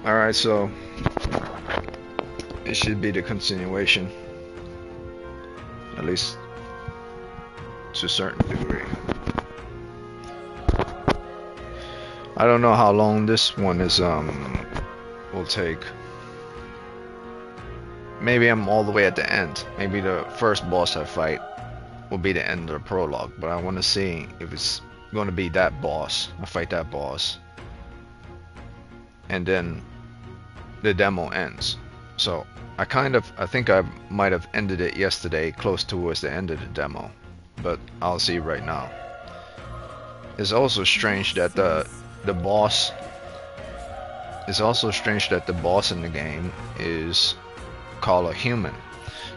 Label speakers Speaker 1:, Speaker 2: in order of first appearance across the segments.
Speaker 1: Alright, so it should be the continuation, at least to a certain degree. I don't know how long this one is will take. Maybe I'm all the way at the end. Maybe the first boss I fight will be the end of the prologue, but I want to see if it's going to be that boss. I fight that boss, and then the demo ends. So I think I might have ended it yesterday, close towards the end of the demo, but I'll see right now. It's also strange that the boss. It's also strange that the boss in the game is called a human.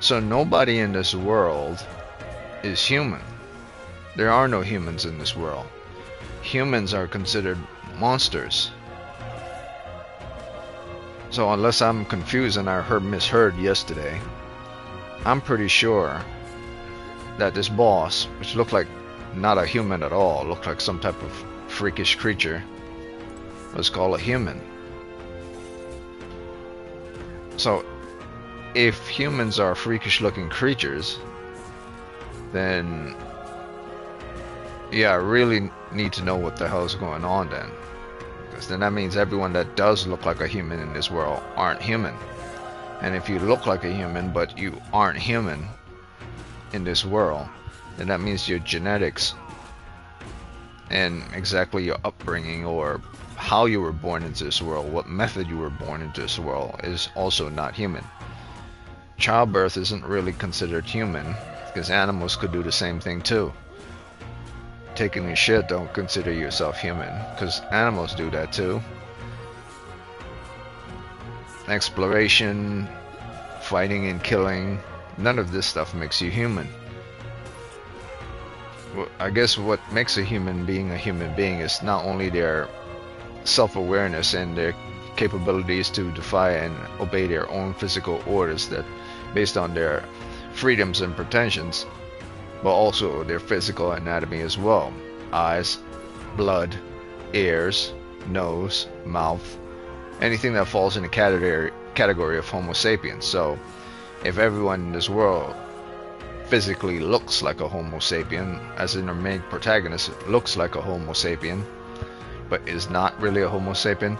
Speaker 1: So nobody in this world is human. There are no humans in this world. Humans are considered monsters. So unless I'm confused and I misheard yesterday, I'm pretty sure that this boss, which looked like not a human at all, looked like some type of freakish creature, was called a human. So if humans are freakish looking creatures, then yeah, I really need to know what the hell is going on then. Because then that means everyone that does look like a human in this world aren't human. And if you look like a human but you aren't human in this world, then that means your genetics and exactly your upbringing or how you were born into this world, what method you were born into this world, is also not human. Childbirth isn't really considered human because animals could do the same thing too. Taking a shit, don't consider yourself human because animals do that too. Exploration, fighting and killing, none of this stuff makes you human. I guess what makes a human being is not only their self-awareness and their capabilities to defy and obey their own physical orders that based on their freedoms and pretensions, but also their physical anatomy as well. Eyes, blood, ears, nose, mouth, anything that falls in the category of Homo sapiens. So if everyone in this world physically looks like a Homo sapien, as in our main protagonist looks like a Homo sapien, but is not really a Homo sapien,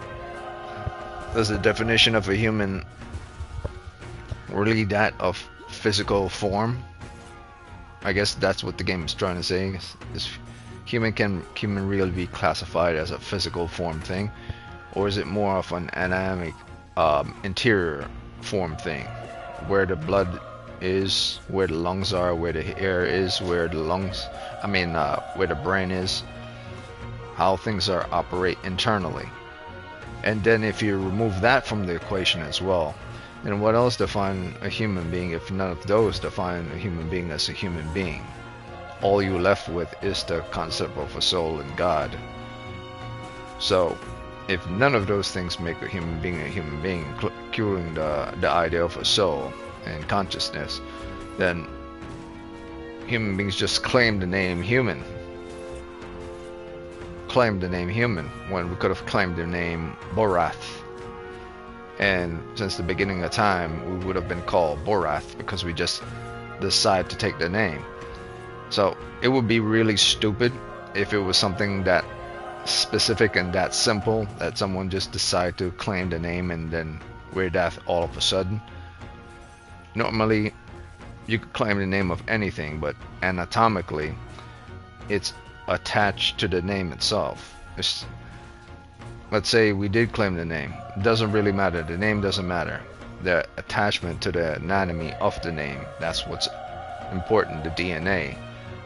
Speaker 1: does the definition of a human really that of physical form? I guess that's what the game is trying to say. Is can human really be classified as a physical form thing, or is it more of an anatomic interior form thing, where the blood is, where the lungs are, where the air is, where the brain is, how things are operate internally. And then if you remove that from the equation as well, then what else define a human being if none of those define a human being as a human being? All you left with is the concept of a soul and God. So if none of those things make a human being, including the idea of a soul and consciousness, then human beings just claim the name human. Claim the name human when we could have claimed the name Borath. And since the beginning of time, we would have been called Borath because we just decide to take the name. So it would be really stupid if it was something that specific and that simple that someone just decide to claim the name and then we're that all of a sudden. Normally, you could claim the name of anything, but anatomically, it's attached to the name itself. Let's say we did claim the name. It doesn't really matter. The name doesn't matter. The attachment to the anatomy of the name, that's what's important. The DNA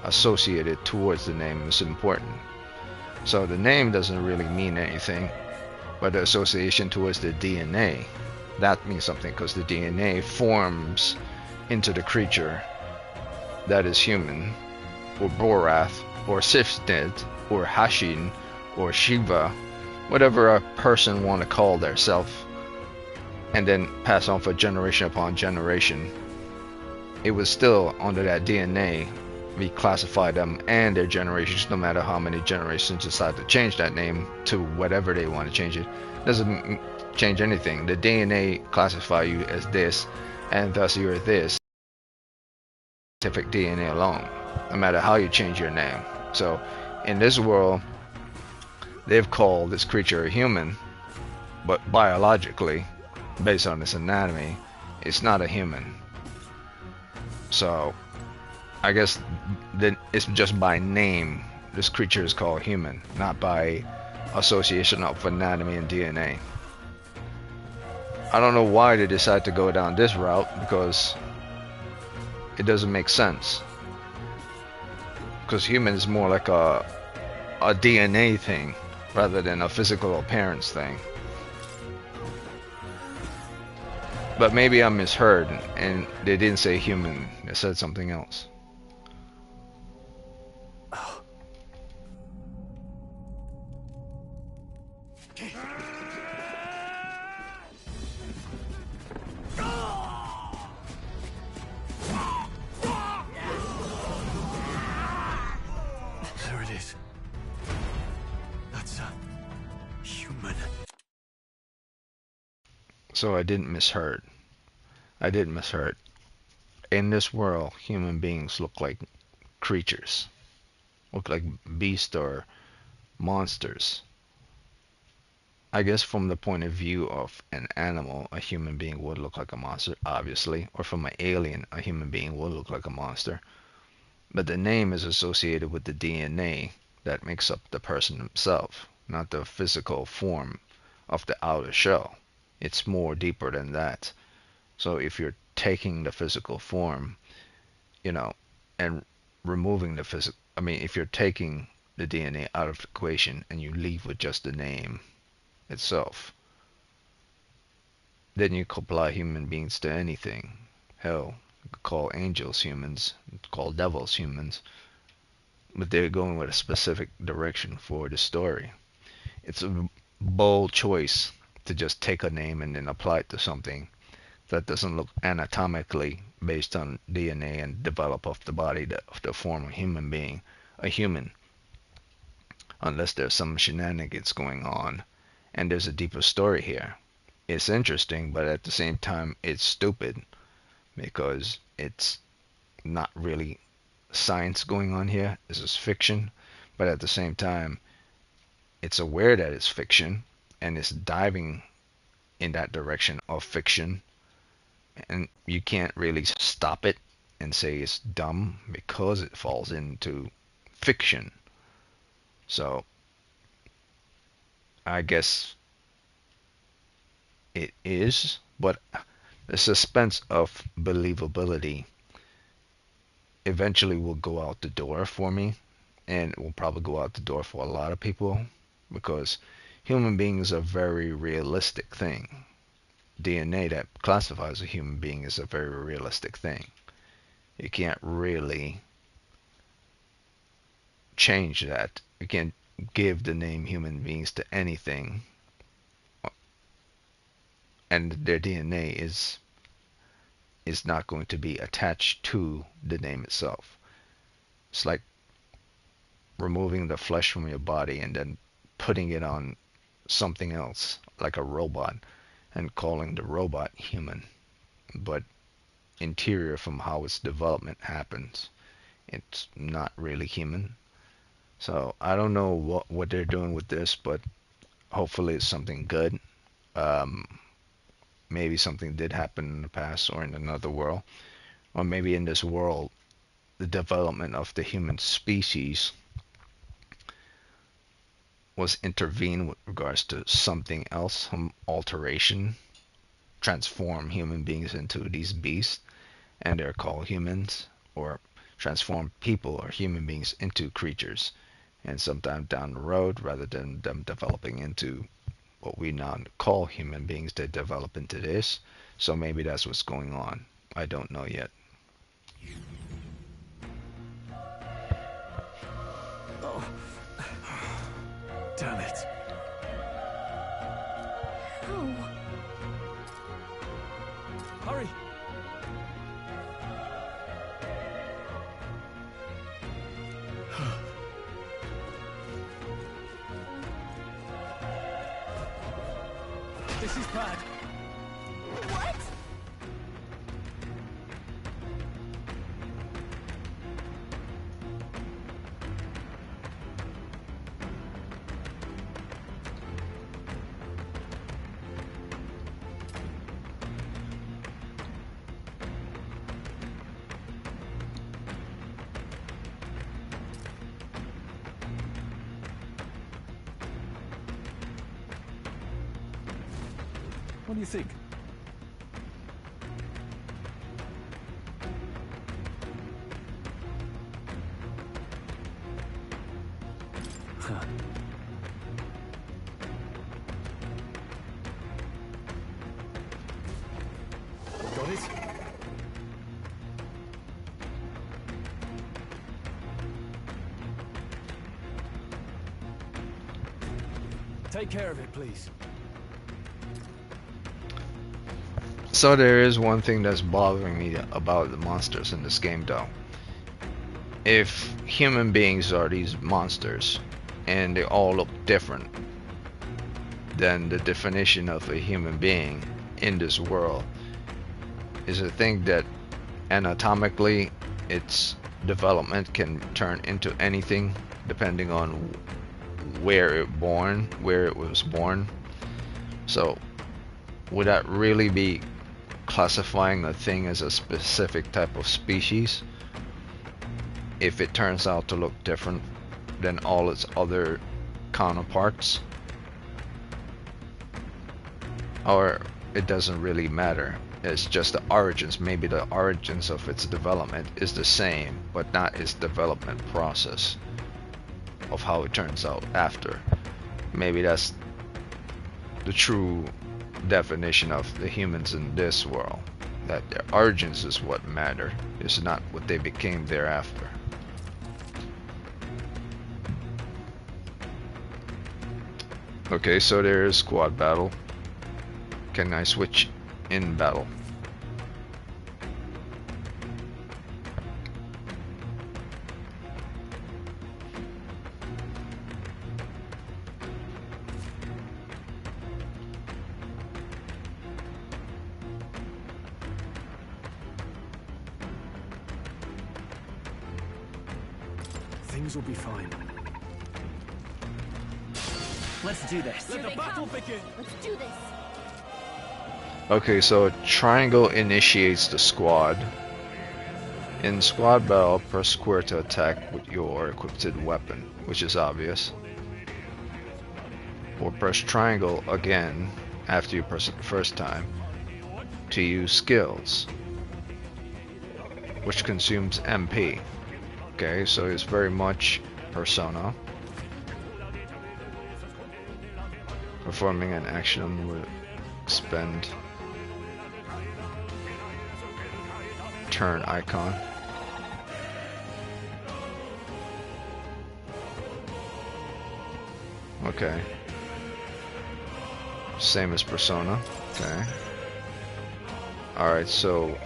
Speaker 1: associated towards the name is important. So the name doesn't really mean anything, but the association towards the DNA, that means something because the DNA forms into the creature that is human, or Borath, or Sifted, or Hashin, or Shiva, whatever a person want to call their self, and then pass on for generation upon generation. It was still under that DNA we classify them and their generations, no matter how many generations decide to change that name to whatever they want to change it. Doesn't change anything. The DNA classify you as this, and thus you're this. Scientific DNA alone, no matter how you change your name. So, in this world, they've called this creature a human, but biologically, based on its anatomy, it's not a human. So, I guess then it's just by name. This creature is called human, not by association of anatomy and DNA. I don't know why they decide to go down this route, because it doesn't make sense. Because human is more like a DNA thing rather than a physical appearance thing. But maybe I misheard and they didn't say human, they said something else.
Speaker 2: There it is. That's a human.
Speaker 1: So I didn't misheard. I did misheard. In this world, human beings look like creatures. Look like beasts or monsters. I guess from the point of view of an animal, a human being would look like a monster, obviously. Or from an alien, a human being would look like a monster. But the name is associated with the DNA that makes up the person himself, not the physical form of the outer shell. It's more deeper than that. So if you're taking the physical form, and removing the if you're taking the DNA out of the equation and you leave with just the name itself, then you could apply human beings to anything. Hell, you could call angels humans, call devils humans, but they're going with a specific direction for the story. It's a bold choice to just take a name and then apply it to something that doesn't look anatomically based on DNA and develop of the body of the form of human being, a human, unless there's some shenanigans going on and there's a deeper story here. It's interesting, but at the same time it's stupid because it's not really science going on here. This is fiction, but at the same time it's aware that it's fiction and it's diving in that direction of fiction, and you can't really stop it and say it's dumb because it falls into fiction. So I guess it is, but the suspense of believability eventually will go out the door for me, and it will probably go out the door for a lot of people, because human beings are a very realistic thing. DNA that classifies a human being is a very realistic thing. You can't really change that. You can't give the name human beings to anything, and their DNA is not going to be attached to the name itself. It's like removing the flesh from your body and then putting it on something else, like a robot, and calling the robot human. But interior, from how its development happens, it's not really human. So I don't know what they're doing with this, but hopefully it's something good. Um, Maybe something did happen in the past or in another world, or maybe in this world the development of the human species was intervened with regards to something else, some alteration, transform human beings into these beasts, and they're called humans, or transform people or human beings into creatures. And sometime down the road, rather than them developing into what we now call human beings, they develop into this. So maybe that's what's going on. I don't know yet.
Speaker 2: Oh. Damn it.
Speaker 3: Oh.
Speaker 2: Hurry. This is bad.
Speaker 3: What?
Speaker 2: What do you think? Huh. Got it? Take care of it, please.
Speaker 1: So there is one thing that's bothering me about the monsters in this game though. If human beings are these monsters and they all look different, then the definition of a human being in this world is a thing that anatomically its development can turn into anything depending on where it was born. So would that really be classifying a thing as a specific type of species if it turns out to look different than all its other counterparts? Or it doesn't really matter, it's just the origins. Maybe the origins of its development is the same but not its development process of how it turns out after. Maybe that's the true definition of the humans in this world, that their origins is what matter, it's not what they became thereafter. Okay, so there is squad battle. Can I switch in battle?
Speaker 2: Things will be fine.
Speaker 3: Let's do this.
Speaker 2: Let the battle begin.
Speaker 3: Let's do this.
Speaker 1: Okay, so a triangle initiates the squad. In squad battle, press square to attack with your equipped weapon, which is obvious. Or press triangle again after you press it the first time to use skills, which consumes MP. Okay, so it's very much Persona. Performing an action would expend turn icon. Okay. Same as Persona. Okay. Alright, so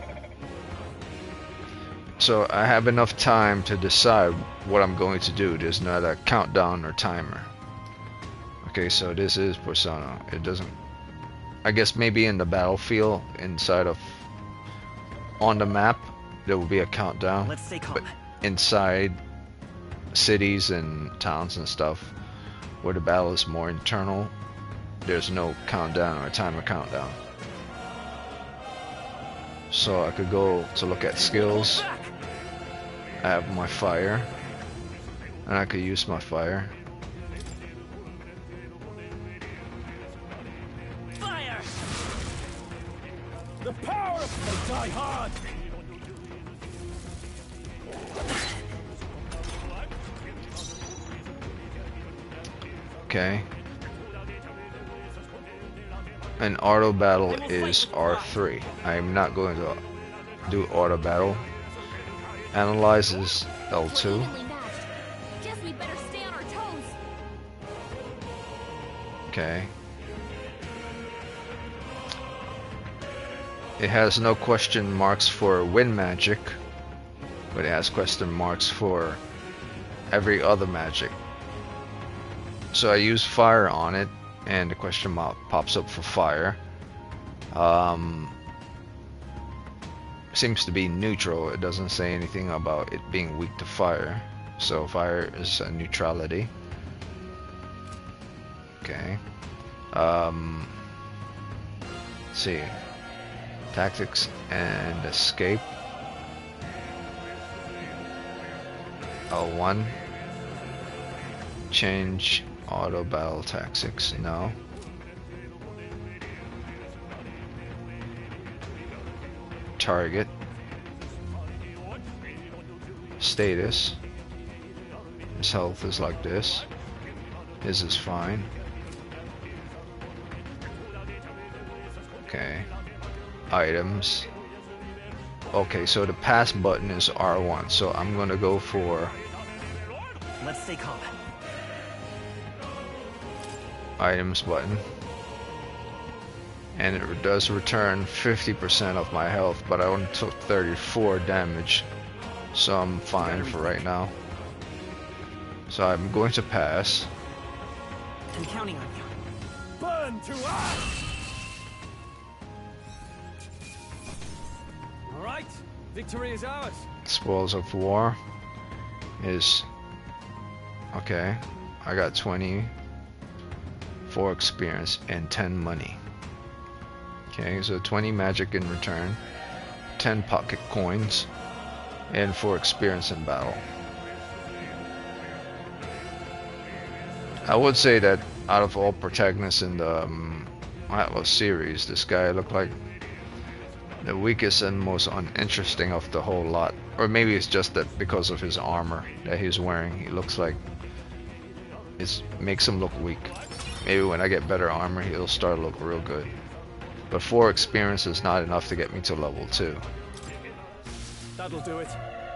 Speaker 1: I have enough time to decide what I'm going to do. There's not a countdown or timer. Okay, so this is Persona. It doesn't... I guess maybe in the battlefield, inside of... on the map, there will be a countdown.
Speaker 3: Let's stay calm.
Speaker 1: But inside cities and towns and stuff, where the battle is more internal, there's no countdown or timer countdown. So I could go to look at skills. I have my fire, and I could use my fire.
Speaker 3: Fire!
Speaker 2: The power of they die hard.
Speaker 1: Okay. And auto battle is R3. I'm not going to do auto battle. Analyze is L2.
Speaker 3: Evenly matched. Guess we better stay on our toes.
Speaker 1: Okay. It has no question marks for wind magic, but it has question marks for every other magic. So I use fire on it, and the question mark pops up for fire. Seems to be neutral. It doesn't say anything about it being weak to fire, so fire is a neutrality. Okay. Let's see, tactics and escape. L1. Change auto battle tactics. No. Target. Status. His health is like this. His is fine. Okay. Items. Okay, so the pass button is R1, so I'm gonna go for
Speaker 3: Let's stay calm.
Speaker 1: items button. And it does return 50% of my health, but I only took 34 damage, so I'm fine for right now. So I'm going to pass.
Speaker 3: I'm counting on you.
Speaker 2: Burn to ash! All right, victory is ours.
Speaker 1: Spoils of war is okay. I got 24 experience and 10 money. Okay, so 20 magic in return, 10 pocket coins, and 4 experience in battle. I would say that out of all protagonists in the Atlas series, this guy looked like the weakest and most uninteresting of the whole lot. Or maybe it's just that because of his armor that he's wearing, he looks like it makes him look weak. Maybe when I get better armor, he'll start to look real good. But 4 experience is not enough to get me to level 2.
Speaker 2: That'll do it.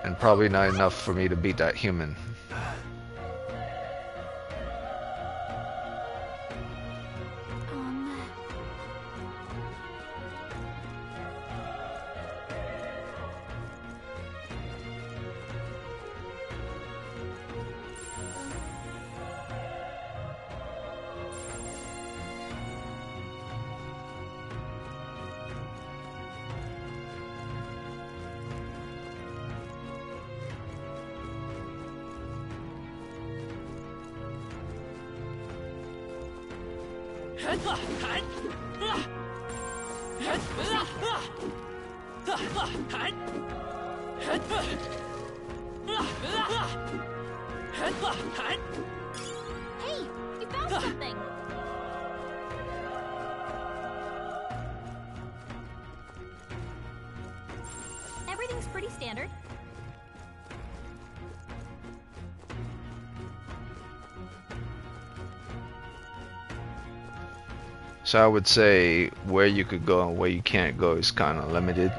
Speaker 1: And probably not enough for me to beat that human.
Speaker 3: Hey, you found something. Everything's pretty standard.
Speaker 1: So I would say where you could go and where you can't go is kind of limited.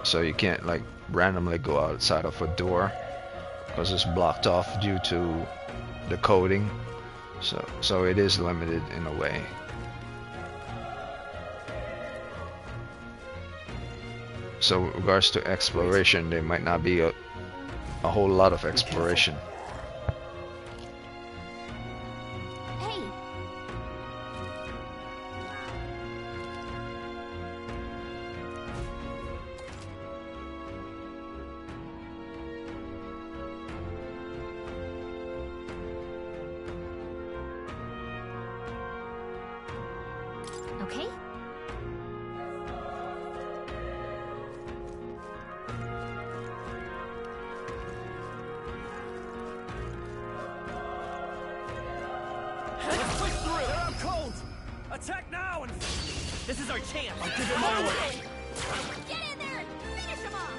Speaker 1: So you can't like randomly go outside of a door because it's blocked off due to the coding. So it is limited in a way. So with regards to exploration, there might not be a whole lot of exploration.
Speaker 3: Hey, okay.
Speaker 2: Let's push through. They're out cold. Attack now and
Speaker 3: This is our chance.
Speaker 2: I'll give it my all.
Speaker 3: Get in there and finish him off.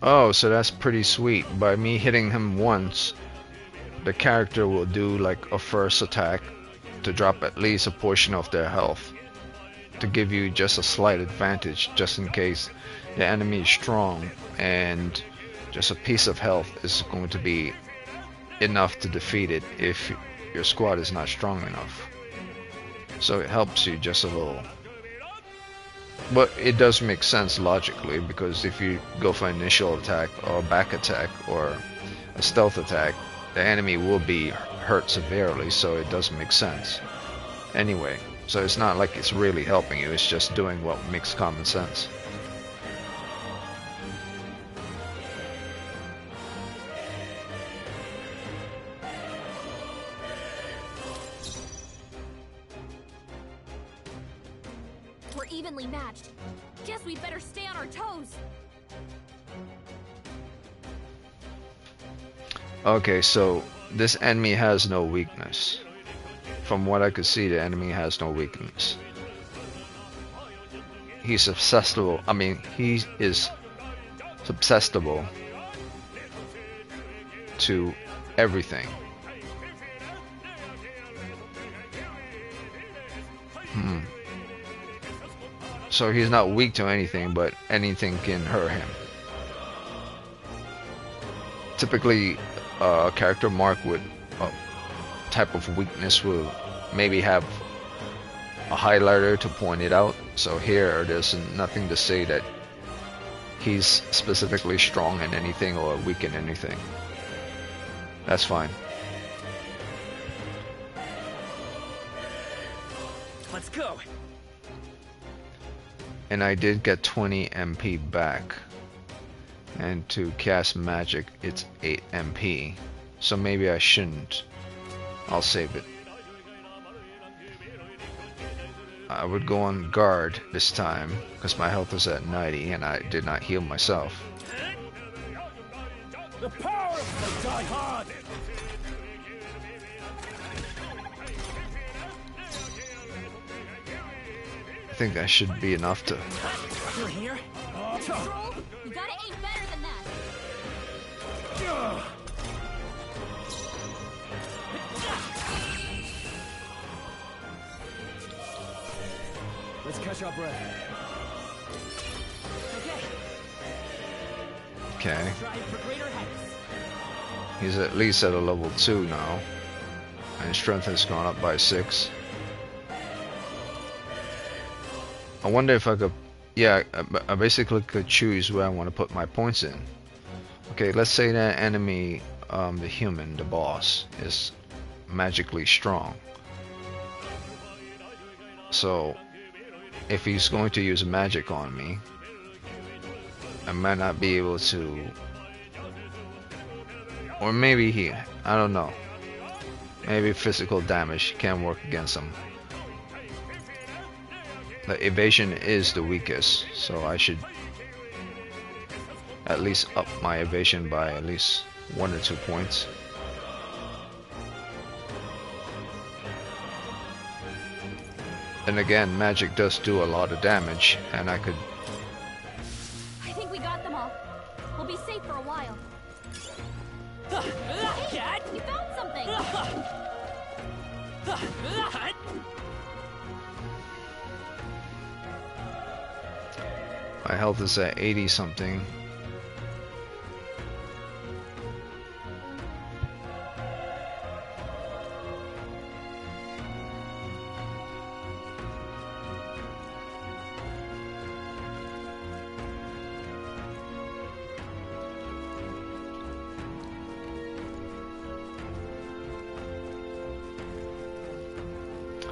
Speaker 1: Oh, so that's pretty sweet. By me hitting him once, the character will do like a first attack to drop at least a portion of their health, to give you just a slight advantage just in case the enemy is strong and just a piece of health is going to be enough to defeat it if your squad is not strong enough. So it helps you just a little. But it does make sense logically, because if you go for initial attack or back attack or a stealth attack, the enemy will be hurt severely, so it does make sense. Anyway, so it's not like it's really helping you, it's just doing what makes common sense.
Speaker 3: We're evenly matched. Guess we'd better stay on our toes.
Speaker 1: Okay, so this enemy has no weakness. From what I could see, the enemy has no weakness. He's susceptible. I mean, he is susceptible to everything. So he's not weak to anything, but anything can hurt him. Typically, a character mark with a type of weakness will maybe have a highlighter to point it out. So here, there's nothing to say that he's specifically strong in anything or weak in anything. That's fine.
Speaker 2: Let's go.
Speaker 1: And I did get 20 MP back. And to cast magic, it's 8 MP. So maybe I shouldn't. I'll save it. I would go on guard this time, because my health is at 90 and I did not heal myself.
Speaker 2: The power of the die hard.
Speaker 1: I think that should be enough to...
Speaker 2: You're here?
Speaker 3: Troll, you gotta aim better than that.
Speaker 2: Let's catch our breath. Okay.
Speaker 1: Okay.
Speaker 2: Strive for greater heights.
Speaker 1: He's at least at a level 2 now. And strength has gone up by 6. I wonder if I could... Yeah, I basically could choose where I want to put my points in. Okay, let's say that enemy, the human, the boss, is magically strong. So, if he's going to use magic on me, I might not be able to... Or maybe he... I don't know. Maybe physical damage can work against him. The evasion is the weakest, so I should at least up my evasion by at least 1 or 2 points. And again, magic does do a lot of damage, and I could...
Speaker 3: I think we got them all. We'll be safe for a while.
Speaker 2: Cat.
Speaker 3: You found something!
Speaker 1: My health is at 80 something.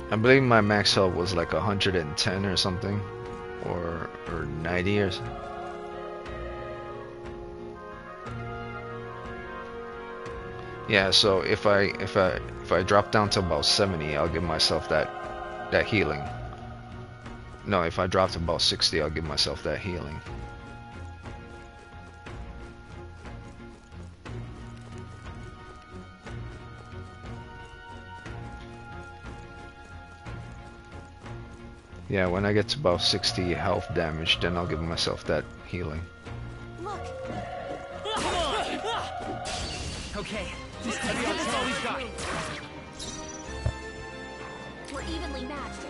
Speaker 1: I believe my max health was like 110 or something, or 90 or something. Yeah, so if I drop down to about 70, I'll give myself that healing. No, if I drop to about 60, I'll give myself that healing. Yeah, when I get to about 60 health damage, then I'll give myself that healing.
Speaker 3: Look,
Speaker 2: Okay. Just take it. That's all we've got.
Speaker 3: we're evenly matched.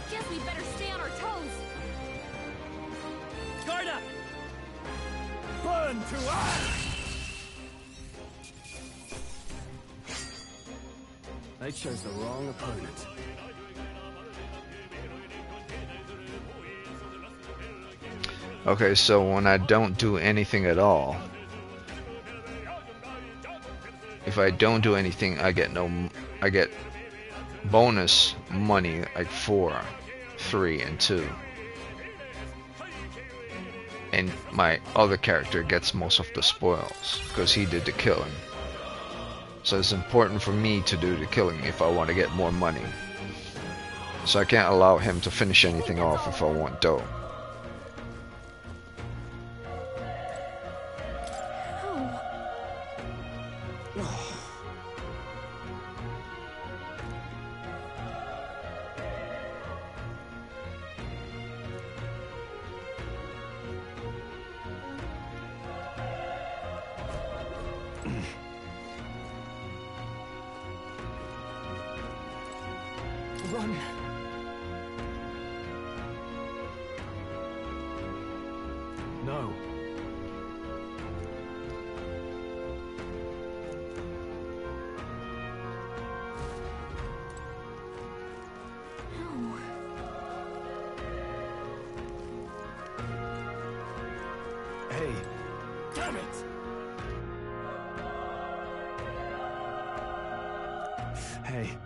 Speaker 3: Guess we'd better stay on our toes.
Speaker 2: Guard up. Burn to ash. I chose the wrong opponent.
Speaker 1: Okay, so when I don't do anything at all, if I don't do anything, I get bonus money like 4, 3, and 2. And my other character gets most of the spoils because he did the killing. So it's important for me to do the killing if I want to get more money. So I can't allow him to finish anything off if I want dough.
Speaker 2: Run. No. Hey. Damn it! Hey.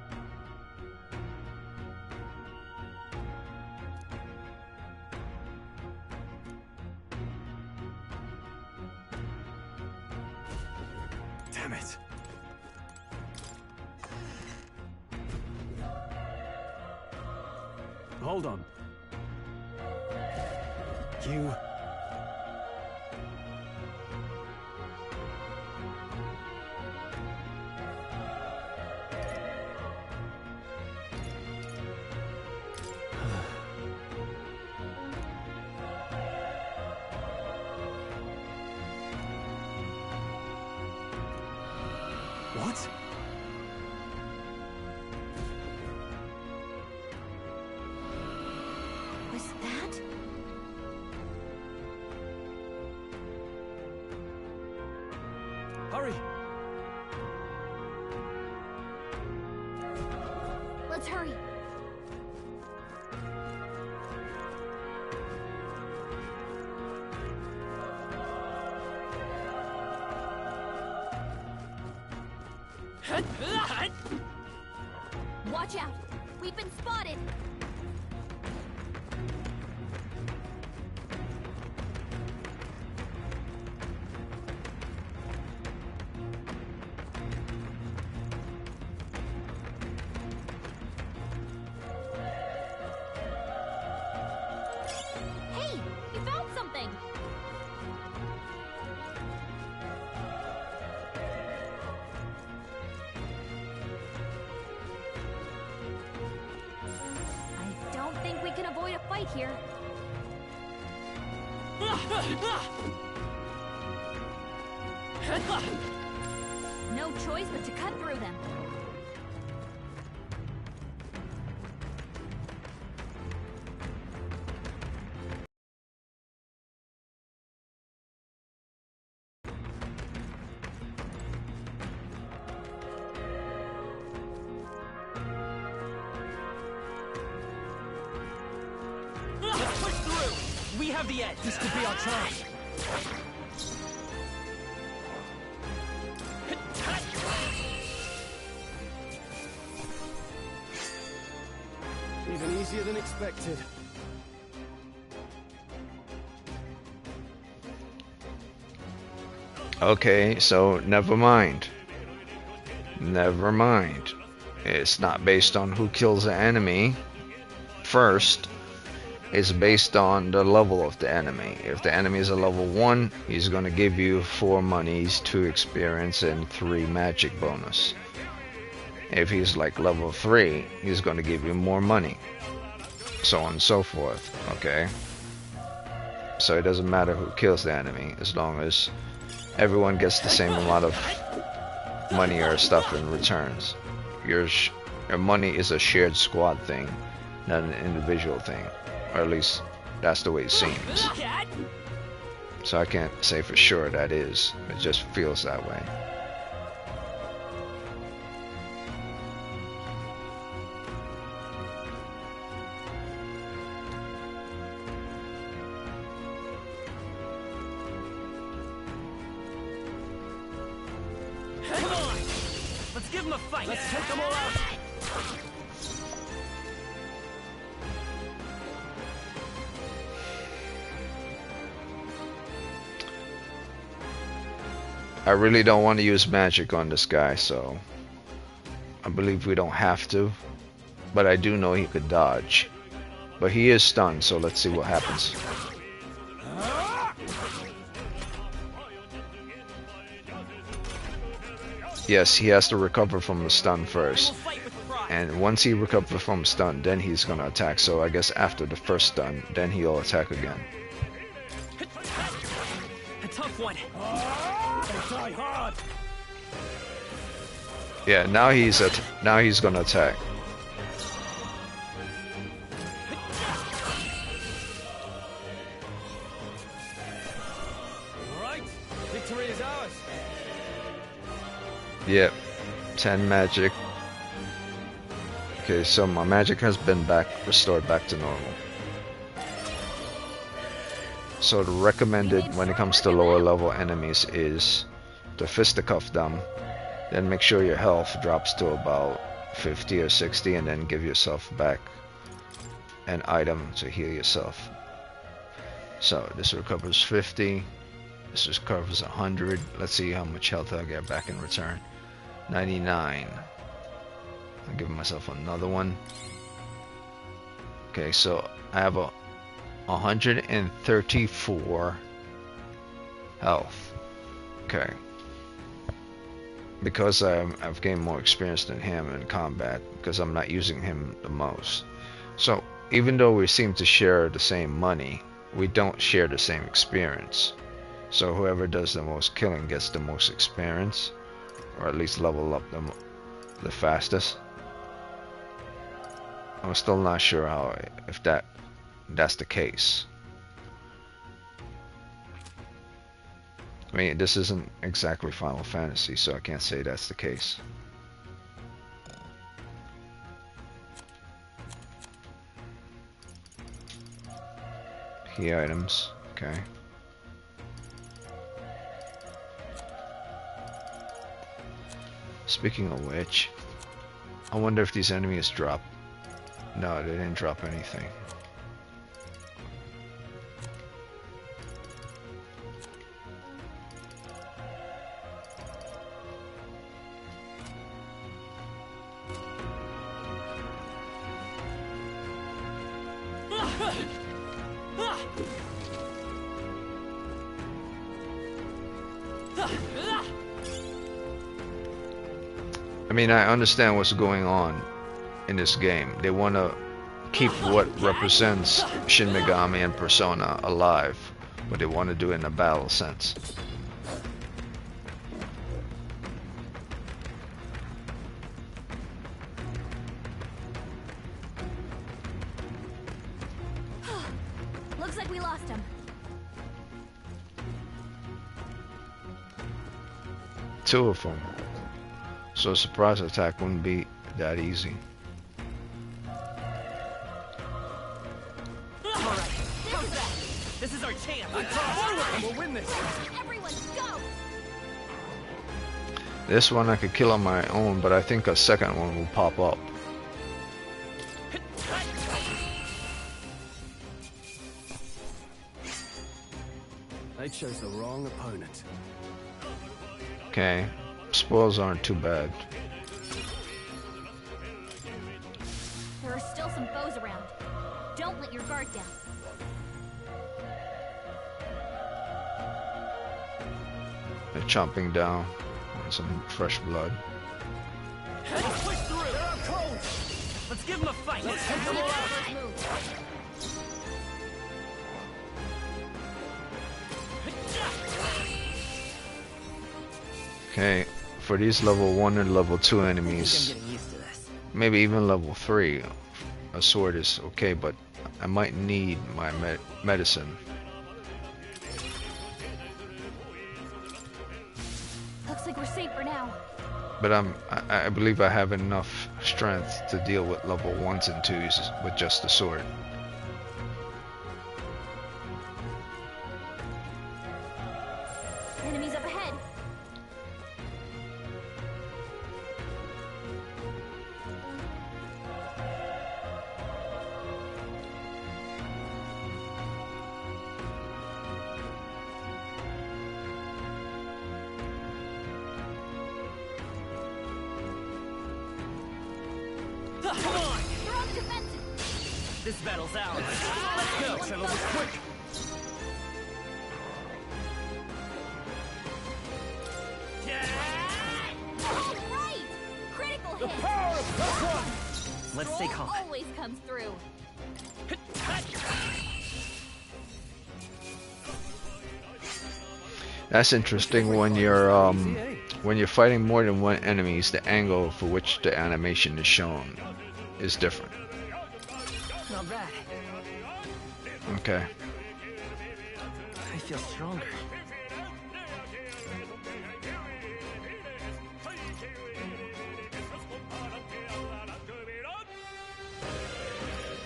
Speaker 2: Damn it. Hold on. You... What?
Speaker 3: Was that?
Speaker 2: Hurry!
Speaker 3: Let's hurry. Watch out! We've been spotted! Hey! You found something! I don't think we can avoid a fight here. No choice but to cut through them.
Speaker 2: Let's push through! We have the edge! This could be our chance! Even easier than expected.
Speaker 1: Okay, so never mind. Never mind. It's not based on who kills the enemy first. It's based on the level of the enemy. If the enemy is a level 1, he's going to give you 4 monies, 2 experience, and 3 magic bonus. If he's like level 3, he's going to give you more money. So on and so forth, okay? So it doesn't matter who kills the enemy, as long as everyone gets the same amount of money or stuff in returns. Your money is a shared squad thing, not an individual thing. Or at least that's the way it seems. So I can't say for sure that is. It just feels that way.
Speaker 2: Let's give him a fight. Let's take them all out.
Speaker 1: I really don't want to use magic on this guy, so I believe we don't have to. But I do know he could dodge. But he is stunned, so let's see what happens. Yes, he has to recover from the stun first. And once he recovers from stun, then he's going to attack. So I guess after the first stun, then he'll attack again.
Speaker 2: A tough one. Die hard.
Speaker 1: Yeah, now he's going to attack.
Speaker 2: All right, victory is ours.
Speaker 1: Yep, 10 magic. Okay, so my magic has been restored back to normal. So the recommended when it comes to lower level enemies is to fisticuff them, then make sure your health drops to about 50 or 60, and then give yourself back an item to heal yourself. So this recovers 50, this recovers 100. Let's see how much health I get back in return. 99. I'll give myself another one. Okay, so I have a 134 health. Okay. Because I've gained more experience than him in combat, because I'm not using him the most. So even though we seem to share the same money, we don't share the same experience. So whoever does the most killing gets the most experience, or at least level up the fastest. I'm still not sure if that's the case. I mean, this isn't exactly Final Fantasy, so I can't say that's the case. Key items, okay. Speaking of which, I wonder if these enemies drop. No, they didn't drop anything. I mean, I understand what's going on in this game. They want to keep what represents Shin Megami and Persona alive, but they want to do it in a battle sense.
Speaker 3: Looks like we lost him.
Speaker 1: Two of them. So a surprise attack wouldn't be that easy.
Speaker 2: This is our chance. And we'll win this.
Speaker 3: Everyone, go!
Speaker 1: This one I could kill on my own, but I think a second one will pop up.
Speaker 2: They chose the wrong opponent.
Speaker 1: Okay, spoils aren't too bad.
Speaker 3: There are still some foes around. Don't let your guard down.
Speaker 1: They're chomping down on some fresh blood.
Speaker 2: Let's push through. They're out cold. Let's give them a fight. Let's take them all out.
Speaker 1: Okay, for these level 1 and level 2 enemies, maybe even level 3, a sword is okay, but I might need my medicine.
Speaker 3: Looks like we're safe for now.
Speaker 1: But I believe I have enough strength to deal with level 1s and 2s with just the sword.
Speaker 3: Enemies up ahead.
Speaker 2: This battle's ours. Let's go. Settle this quick.
Speaker 3: All right! Critical hit!
Speaker 2: Power of +1. Let's stay calm.
Speaker 3: Always comes through.
Speaker 1: That's interesting. When you're fighting more than one enemies, the angle for which the animation is shown is different.
Speaker 2: Not bad.
Speaker 1: Okay.
Speaker 2: I feel stronger.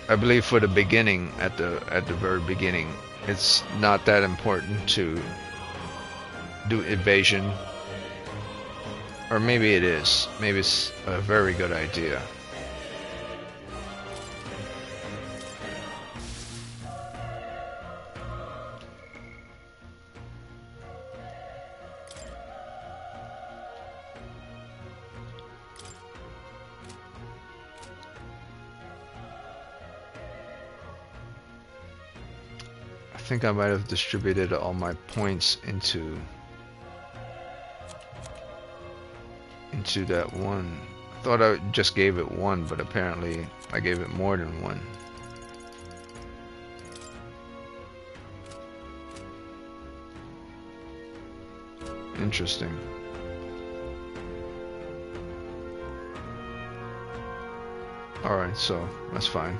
Speaker 1: I believe for the beginning, at the very beginning, it's not that important to do evasion, or maybe it is. Maybe it's a very good idea. I think I might have distributed all my points into that one. I thought I just gave it one, but apparently I gave it more than one. Interesting. Alright, so that's fine.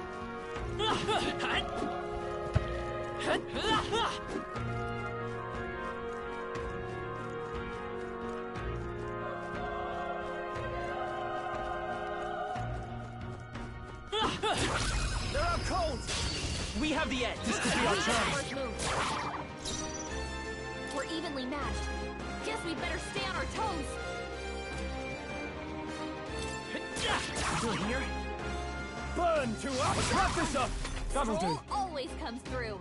Speaker 2: There are codes! We have the edge. This could be our chance.
Speaker 3: First move. We're evenly matched. Guess we better stay on our toes.
Speaker 2: Still here? Burn to up! Let's wrap this up! That'll do.
Speaker 3: Roll always comes through.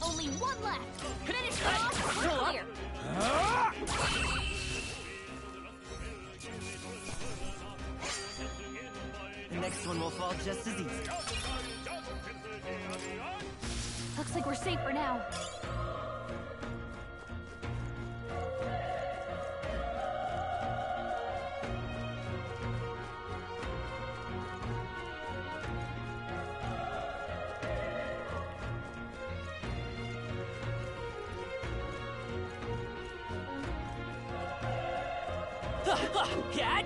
Speaker 3: Only one left. Finish it off.
Speaker 2: Still up.
Speaker 3: Here.
Speaker 2: The next one will fall just as easy.
Speaker 3: Looks like we're safe for now.
Speaker 2: Cat?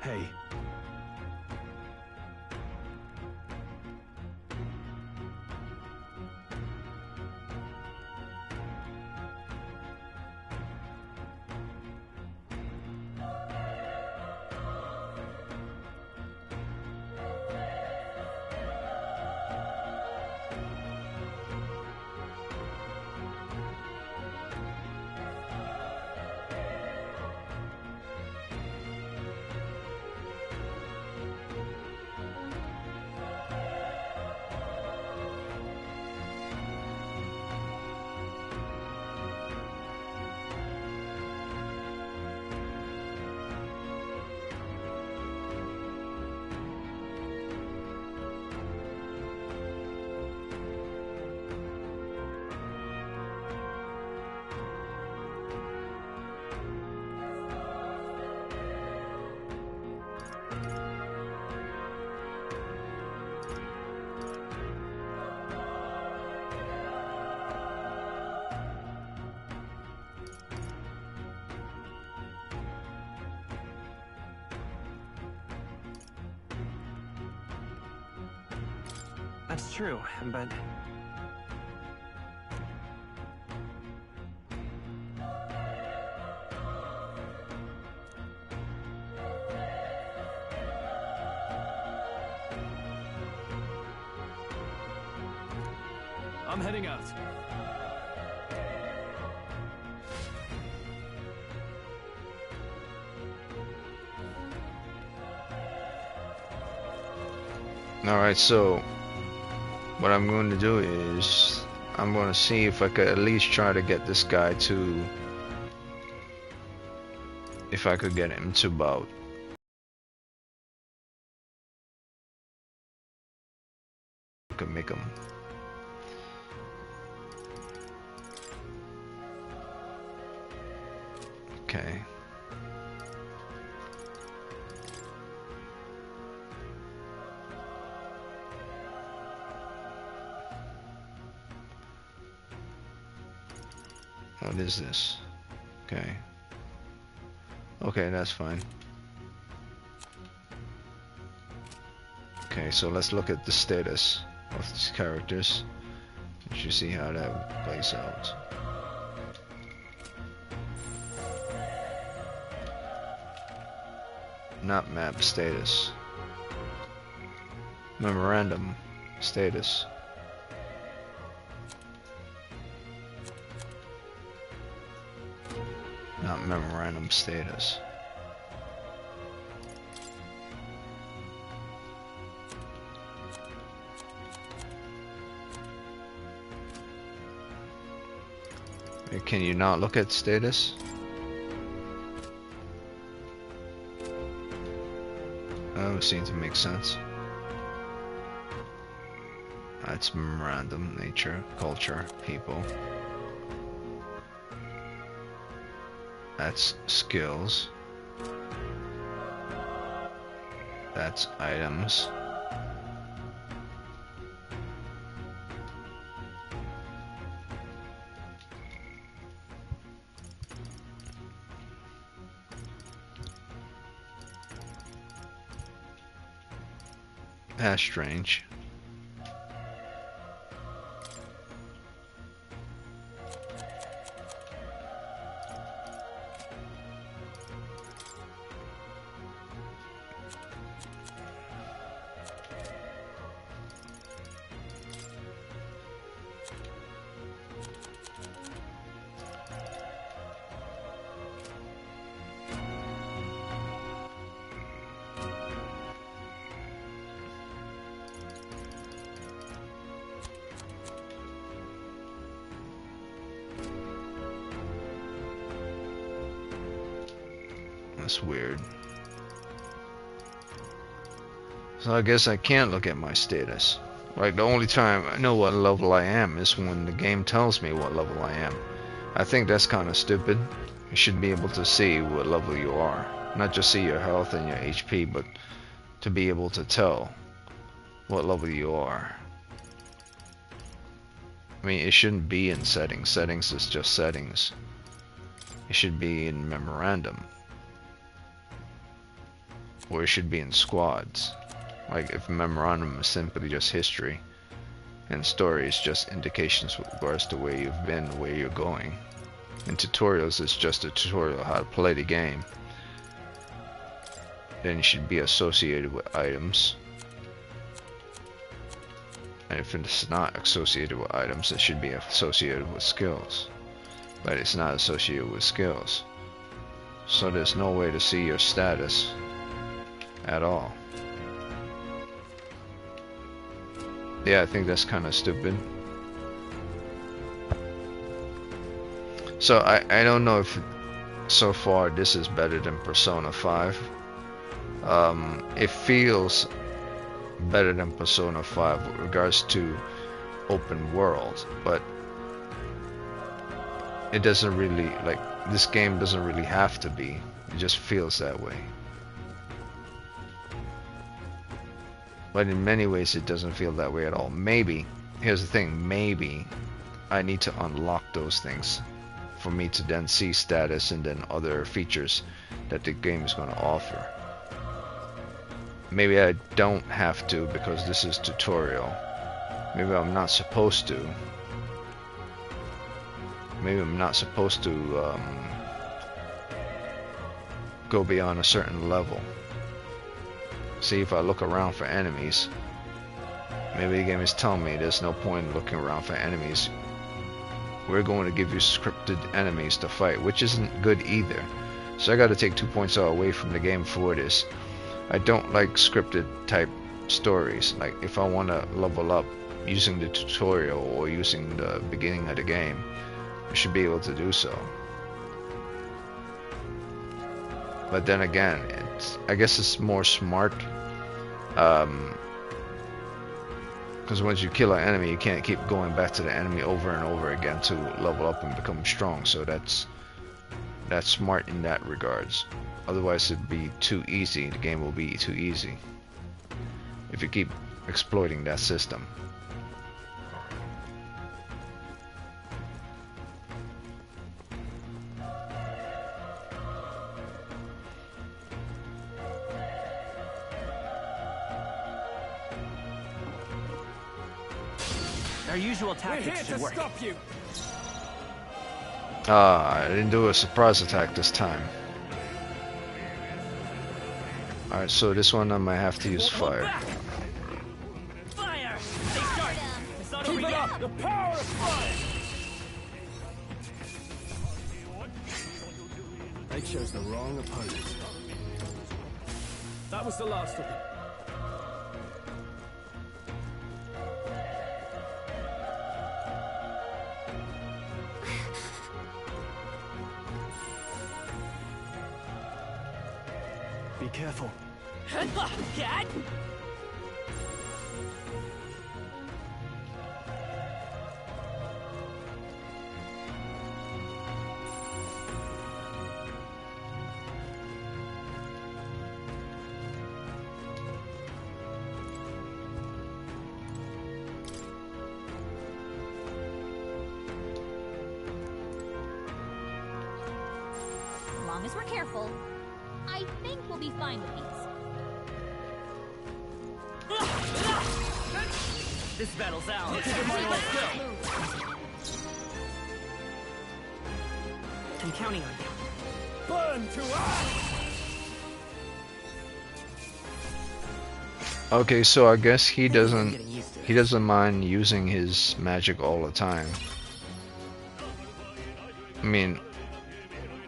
Speaker 2: Hey. That's true, but... I'm heading out.
Speaker 1: Alright, so what I'm going to do is I'm going to see if I could at least try to get this guy to, if I could get him to about could make him. Okay. What is this? Okay. Okay, that's fine. Okay, so let's look at the status of these characters. You should see how that plays out. Not map status. Memorandum status. Not memorandum status. Can you not look at status? That would seem to make sense. That's memorandum, nature, culture, people. That's skills. That's items. That's strange. That's weird. So I guess I can't look at my status. Like, the only time I know what level I am is when the game tells me what level I am. I think that's kind of stupid. You should be able to see what level you are. Not just see your health and your HP, but to be able to tell what level you are. I mean, it shouldn't be in settings. Settings is just settings. It should be in memorandum. Or it should be in squads. Like, if memorandum is simply just history, and story is just indications with regards to where you've been, where you're going. And tutorials is just a tutorial how to play the game. Then it should be associated with items. And if it's not associated with items, it should be associated with skills. But it's not associated with skills. So there's no way to see your status at all. Yeah, I think that's kind of stupid. So I don't know if so far this is better than Persona 5. It feels better than Persona 5 with regards to open world, but it doesn't really, like, this game doesn't really have to be. It just feels that way. But in many ways it doesn't feel that way at all. Maybe, here's the thing, maybe I need to unlock those things for me to then see status and then other features that the game is going to offer. Maybe I don't have to because this is tutorial. Maybe I'm not supposed to. Maybe I'm not supposed to go beyond a certain level. See, if I look around for enemies, Maybe the game is telling me there's no point in looking around for enemies. We're going to give you scripted enemies to fight, which isn't good either. So I gotta take 2 points away from the game for this. I don't like scripted type stories. Like if I want to level up using the tutorial or using the beginning of the game, I should be able to do so. But then again, I guess it's more smart. Because once you kill an enemy, you can't keep going back to the enemy over and over again to level up and become strong. So that's smart in that regards. Otherwise, it'd be too easy. The game will be too easy if you keep exploiting that system.
Speaker 2: Our usual tactics should work.
Speaker 4: Stop you.
Speaker 1: I didn't do a surprise attack this time. Alright, so this one I might have to use fire.
Speaker 2: Fire! Stay sharp! It's not over
Speaker 4: Keep it
Speaker 2: yet.
Speaker 4: up. The power of fire. They chose the wrong opponent. That was the last of them. Be careful.
Speaker 2: Cat!
Speaker 3: As long as we're careful, I think we'll be fine with these.
Speaker 2: This battle's ours. I'm counting on you.
Speaker 4: Burn to ash.
Speaker 1: Okay, so I guess he
Speaker 2: I'm
Speaker 1: doesn't
Speaker 2: getting used to it.
Speaker 1: he doesn't mind using his magic all the time. I mean,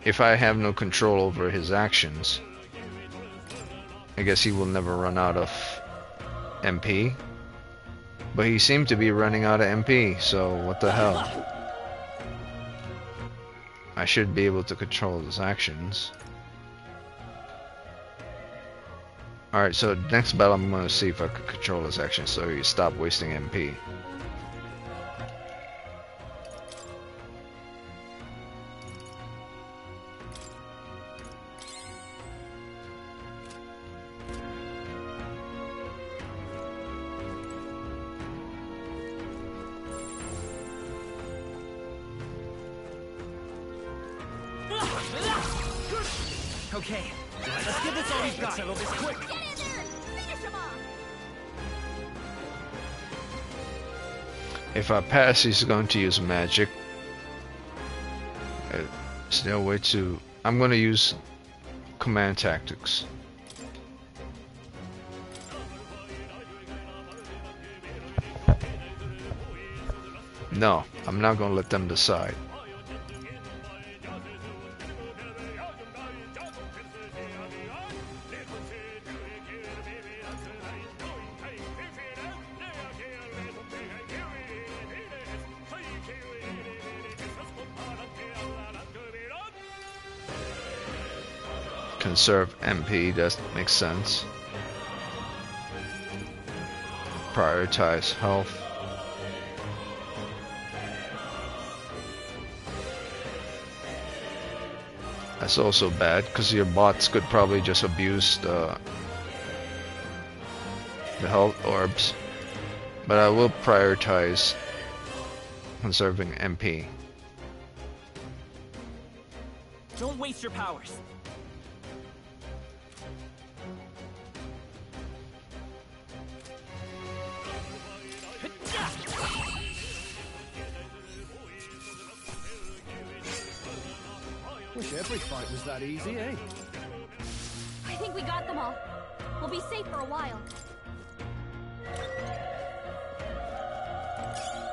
Speaker 1: if I have no control over his actions, I guess he will never run out of MP. But he seemed to be running out of MP, so what the hell? I should be able to control his actions. Alright, so next battle I'm going to see if I can control his actions so he stop wasting MP.
Speaker 2: Okay, let's give this all we've got.
Speaker 4: Settle this quick.
Speaker 3: Get in there! Finish him off!
Speaker 1: If I pass, he's going to use magic. Is there a way to... I'm going to use command tactics. No, I'm not going to let them decide. Conserve MP, that makes sense. Prioritize health. That's also bad, because your bots could probably just abuse the health orbs. But I will prioritize conserving MP.
Speaker 2: Don't waste your powers.
Speaker 4: Wish every fight was that easy, eh?
Speaker 3: I think we got them all. We'll be safe for a while.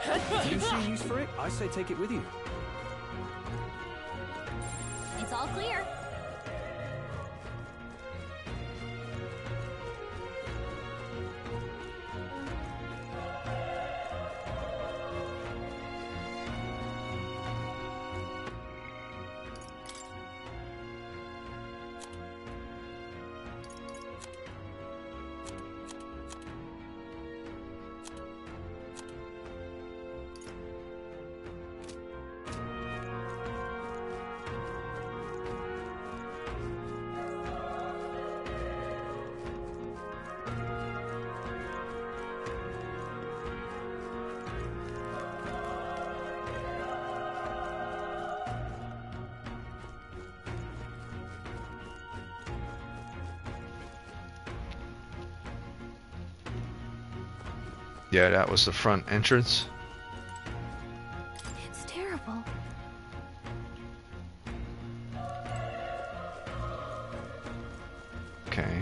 Speaker 4: If you see use for it, I say take it with you.
Speaker 3: It's all clear.
Speaker 1: Yeah, that was the front entrance.
Speaker 3: It's terrible.
Speaker 1: Okay,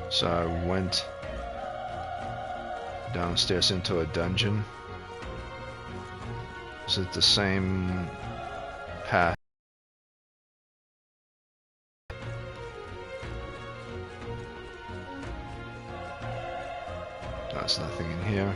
Speaker 1: so I went downstairs into a dungeon. Is it the same path? There's nothing in here.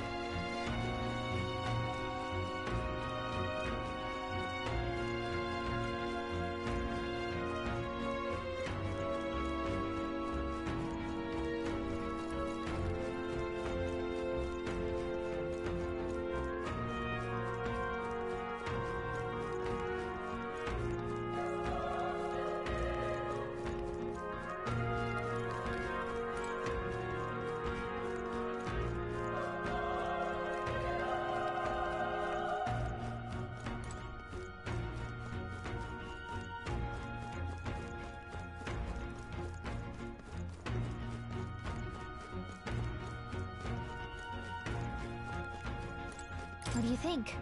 Speaker 3: What do you think?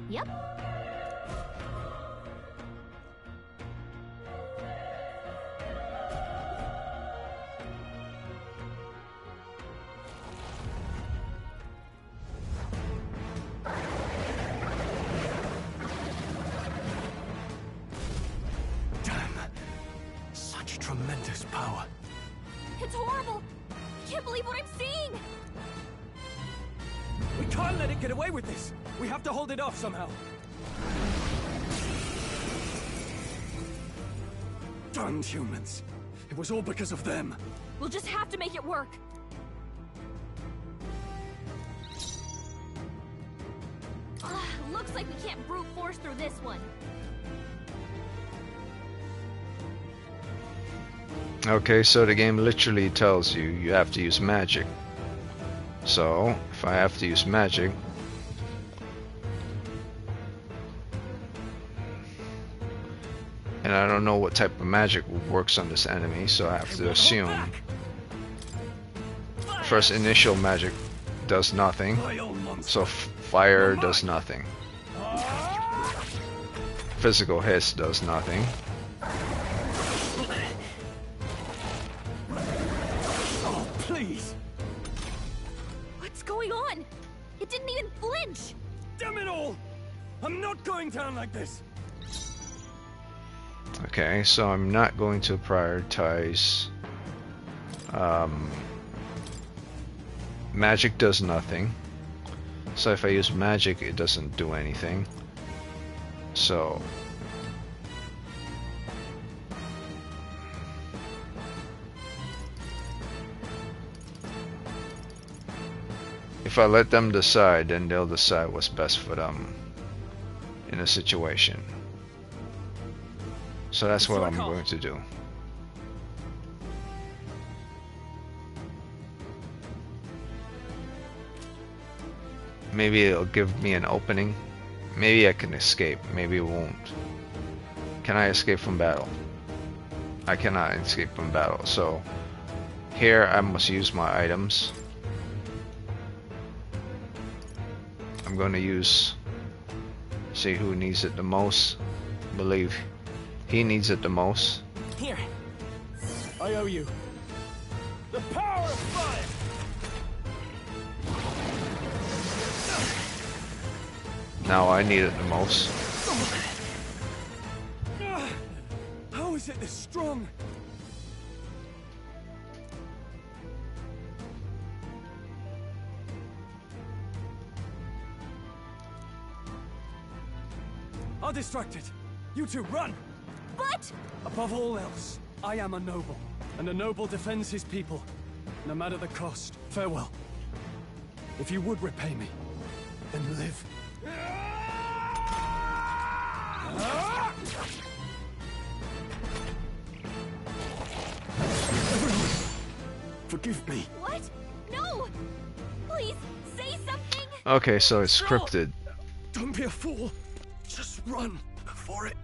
Speaker 3: Yep.
Speaker 4: Damn. Such tremendous power.
Speaker 3: It's horrible. I can't believe what I'm seeing.
Speaker 4: We can't let it get away with this. We have to hold it off somehow. Damned humans. It was all because of them.
Speaker 3: We'll just have to make it work. Looks like we can't brute force through this one.
Speaker 1: Okay, so the game literally tells you you have to use magic. So, if I have to use magic, and I don't know what type of magic works on this enemy, so I have to assume first initial magic does nothing, so fire does nothing, physical hits does nothing.
Speaker 4: Oh, please!
Speaker 3: What's going on? It didn't even flinch.
Speaker 4: Damn it all! I'm not going down like this!
Speaker 1: Okay, so I'm not going to prioritize. Magic does nothing. So if I use magic, it doesn't do anything. So if I let them decide, then they'll decide what's best for them in a situation. So that's what I'm going to do. Maybe it'll give me an opening. Maybe I can escape. Maybe it won't. Can I escape from battle? I cannot escape from battle. So here I must use my items. I'm going to use, see who needs it the most. Believe he needs it the most.
Speaker 4: Here. I owe you. The power of fire!
Speaker 1: Now I need it the most.
Speaker 4: How is it this strong? I'll distract it. You two, run!
Speaker 3: But
Speaker 4: Above all else, I am a noble, and a noble defends his people, no matter the cost. Farewell. If you would repay me, then live. Everyone, forgive me.
Speaker 3: what? No! Please say something.
Speaker 1: Okay, so it's scripted.
Speaker 4: Don't be a fool. Just run for it.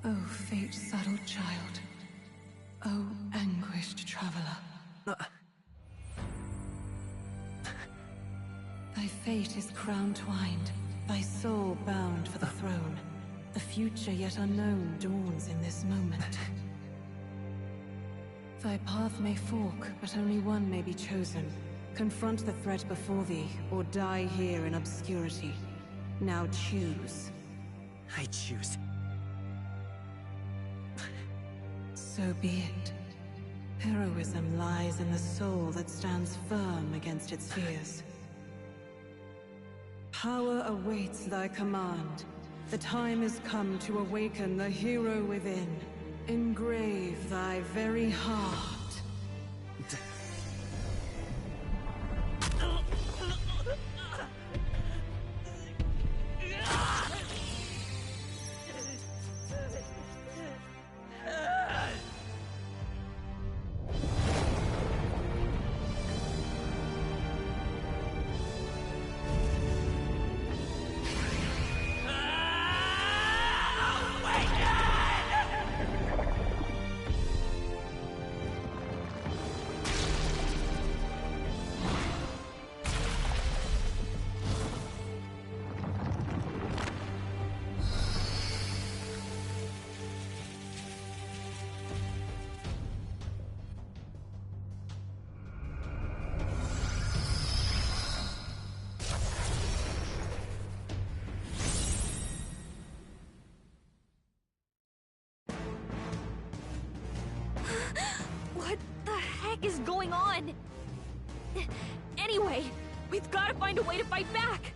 Speaker 5: Oh, fate-saddled child. Oh, anguished traveler. Thy fate is crown-twined, thy soul bound for the throne. The future yet unknown dawns in this moment. Thy path may fork, but only one may be chosen. Confront the threat before thee, or die here in obscurity. Now choose.
Speaker 2: I choose.
Speaker 5: So be it. Heroism lies in the soul that stands firm against its fears. Power awaits thy command. The time is come to awaken the hero within. Engrave thy very heart.
Speaker 3: What the heck is going on? Anyway, we've got to find a way to fight back.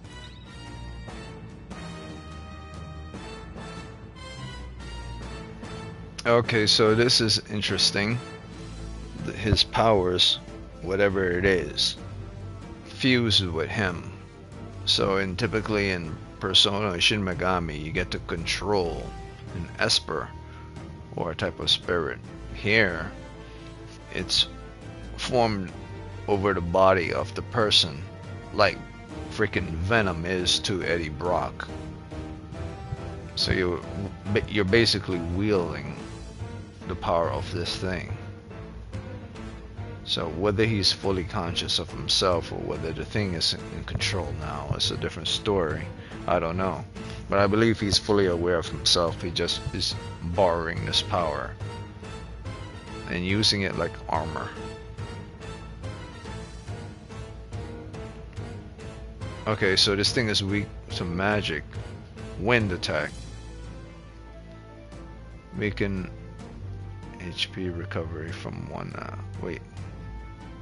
Speaker 1: Okay, so this is interesting. His powers, whatever it is, fuse with him. So typically in Persona Shin Megami, you get to control an Esper or a type of spirit. Here, it's formed over the body of the person, like freaking Venom is to Eddie Brock. So you're basically wielding the power of this thing. So whether he's fully conscious of himself or whether the thing is in control now, it's a different story. I don't know. But I believe he's fully aware of himself. He just is borrowing this power and using it like armor. Okay, so this thing is weak to magic. Wind attack. Weaken HP recovery from one.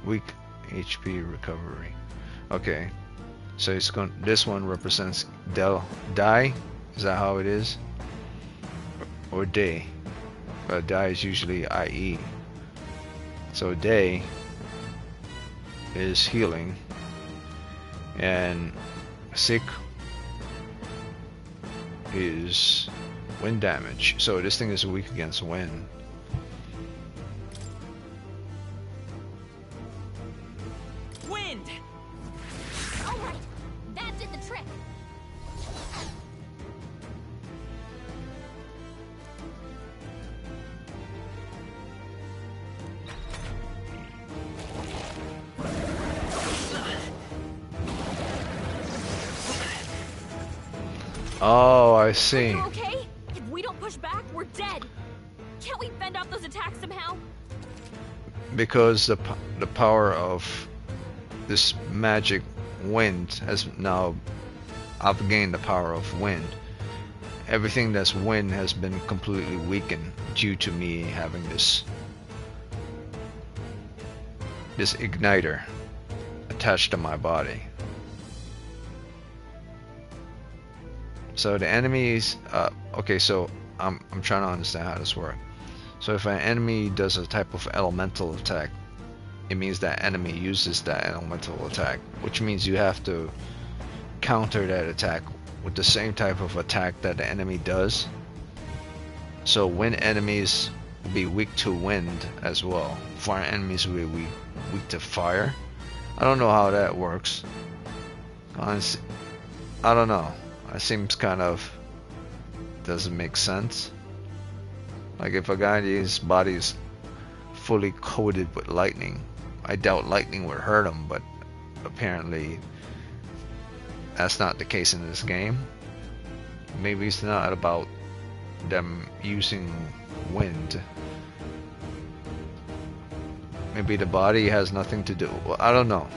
Speaker 1: Weak HP recovery. Okay, so it's going. This one represents die. Is that how it is? Or day? But die is usually IE. So day is healing, and sick is wind damage. So this thing is weak against wind.
Speaker 2: Wind!
Speaker 3: Alright, that did the trick.
Speaker 1: Oh, I see.
Speaker 3: You okay? If we don't push back, we're dead. Can't we fend off those attacks somehow?
Speaker 1: Because the power of this magic wind has now, I've gained the power of wind. Everything that's wind has been completely weakened due to me having this igniter attached to my body. So the enemies, okay, so I'm trying to understand how this works. So if an enemy does a type of elemental attack, it means that enemy uses that elemental attack, which means you have to counter that attack with the same type of attack that the enemy does. So wind enemies will be weak to wind as well. Fire enemies will be weak to fire. I don't know how that works. Honestly, I don't know. It seems kind of doesn't make sense. Like if a guy's body is fully coated with lightning, I doubt lightning would hurt him, but apparently that's not the case in this game. Maybe it's not about them using wind. Maybe the body has nothing to do. Well, I don't know.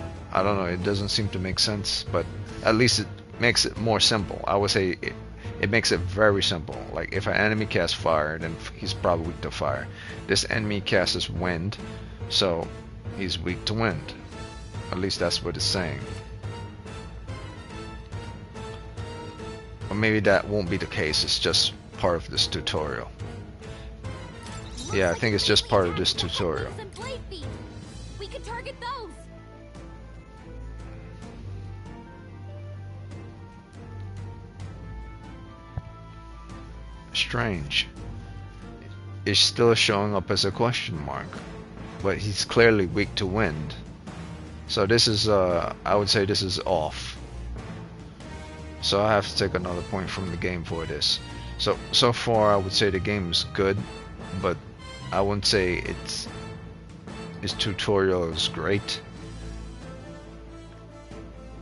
Speaker 1: It doesn't seem to make sense, but at least it makes it more simple. I would say it makes it very simple. Like if an enemy casts fire, then he's probably weak to fire. This enemy casts wind, so he's weak to wind. At least that's what it's saying. Or maybe that won't be the case. It's just part of this tutorial. Yeah, I think it's just part of this tutorial.
Speaker 3: We could target those.
Speaker 1: Strange. It's still showing up as a question mark, but he's clearly weak to wind. So this is I would say this is off. So I have to take another point from the game for this. So far I would say the game is good, but I wouldn't say its tutorial is great.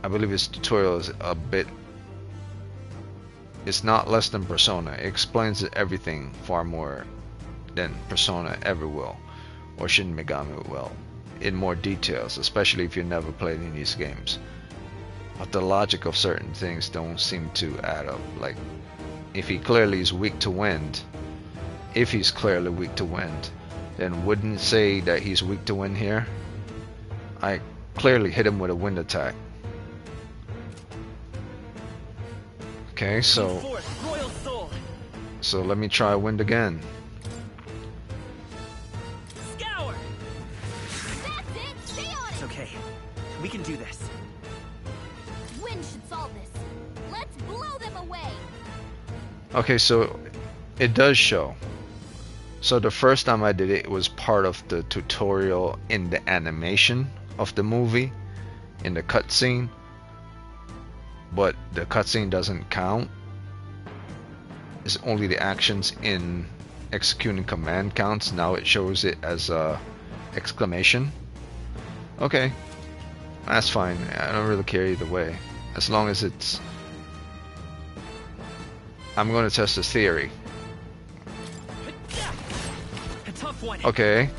Speaker 1: I believe its tutorial is a bit, it's not less than Persona. It explains everything far more than Persona ever will, or Shin Megami will, in more details, especially if you've never played any of these games. But the logic of certain things don't seem to add up. Like, if he clearly is weak to wind, if he's clearly weak to wind, then wouldn't say that he's weak to wind here? I clearly hit him with a wind attack. Okay, so let me try wind again.
Speaker 2: Scour.
Speaker 3: That's it. Stay on
Speaker 2: It's
Speaker 3: it.
Speaker 2: okay. We can do this.
Speaker 3: Wind should solve this. Let's blow them away.
Speaker 1: Okay, so it does show. So the first time I did it, it was part of the tutorial in the animation of the movie, in the cutscene. But the cutscene doesn't count. It's only the actions in executing command counts. Now it shows it as a exclamation. Okay, that's fine. I don't really care either way, as long as it's. I'm going to test this theory.
Speaker 2: A tough one.
Speaker 1: Okay,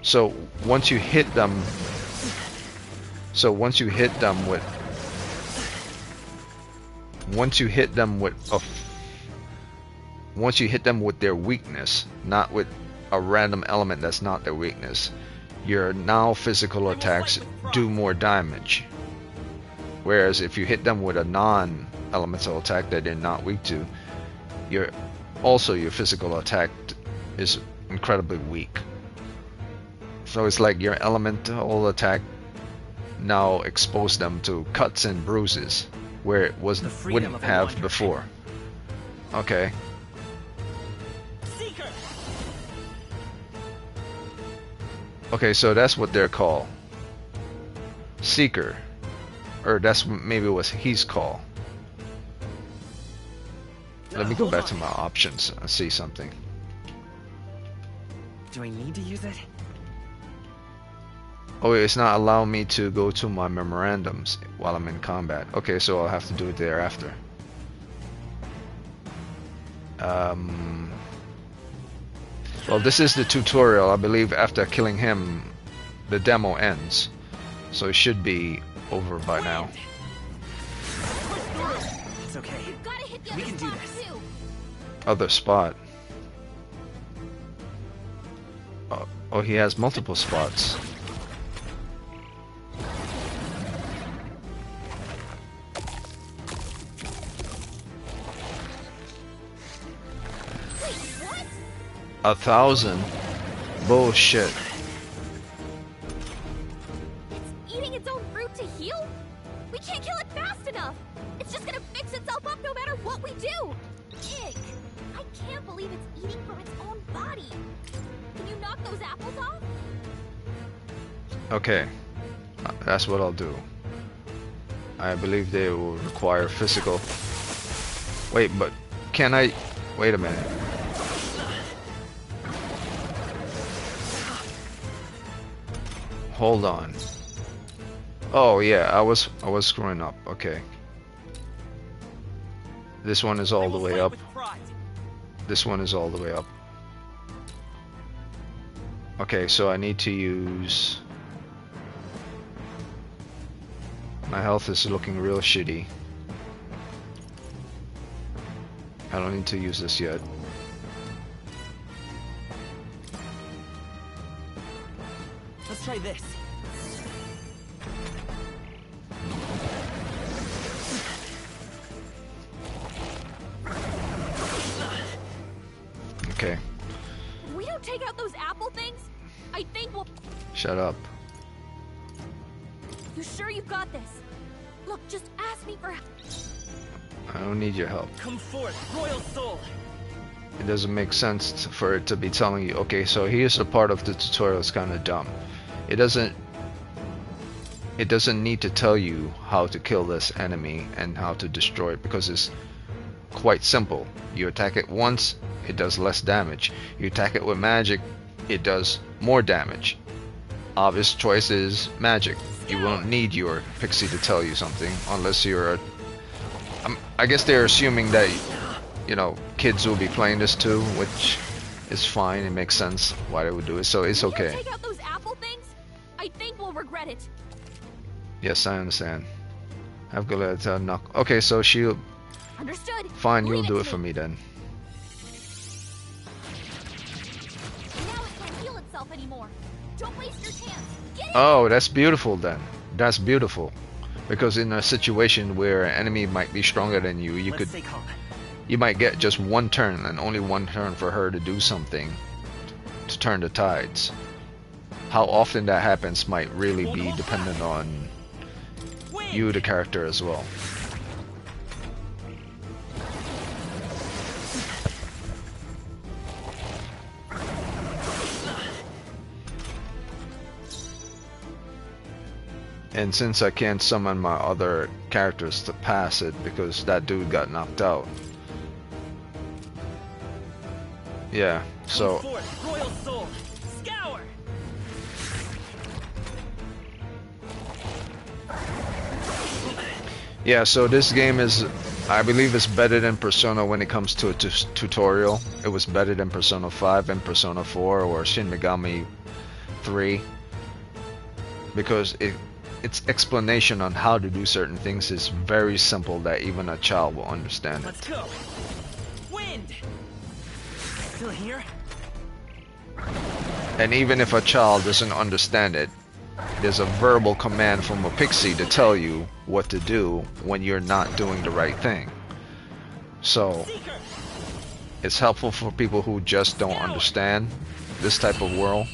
Speaker 1: so once you hit them, with. Once you hit them with their weakness, not with a random element that's not their weakness, your now physical attacks do more damage. Whereas if you hit them with a non-elemental attack that they're not weak to, your physical attack is incredibly weak. So it's like your elemental attack now exposed them to cuts and bruises, where it wouldn't have before. Okay.
Speaker 2: Seeker.
Speaker 1: Okay, so that's what they're called. Seeker. Or that's maybe what he's called. Let me go back to my options and see something.
Speaker 2: Do I need to use it?
Speaker 1: Oh, it's not allowing me to go to my memorandums while I'm in combat. Okay, so I'll have to do it thereafter. Well, this is the tutorial. I believe after killing him, the demo ends. So it should be over by now.
Speaker 2: It's okay.
Speaker 3: You've got to hit the
Speaker 2: We
Speaker 3: other
Speaker 2: can do
Speaker 3: spot,
Speaker 2: this.
Speaker 3: too.
Speaker 1: Other spot. Oh, he has multiple spots.
Speaker 3: Wait, what?
Speaker 1: 1,000? Bullshit.
Speaker 3: It's eating its own fruit to heal? We can't kill it fast enough. It's just gonna fix itself up no matter what we do. Ick. I can't believe it's eating from its own body. Can you knock those apples off?
Speaker 1: Okay. That's what I'll do. I believe they will require physical. Wait, but can I... Wait a minute. Hold on. Oh yeah, I was screwing up. Okay. This one is all the way up. This one is all the way up. Okay, so I need to use... My health is looking real shitty. I don't need to use this yet.
Speaker 2: Let's try this.
Speaker 1: Okay.
Speaker 3: If we don't take out those apple things, I think we'll...
Speaker 1: Shut up.
Speaker 3: You sure you've got this? Look, just ask me for...
Speaker 1: I don't need your help.
Speaker 2: Come forth, royal soul.
Speaker 1: It doesn't make sense for it to be telling you, okay, so here's the part of the tutorial that's kind of dumb. It doesn't need to tell you how to kill this enemy and how to destroy it, because it's quite simple. You attack it once, it does less damage. You attack it with magic, it does more damage. Obvious choice is magic. You won't need your pixie to tell you something unless you're a... I guess they're assuming that, you know, kids will be playing this too, which is fine. It makes sense why they would do it, so it's
Speaker 3: If you
Speaker 1: okay.
Speaker 3: don't take out those apple things, I think we'll regret it.
Speaker 1: Yes, I understand. I've got to knock... Okay, so she'll...
Speaker 3: Understood.
Speaker 1: Fine, you'll
Speaker 3: Leave
Speaker 1: do
Speaker 3: to
Speaker 1: it for me then.
Speaker 3: Now it can't heal itself anymore. Don't waste your chance. Get it!
Speaker 1: Oh, that's beautiful then. That's beautiful. Because in a situation where an enemy might be stronger than you,
Speaker 2: Let's stay calm.
Speaker 1: you might get just one turn, and only one turn for her to do something to turn the tides. How often that happens might really be dependent on you, the character, as well. And since I can't summon my other characters to pass it because that dude got knocked out. Yeah, so...
Speaker 2: Come forth, royal soul. Scour!
Speaker 1: Yeah, so this game is... I believe it's better than Persona when it comes to a tutorial. It was better than Persona 5 and Persona 4 or Shin Megami 3. Because its explanation on how to do certain things is very simple that even a child will understand it.
Speaker 2: Let's go. Wind! Still here?
Speaker 1: And even if a child doesn't understand it, there's a verbal command from a pixie to tell you what to do when you're not doing the right thing. So
Speaker 2: Seeker!
Speaker 1: it's helpful for people who just don't understand this type of world,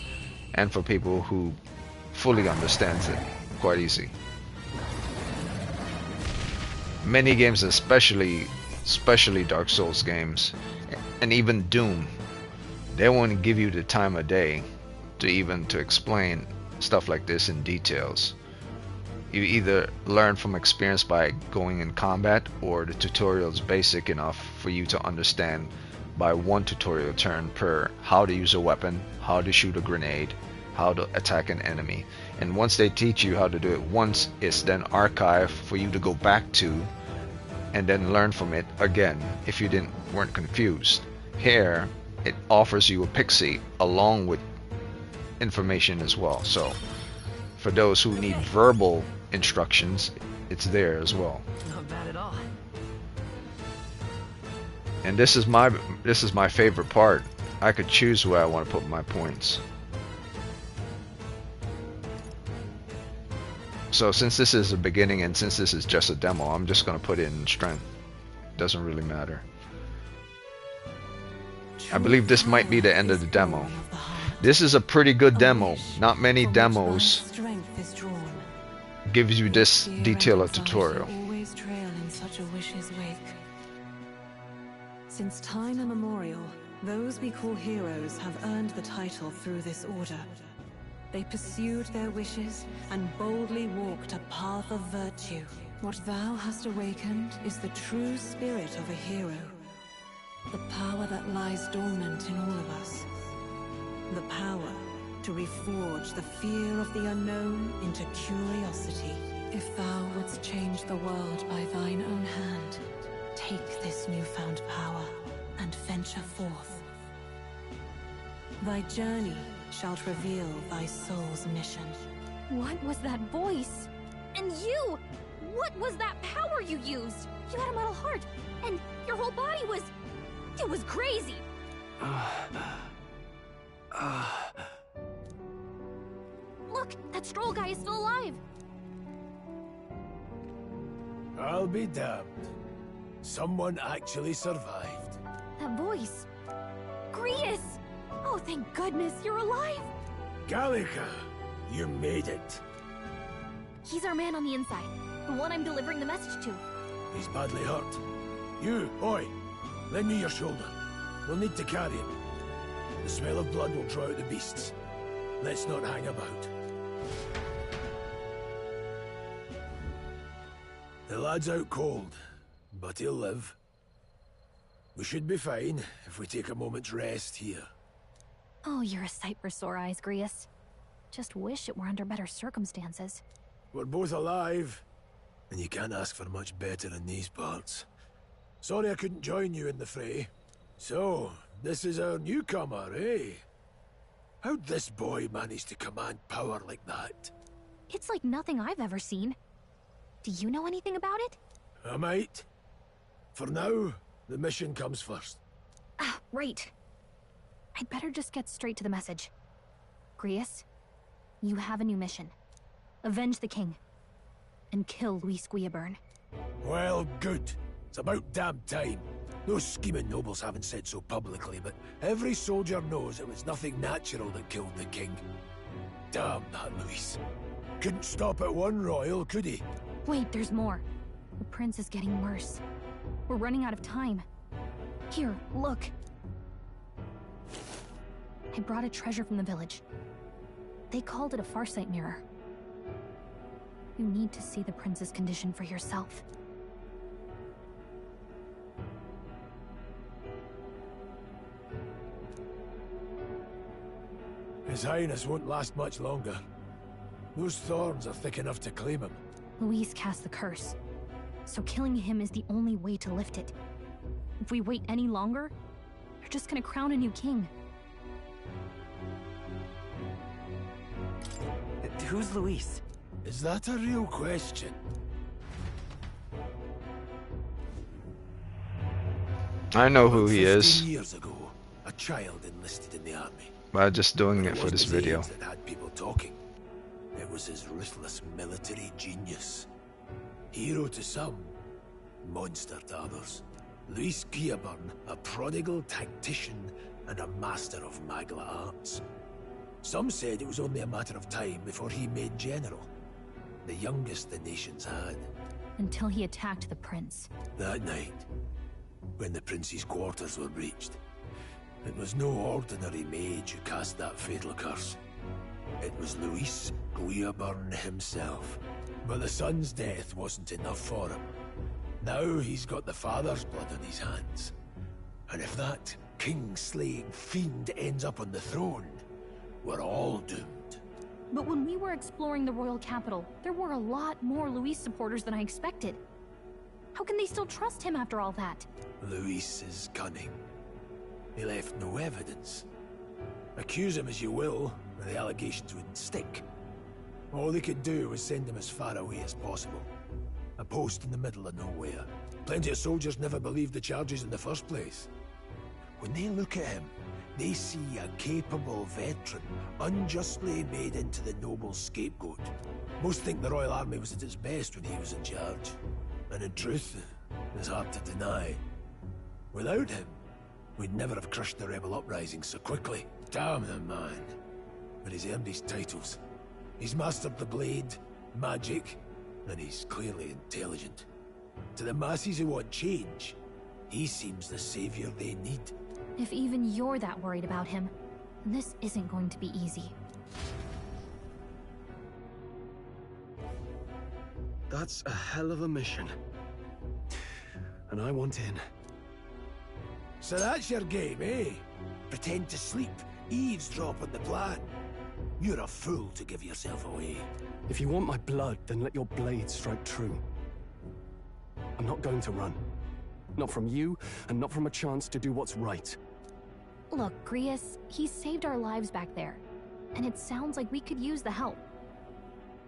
Speaker 1: and for people who fully understands it. Quite easy. Many games, especially Dark Souls games, and even Doom, they won't give you the time of day to explain stuff like this in details. You either learn from experience by going in combat, or the tutorial is basic enough for you to understand by one tutorial turn per how to use a weapon, how to shoot a grenade, how to attack an enemy. And once they teach you how to do it once, it's then archived for you to go back to and then learn from it again if you weren't confused. Here it offers you a pixie along with information as well. So for those who need verbal instructions, it's there as well.
Speaker 2: Not bad at all.
Speaker 1: And this is my favorite part. I could choose where I want to put my points. So since this is a beginning and since this is just a demo, I'm just going to put in strength. Doesn't really matter. I believe this might be the end of the demo. This is a pretty good demo. Not many demos gives you this detailed tutorial.
Speaker 5: Always trail in such a wish's wake. Since time immemorial, those we call heroes have earned the title through this order. They pursued their wishes and boldly walked a path of virtue. What thou hast awakened is the true spirit of a hero. The power that lies dormant in all of us. The power to reforge the fear of the unknown into curiosity. If thou wouldst change the world by thine own hand, take this newfound power and venture forth. Thy journey shalt reveal thy soul's mission.
Speaker 3: What was that voice? And you! What was that power you used? You had a metal heart, and your whole body was... It was crazy! Look, that Stroll guy is still alive!
Speaker 6: I'll be damned. Someone actually survived.
Speaker 3: That voice... Grius! Oh, thank goodness, you're alive!
Speaker 6: Gallica, you made it.
Speaker 3: He's our man on the inside, the one I'm delivering the message to.
Speaker 6: He's badly hurt. You, boy, lend me your shoulder. We'll need to carry him. The smell of blood will draw out the beasts. Let's not hang about. The lad's out cold, but he'll live. We should be fine if we take a moment's rest here.
Speaker 3: Oh, you're a sight for sore eyes, Grius. Just wish it were under better circumstances.
Speaker 6: We're both alive, and you can't ask for much better in these parts. Sorry I couldn't join you in the fray. So, this is our newcomer, eh? How'd this boy manage to command power like that?
Speaker 3: It's like nothing I've ever seen. Do you know anything about it?
Speaker 6: I might. For now, the mission comes first.
Speaker 3: Ah, right. I'd better just get straight to the message. Grius, you have a new mission. Avenge the king. And kill Luis Guillaburn.
Speaker 6: Well, good. It's about damn time. Those scheming nobles haven't said so publicly, but every soldier knows it was nothing natural that killed the king. Damn that Luis. Couldn't stop at one royal, could he?
Speaker 3: Wait, there's more. The prince is getting worse. We're running out of time. Here, look. I brought a treasure from the village. They called it a farsight mirror. You need to see the prince's condition for yourself.
Speaker 6: His Highness won't last much longer. Those thorns are thick enough to claim him.
Speaker 3: Luis cast the curse, so killing him is the only way to lift it. If we wait any longer, they're just gonna crown a new king.
Speaker 2: Who's Luis?
Speaker 6: Is that a real question?
Speaker 1: I know who he
Speaker 6: 15
Speaker 1: is,
Speaker 6: years ago, a child enlisted in the army.
Speaker 1: but I'm just doing
Speaker 6: But
Speaker 1: it for
Speaker 6: wasn't
Speaker 1: this
Speaker 6: his
Speaker 1: video.
Speaker 6: age that had people talking. It was his ruthless military genius. Hero to some, monster to others. Luis Guillaburn, a prodigal tactician and a master of magla arts. Some said it was only a matter of time before he made general, the youngest the nations had.
Speaker 3: Until he attacked the prince.
Speaker 6: That night, when the prince's quarters were breached, it was no ordinary mage who cast that fatal curse. It was Luis Guillaburn himself. But the son's death wasn't enough for him. Now he's got the father's blood on his hands. And if that king-slaying fiend ends up on the throne, we're all doomed.
Speaker 3: But when we were exploring the royal capital, there were a lot more Luis supporters than I expected. How can they still trust him after all that?
Speaker 6: Luis is cunning. He left no evidence. Accuse him as you will, the allegations wouldn't stick. All they could do was send him as far away as possible. A post in the middle of nowhere. Plenty of soldiers never believed the charges in the first place. When they look at him, they see a capable veteran, unjustly made into the noble scapegoat. Most think the Royal Army was at its best when he was in charge. And in truth, it's hard to deny. Without him, we'd never have crushed the rebel uprising so quickly. Damn the man. But he's earned his titles. He's mastered the blade, magic, and he's clearly intelligent. To the masses who want change, he seems the savior they need.
Speaker 3: If even you're that worried about him, then this isn't going to be easy.
Speaker 4: That's a hell of a mission. And I want in.
Speaker 6: So that's your game, eh? Pretend to sleep, eavesdrop on the plan. You're a fool to give yourself away.
Speaker 4: If you want my blood, then let your blade strike true. I'm not going to run. Not from you, and not from a chance to do what's right.
Speaker 3: Look, Grius, he saved our lives back there. And it sounds like we could use the help.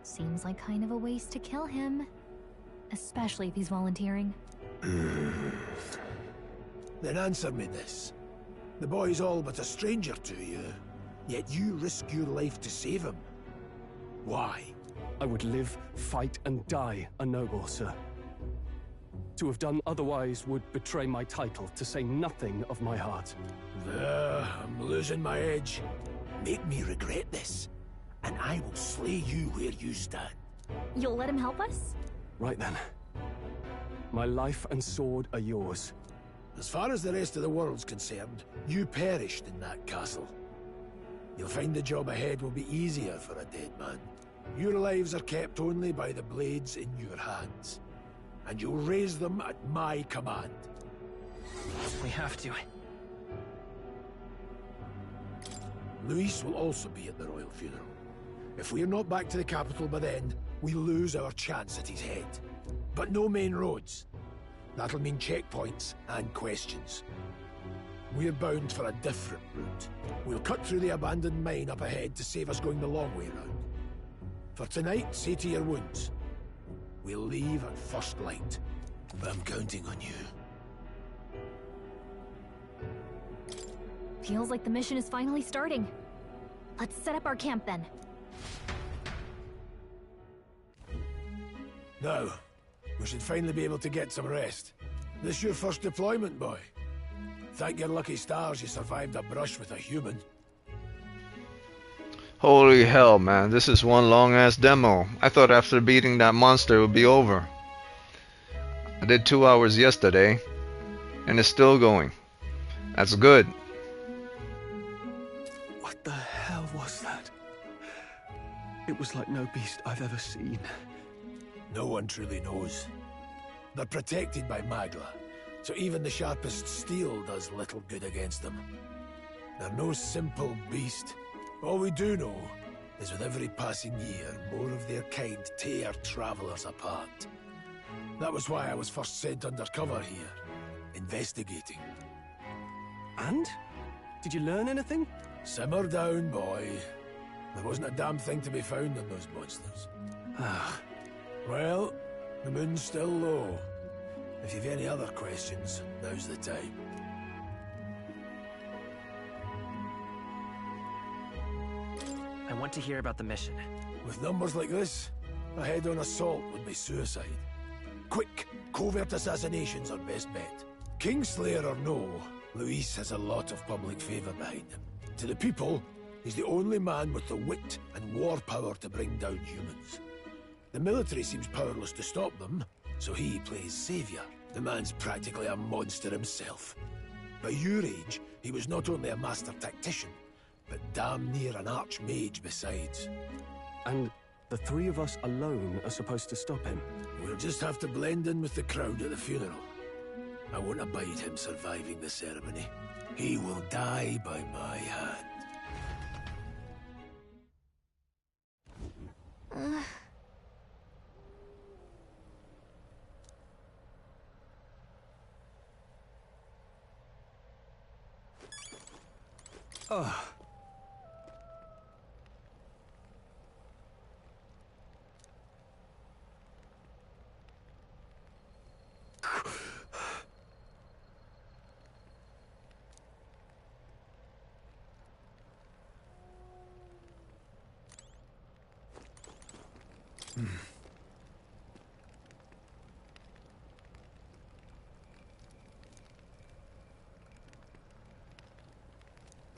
Speaker 3: Seems like kind of a waste to kill him. Especially if he's volunteering.
Speaker 6: Then answer me this. The boy's all but a stranger to you, yet you risk your life to save him. Why?
Speaker 4: I would live, fight, and die a noble, sir. To have done otherwise would betray my title, to say nothing of my heart.
Speaker 6: I'm losing my edge. Make me regret this, and I will slay you where you stand.
Speaker 3: You'll let him help us?
Speaker 4: Right then. My life and sword are yours.
Speaker 6: As far as the rest of the world's concerned, you perished in that castle. You'll find the job ahead will be easier for a dead man. Your lives are kept only by the blades in your hands. And you'll raise them at my command.
Speaker 2: We have to.
Speaker 6: Luis will also be at the royal funeral. If we're not back to the capital by then, we lose our chance at his head. But no main roads. That'll mean checkpoints and questions. We're bound for a different route. We'll cut through the abandoned mine up ahead to save us going the long way round. For tonight, see to your wounds. We'll leave at first light. I'm counting on you.
Speaker 3: Feels like the mission is finally starting. Let's set up our camp then.
Speaker 6: Now, we should finally be able to get some rest. This your first deployment, boy? Thank your lucky stars you survived a brush with a human.
Speaker 1: Holy hell, man, this is one long-ass demo. I thought after beating that monster it would be over. I did 2 hours yesterday, and it's still going. That's good.
Speaker 4: What the hell was that? It was like no beast I've ever seen.
Speaker 6: No one truly knows. They're protected by Magla, so even the sharpest steel does little good against them. They're no simple beast. All we do know is with every passing year, more of their kind tear travelers apart. That was why I was first sent undercover here, investigating.
Speaker 4: And? Did you learn anything?
Speaker 6: Simmer down, boy. There wasn't a damn thing to be found on those monsters.
Speaker 4: Ah,
Speaker 6: Well, the moon's still low. If you've any other questions, now's the time.
Speaker 2: I want to hear about the mission.
Speaker 6: With numbers like this, a head-on assault would be suicide. Quick, covert assassinations are best bet. Kingslayer or no, Luis has a lot of public favor behind him. To the people, he's the only man with the wit and war power to bring down humans. The military seems powerless to stop them, so he plays savior. The man's practically a monster himself. By your age, he was not only a master tactician, but damn near an archmage besides.
Speaker 4: and the three of us alone are supposed to stop him.
Speaker 6: We'll just have to blend in with the crowd at the funeral. I won't abide him surviving the ceremony. He will die by my hand.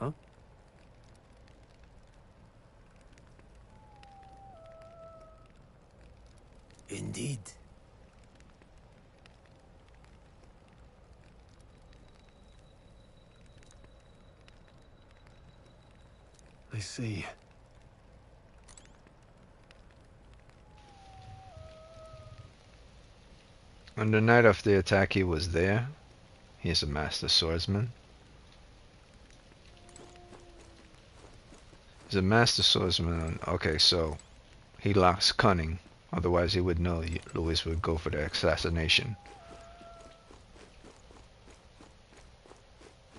Speaker 4: Huh?
Speaker 6: Indeed.
Speaker 4: I see.
Speaker 1: On the night of the attack, he was there. He's a master swordsman. He's a master swordsman. Okay, so he lacks cunning. Otherwise, he would know Louis would go for the assassination.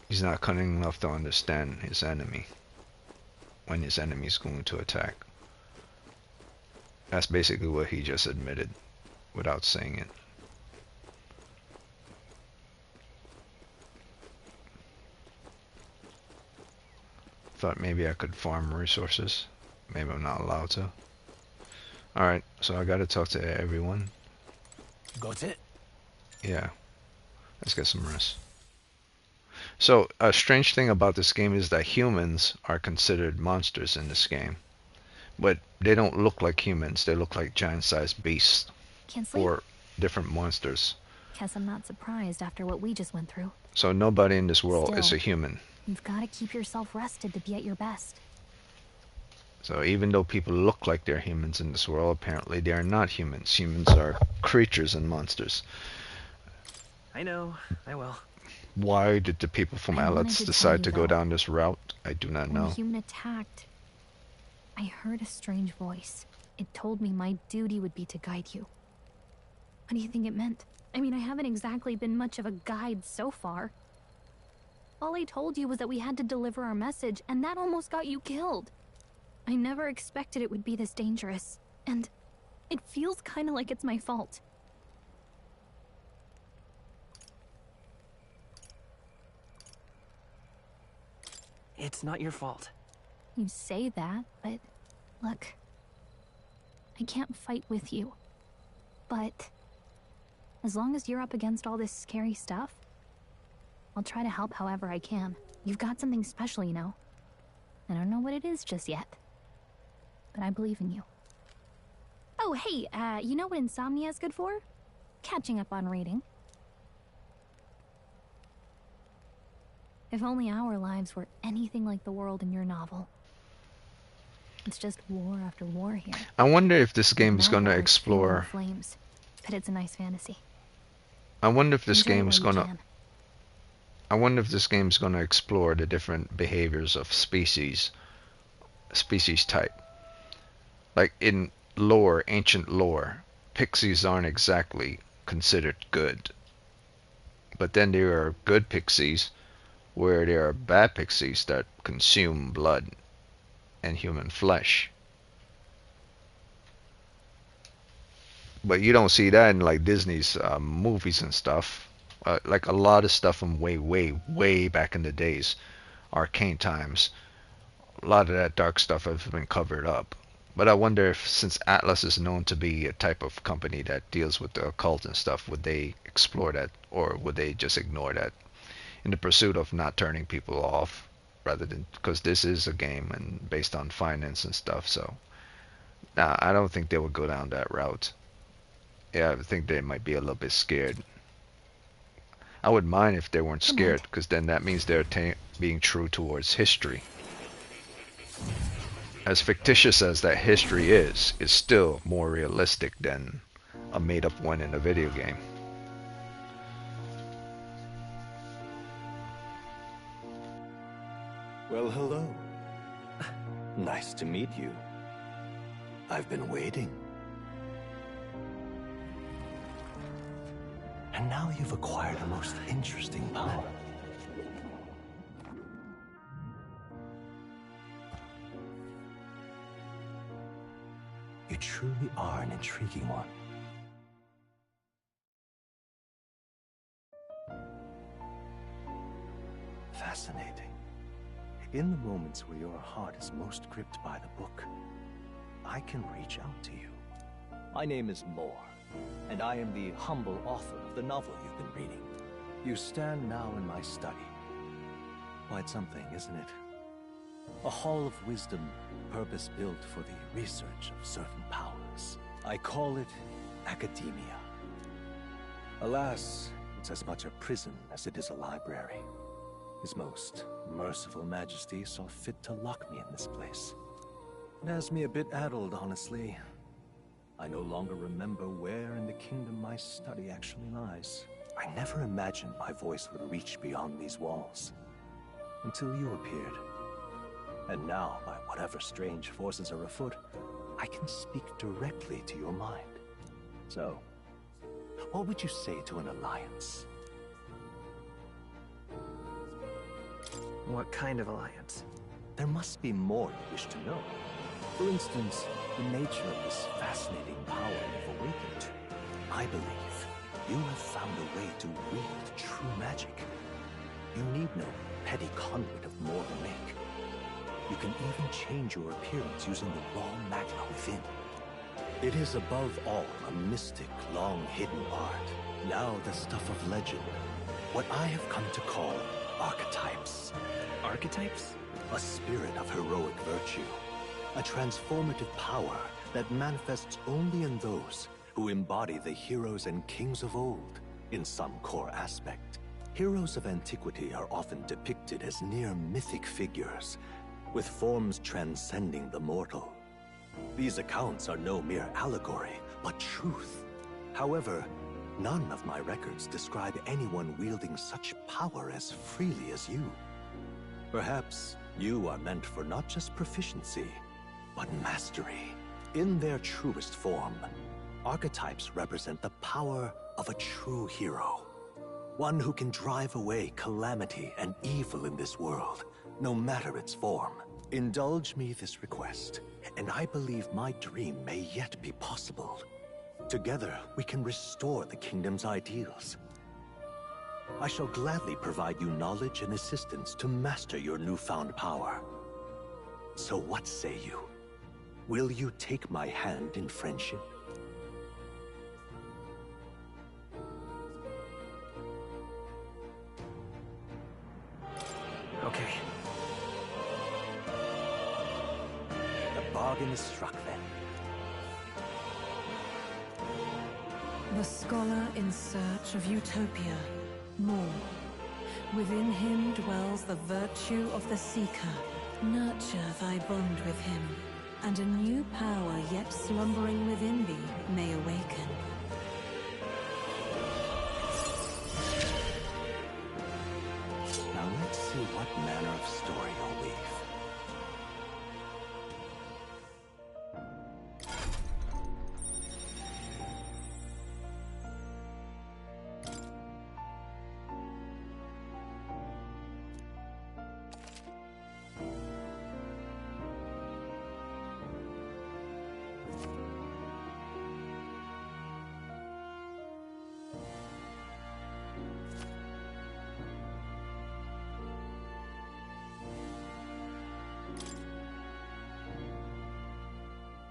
Speaker 1: He's not cunning enough to understand his enemy when his enemy is going to attack. That's basically what he just admitted without saying it. Thought maybe I could farm resources. Maybe I'm not allowed to. Alright, so I gotta talk to everyone.
Speaker 6: Got it?
Speaker 1: Yeah. Let's get some rest. So, a strange thing about this game is that humans are considered monsters in this game. But they don't look like humans. They look like giant-sized beasts.
Speaker 3: Can't sleep?
Speaker 1: Or different monsters.
Speaker 3: Guess I'm not surprised after what we just went through.
Speaker 1: So nobody in this world is
Speaker 3: Still,
Speaker 1: a human.
Speaker 3: You've got to keep yourself rested to be at your best.
Speaker 1: So even though people look like they're humans in this world, apparently they are not humans. Humans are creatures and monsters.
Speaker 2: I know. I will.
Speaker 1: Why did the people from
Speaker 3: I wanted
Speaker 1: Alex
Speaker 3: to tell
Speaker 1: decide
Speaker 3: you,
Speaker 1: to go
Speaker 3: though.
Speaker 1: down this route? I do not
Speaker 3: When a
Speaker 1: know.
Speaker 3: human attacked, I heard a strange voice. It told me my duty would be to guide you. What do you think it meant? I mean, I haven't exactly been much of a guide so far. All I told you was that we had to deliver our message, and that almost got you killed. I never expected it would be this dangerous, and it feels kind of like it's my fault.
Speaker 2: It's not your fault.
Speaker 3: You say that, but look, I can't fight with you. But as long as you're up against all this scary stuff, I'll try to help however I can. You've got something special, you know. I don't know what it is just yet, but I believe in you. Oh, hey, you know what insomnia is good for? Catching up on reading. If only our lives were anything like the world in your novel. It's just war after war here.
Speaker 1: I wonder if this game is
Speaker 3: Now
Speaker 1: going to
Speaker 3: we're fuel in
Speaker 1: explore.
Speaker 3: flames, but it's a nice fantasy.
Speaker 1: I wonder if this
Speaker 3: Enjoy it
Speaker 1: game is
Speaker 3: while you
Speaker 1: going to.
Speaker 3: can.
Speaker 1: I wonder if this game is going to explore the different behaviors of species type. Like in lore, ancient lore, pixies aren't exactly considered good. But then there are good pixies, where there are bad pixies that consume blood and human flesh. But you don't see that in like Disney's movies and stuff. Like a lot of stuff from way back in the days, arcane times. A lot of that dark stuff has been covered up. But I wonder if, since Atlas is known to be a type of company that deals with the occult and stuff, would they explore that, or would they just ignore that in the pursuit of not turning people off, rather than, because this is a game and based on finance and stuff. So nah, I don't think they would go down that route. Yeah, I think they might be a little bit scared. I would mind if they weren't
Speaker 3: Good
Speaker 1: scared,
Speaker 3: night.
Speaker 1: because then that means they're being true towards history. As fictitious as that history is still more realistic than a made-up one in a video game.
Speaker 6: Well, hello. Nice to meet you. I've been waiting. And now you've acquired a most interesting power. You truly are an intriguing one. Fascinating. In the moments where your heart is most gripped by the book, I can reach out to you.
Speaker 7: My name is Moore, and I am the humble author of the novel you've been reading. You stand now in my study. Quite something, isn't it? A hall of wisdom, purpose-built for the research of certain powers. I call it academia. Alas, it's as much a prison as it is a library. His most merciful majesty saw fit to lock me in this place. It has me a bit addled, honestly. I no longer remember where in the kingdom my study actually lies. I never imagined my voice would reach beyond these walls. Until you appeared. And now, by whatever strange forces are afoot, I can speak directly to your mind. So, what would you say to an alliance?
Speaker 8: What kind of alliance?
Speaker 7: There must be more you wish to know. For instance, the nature of this fascinating power you've awakened to. I believe you have found a way to wield true magic. You need no petty conduit of mortal make. You can even change your appearance using the raw magma within. It is above all a mystic, long-hidden art. Now the stuff of legend. What I have come to call archetypes.
Speaker 8: Archetypes?
Speaker 7: A spirit of heroic virtue. A transformative power that manifests only in those who embody the heroes and kings of old in some core aspect. Heroes of antiquity are often depicted as near mythic figures, with forms transcending the mortal. These accounts are no mere allegory, but truth. However, none of my records describe anyone wielding such power as freely as you. Perhaps you are meant for not just proficiency, but mastery. In their truest form, archetypes represent the power of a true hero. One who can drive away calamity and evil in this world, no matter its form. Indulge me this request, and I believe my dream may yet be possible. Together, we can restore the kingdom's ideals. I shall gladly provide you knowledge and assistance to master your newfound power. So what say you? Will you take my hand in friendship?
Speaker 8: Okay.
Speaker 7: The bargain is struck then.
Speaker 5: The scholar in search of utopia. More. Within him dwells the virtue of the seeker. Nurture thy bond with him, and a new power yet slumbering within thee may awaken.
Speaker 7: Now let's see what manner of story you'll weave.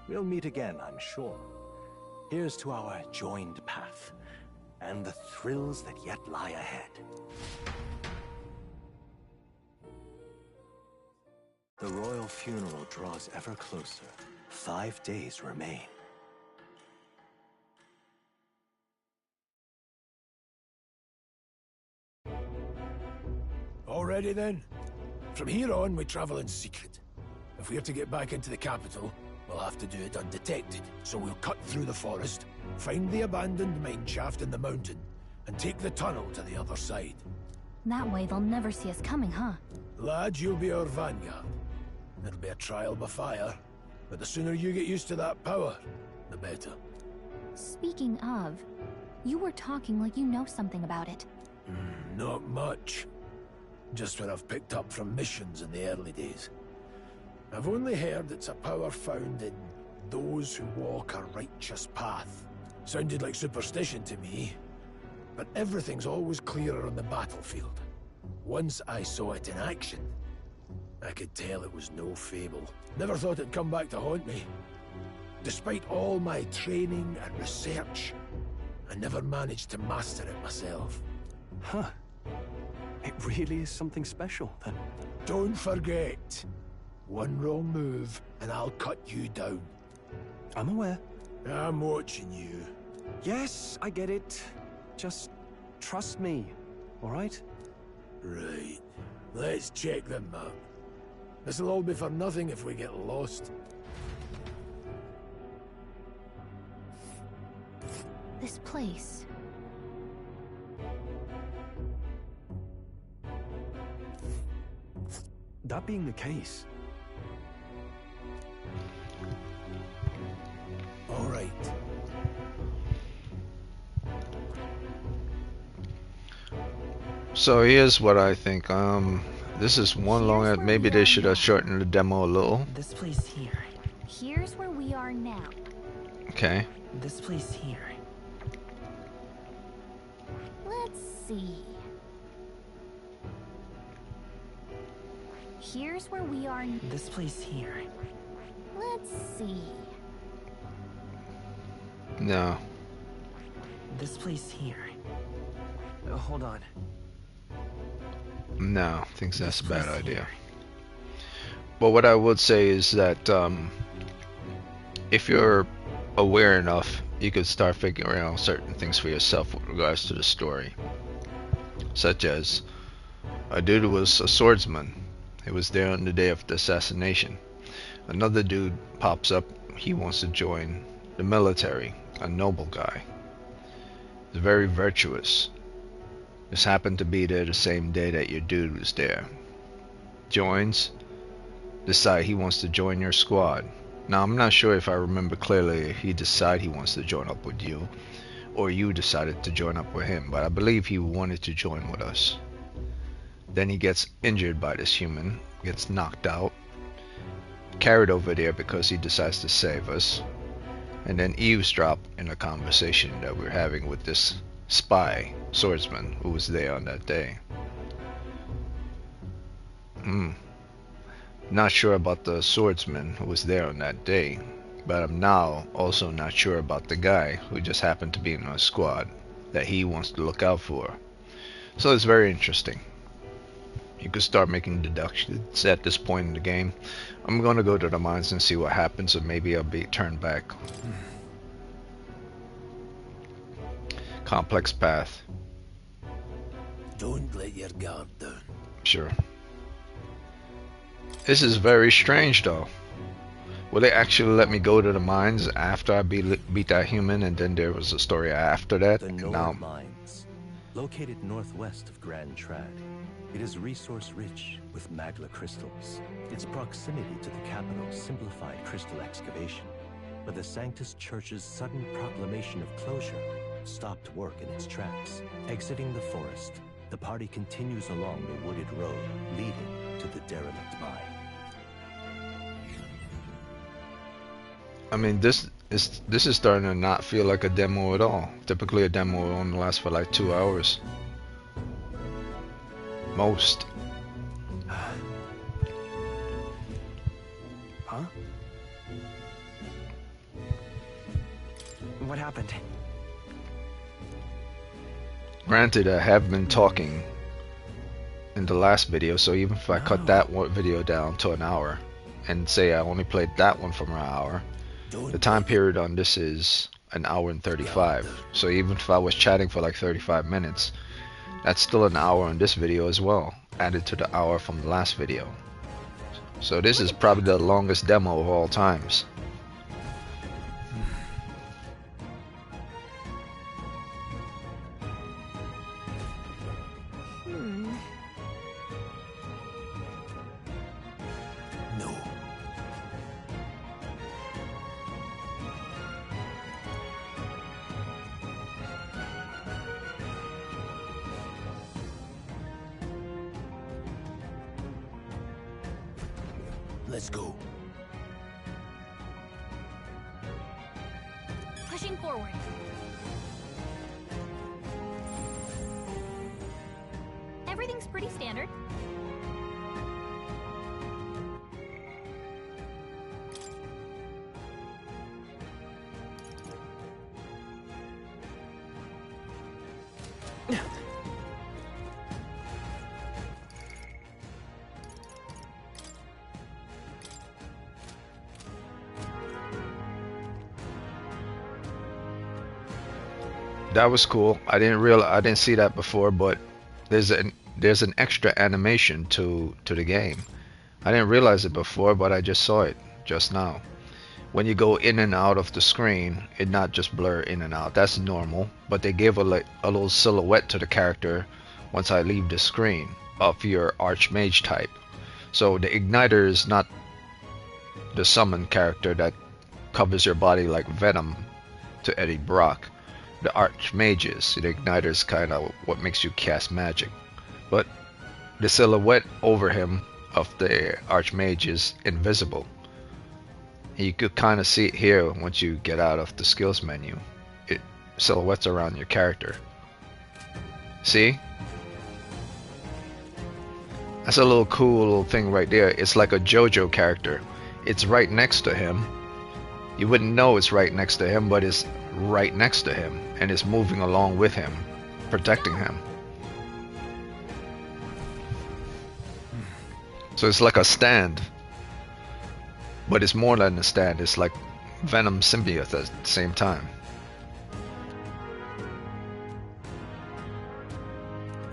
Speaker 7: We'll meet again, I'm sure. Here's to our joined path, and the thrills that yet lie ahead. The royal funeral draws ever closer. 5 days remain.
Speaker 6: All ready then? From here on, we travel in secret. If we're to get back into the capital, we'll have to do it undetected. So we'll cut through the forest, find the abandoned mine shaft in the mountain, and take the tunnel to the other side.
Speaker 3: That way they'll never see us coming, huh?
Speaker 6: Lad, you'll be our vanguard. It'll be a trial by fire, but the sooner you get used to that power, the better.
Speaker 3: Speaking of, you were talking like you know something about it.
Speaker 6: Not much. Just what I've picked up from missions in the early days. I've only heard it's a power found in those who walk a righteous path. Sounded like superstition to me, but everything's always clearer on the battlefield. Once I saw it in action, I could tell it was no fable. Never thought it'd come back to haunt me. Despite all my training and research, I never managed to master it myself.
Speaker 7: Huh. It really is something special, then.
Speaker 6: Don't forget, one wrong move and I'll cut you down.
Speaker 7: I'm aware.
Speaker 6: I'm watching you.
Speaker 7: Yes, I get it. Just trust me, all right?
Speaker 6: Right. Let's check the map. This'll all be for nothing if we get lost.
Speaker 3: This place.
Speaker 7: That being the case,
Speaker 6: all right.
Speaker 1: So here's what I think. This is one long. Maybe they should have shortened the demo a little.
Speaker 8: This place here.
Speaker 3: Here's where we are now.
Speaker 1: Okay.
Speaker 8: This place here.
Speaker 3: Let's see. Here's where we are.
Speaker 8: This place here.
Speaker 3: Let's see.
Speaker 1: No.
Speaker 8: This place here. Hold on.
Speaker 1: No, I think that's a bad idea. But what I would say is that if you're aware enough, you could start figuring out certain things for yourself with regards to the story. Such as a dude was a swordsman. He was there on the day of the assassination. Another dude pops up. He wants to join the military. A noble guy. He's very virtuous. Just happened to be there the same day that your dude was there. Joins. Decide he wants to join your squad. Now I'm not sure if I remember clearly if he decided he wants to join up with you, or you decided to join up with him, but I believe he wanted to join with us. Then he gets injured by this human, gets knocked out, carried over there because he decides to save us, and then eavesdrop in a conversation that we're having with this spy swordsman who was there on that day. Not sure about the swordsman who was there on that day, but I'm now also not sure about the guy who just happened to be in our squad that he wants to look out for. So it's very interesting. You could start making deductions at this point in the game. I'm going to go to the mines and see what happens, and maybe I'll be turned back. Complex path.
Speaker 6: Don't let your guard down.
Speaker 1: Sure. This is very strange though. Will they actually let me go to the mines after I beat that human, and then there was a story after that?
Speaker 7: the
Speaker 1: And
Speaker 7: Nold
Speaker 1: now,
Speaker 7: Mines, located northwest of Grand Trad. It is resource-rich with magla crystals. Its proximity to the capital simplified crystal excavation, but the Sanctus Church's sudden proclamation of closure stopped work in its tracks. Exiting the forest, the party continues along the wooded road leading to the derelict mine.
Speaker 1: I mean, this is starting to not feel like a demo at all. Typically, a demo will only last for like 2 hours. Most.
Speaker 8: Huh? What happened?
Speaker 1: Granted, I have been talking in the last video, so even if I cut that one video down to an hour and say I only played that one for an hour, the time period on this is an hour and 35. So even if I was chatting for like 35 minutes, that's still an hour on this video as well, added to the hour from the last video. So this is probably the longest demo of all times.
Speaker 6: No. Let's go.
Speaker 3: Pushing forward. Everything's pretty standard.
Speaker 1: That was cool. I didn't see that before, but there's an extra animation to the game. I didn't realize it before, but I just saw it just now. When you go in and out of the screen, it not just blur in and out. That's normal, but they give a little silhouette to the character once I leave the screen of your Archmage type. So the Igniter is not the summon character that covers your body like Venom to Eddie Brock. The Archmage is. The Igniter is kind of what makes you cast magic. But the silhouette over him of the Archmage is invisible. You could kind of see it here once you get out of the skills menu. It silhouettes around your character. See? That's a little cool little thing right there. It's like a JoJo character. It's right next to him. You wouldn't know it's right next to him, but it's right next to him. And it's moving along with him, protecting him. So it's like a stand. But it's more than a stand. It's like Venom symbiote at the same time.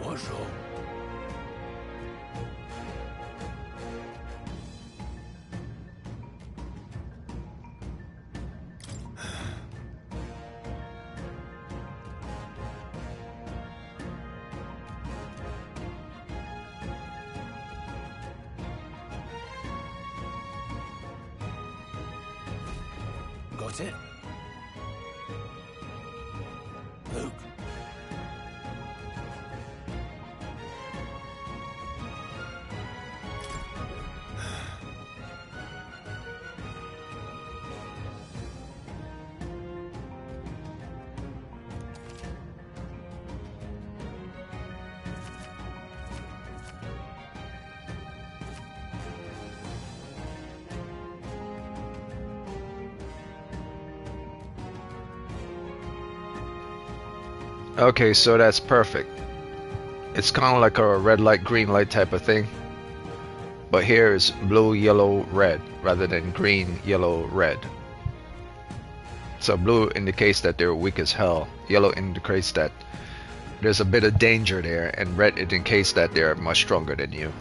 Speaker 6: What's wrong? Got it? Look.
Speaker 1: Okay, so that's perfect. It's kind of like a red light, green light type of thing. But here is blue, yellow, red rather than green, yellow, red. So blue indicates that they're weak as hell. Yellow indicates that there's a bit of danger there. And red indicates that they're much stronger than you.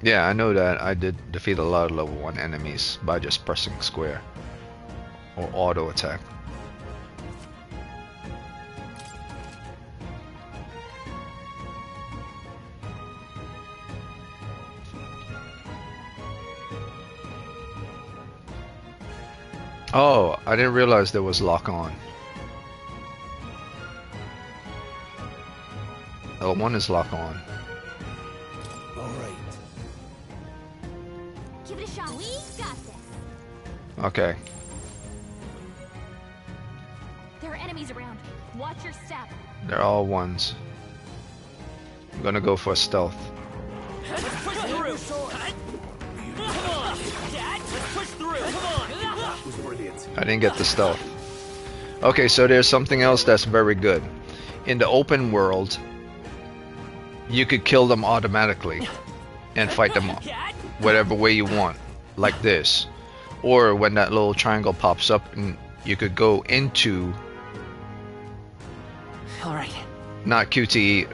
Speaker 1: Yeah, I know that I did defeat a lot of level 1 enemies by just pressing square or auto attack. Oh, I didn't realize there was lock on. L1 is lock on.
Speaker 3: Give it a shot. We got this.
Speaker 1: Okay.
Speaker 3: There are enemies around. Watch your step.
Speaker 1: They're all ones. I'm gonna go for stealth.
Speaker 2: Let's push through. Come on, Dad. Let's push through. Come on.
Speaker 6: That was brilliant.
Speaker 1: I didn't get the stealth. Okay, so there's something else that's very good. In the open world, you could kill them automatically and fight them whatever way you want, like this. Or when that little triangle pops up and you could go into,
Speaker 8: All right.
Speaker 1: not QTE,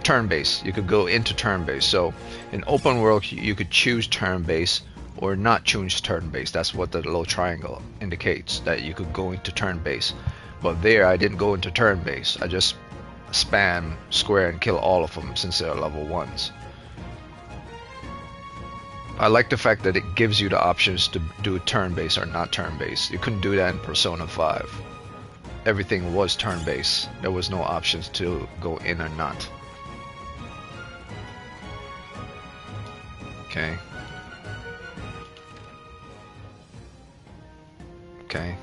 Speaker 1: turn-based. You could go into turn-based. So in open world, you could choose turn-based or not choose turn-based. That's what the little triangle indicates, that you could go into turn-based. But there, I didn't go into turn-based. I just spam square and kill all of them since they're level 1s. I like the fact that it gives you the options to do turn-based or not turn-based. You couldn't do that in Persona 5. Everything was turn-based. There was no options to go in or not. Okay. Okay.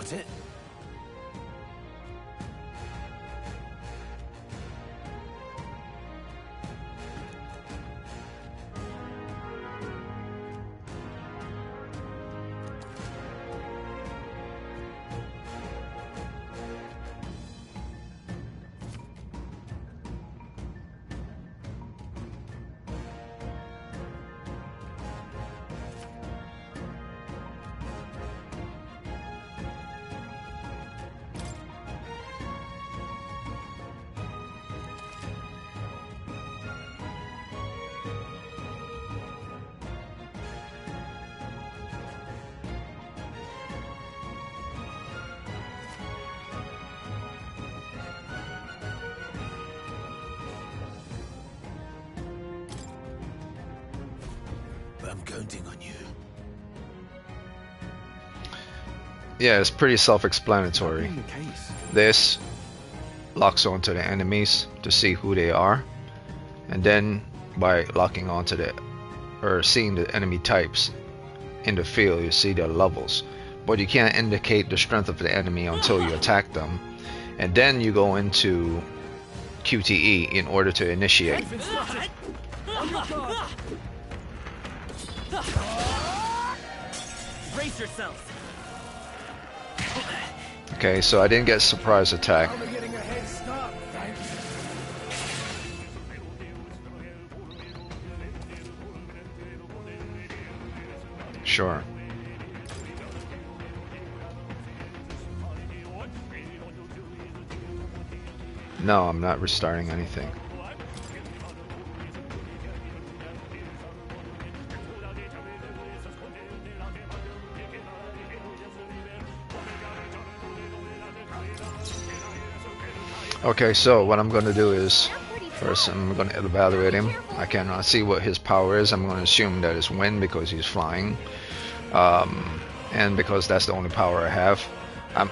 Speaker 6: got it. I'm counting on you.
Speaker 1: Yeah, it's pretty self-explanatory. This locks onto the enemies to see who they are, and then by locking onto or seeing the enemy types in the field, you see their levels. But you can't indicate the strength of the enemy until you attack them, and then you go into QTE in order to initiate.
Speaker 2: Brace yourself.
Speaker 1: Okay, so I didn't get surprise attack.
Speaker 6: I'm getting a head start, thanks.
Speaker 1: Sure. No, I'm not restarting anything. Okay, so what I'm going to do is, first I'm going to evaluate him. I cannot see what his power is. I'm going to assume that it's wind because he's flying. And because that's the only power I have. I'm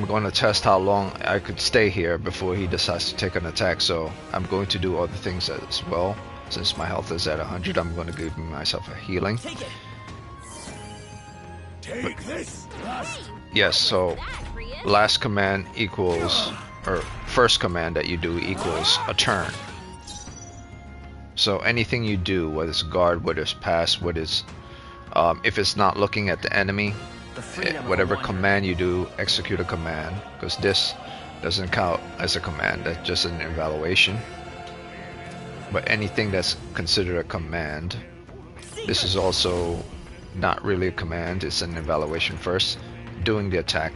Speaker 1: going to test how long I could stay here before he decides to take an attack. So I'm going to do other things as well. Since my health is at 100, I'm going to give myself a healing.
Speaker 6: Take this.
Speaker 1: Yes, so last command equals, or first command that you do equals a turn. So anything you do, whether it's guard, whether it's pass, whether it's if it's not looking at the enemy, whatever command you do, execute a command, because this doesn't count as a command, that's just an evaluation. But anything that's considered a command, this is also not really a command, it's an evaluation first. Doing the attack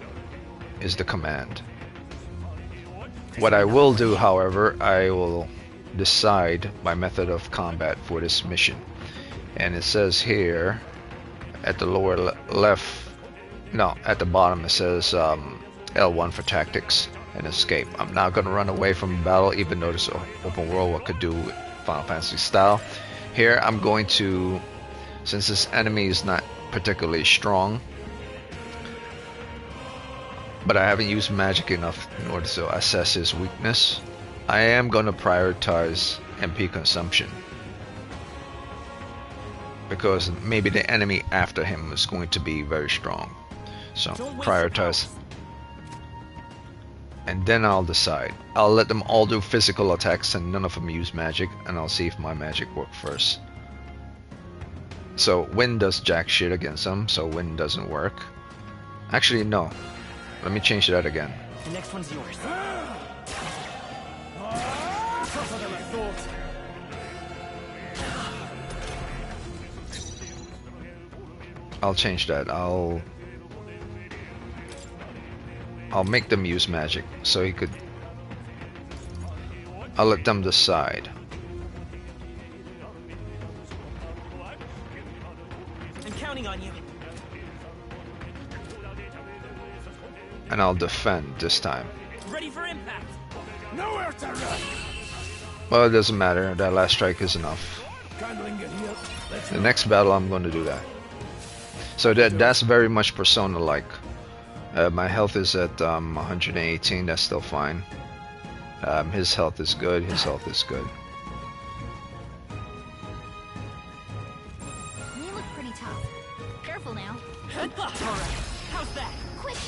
Speaker 1: is the command. What I will do, however, I will decide my method of combat for this mission. And it says here at the lower left, no, at the bottom it says L1 for tactics and escape. I'm not going to run away from battle, even though this open world what could do with Final Fantasy style. Here I'm going to, since this enemy is not particularly strong, but I haven't used magic enough in order to assess his weakness, I am going to prioritize MP consumption. Because maybe the enemy after him is going to be very strong. So prioritize. And then I'll decide. I'll let them all do physical attacks and none of them use magic, and I'll see if my magic works first. So wind does jack shit against them, so wind doesn't work. Actually, no. Let me change that again.
Speaker 8: The next one's yours.
Speaker 1: I'll change that. I'll make them use magic, so he could. I'll let them decide.
Speaker 8: I'm counting on you.
Speaker 1: And I'll defend this time.
Speaker 2: Ready for impact.
Speaker 6: Nowhere to run.
Speaker 1: Well, it doesn't matter. That last strike is enough.
Speaker 6: Can't linger here. Let's
Speaker 1: The next battle, I'm going to do that. So that's very much Persona-like. My health is at 118. That's still fine. His health is good. His health is good.
Speaker 3: You look pretty tough. Careful now.
Speaker 2: Alright, how's that?
Speaker 3: Quick!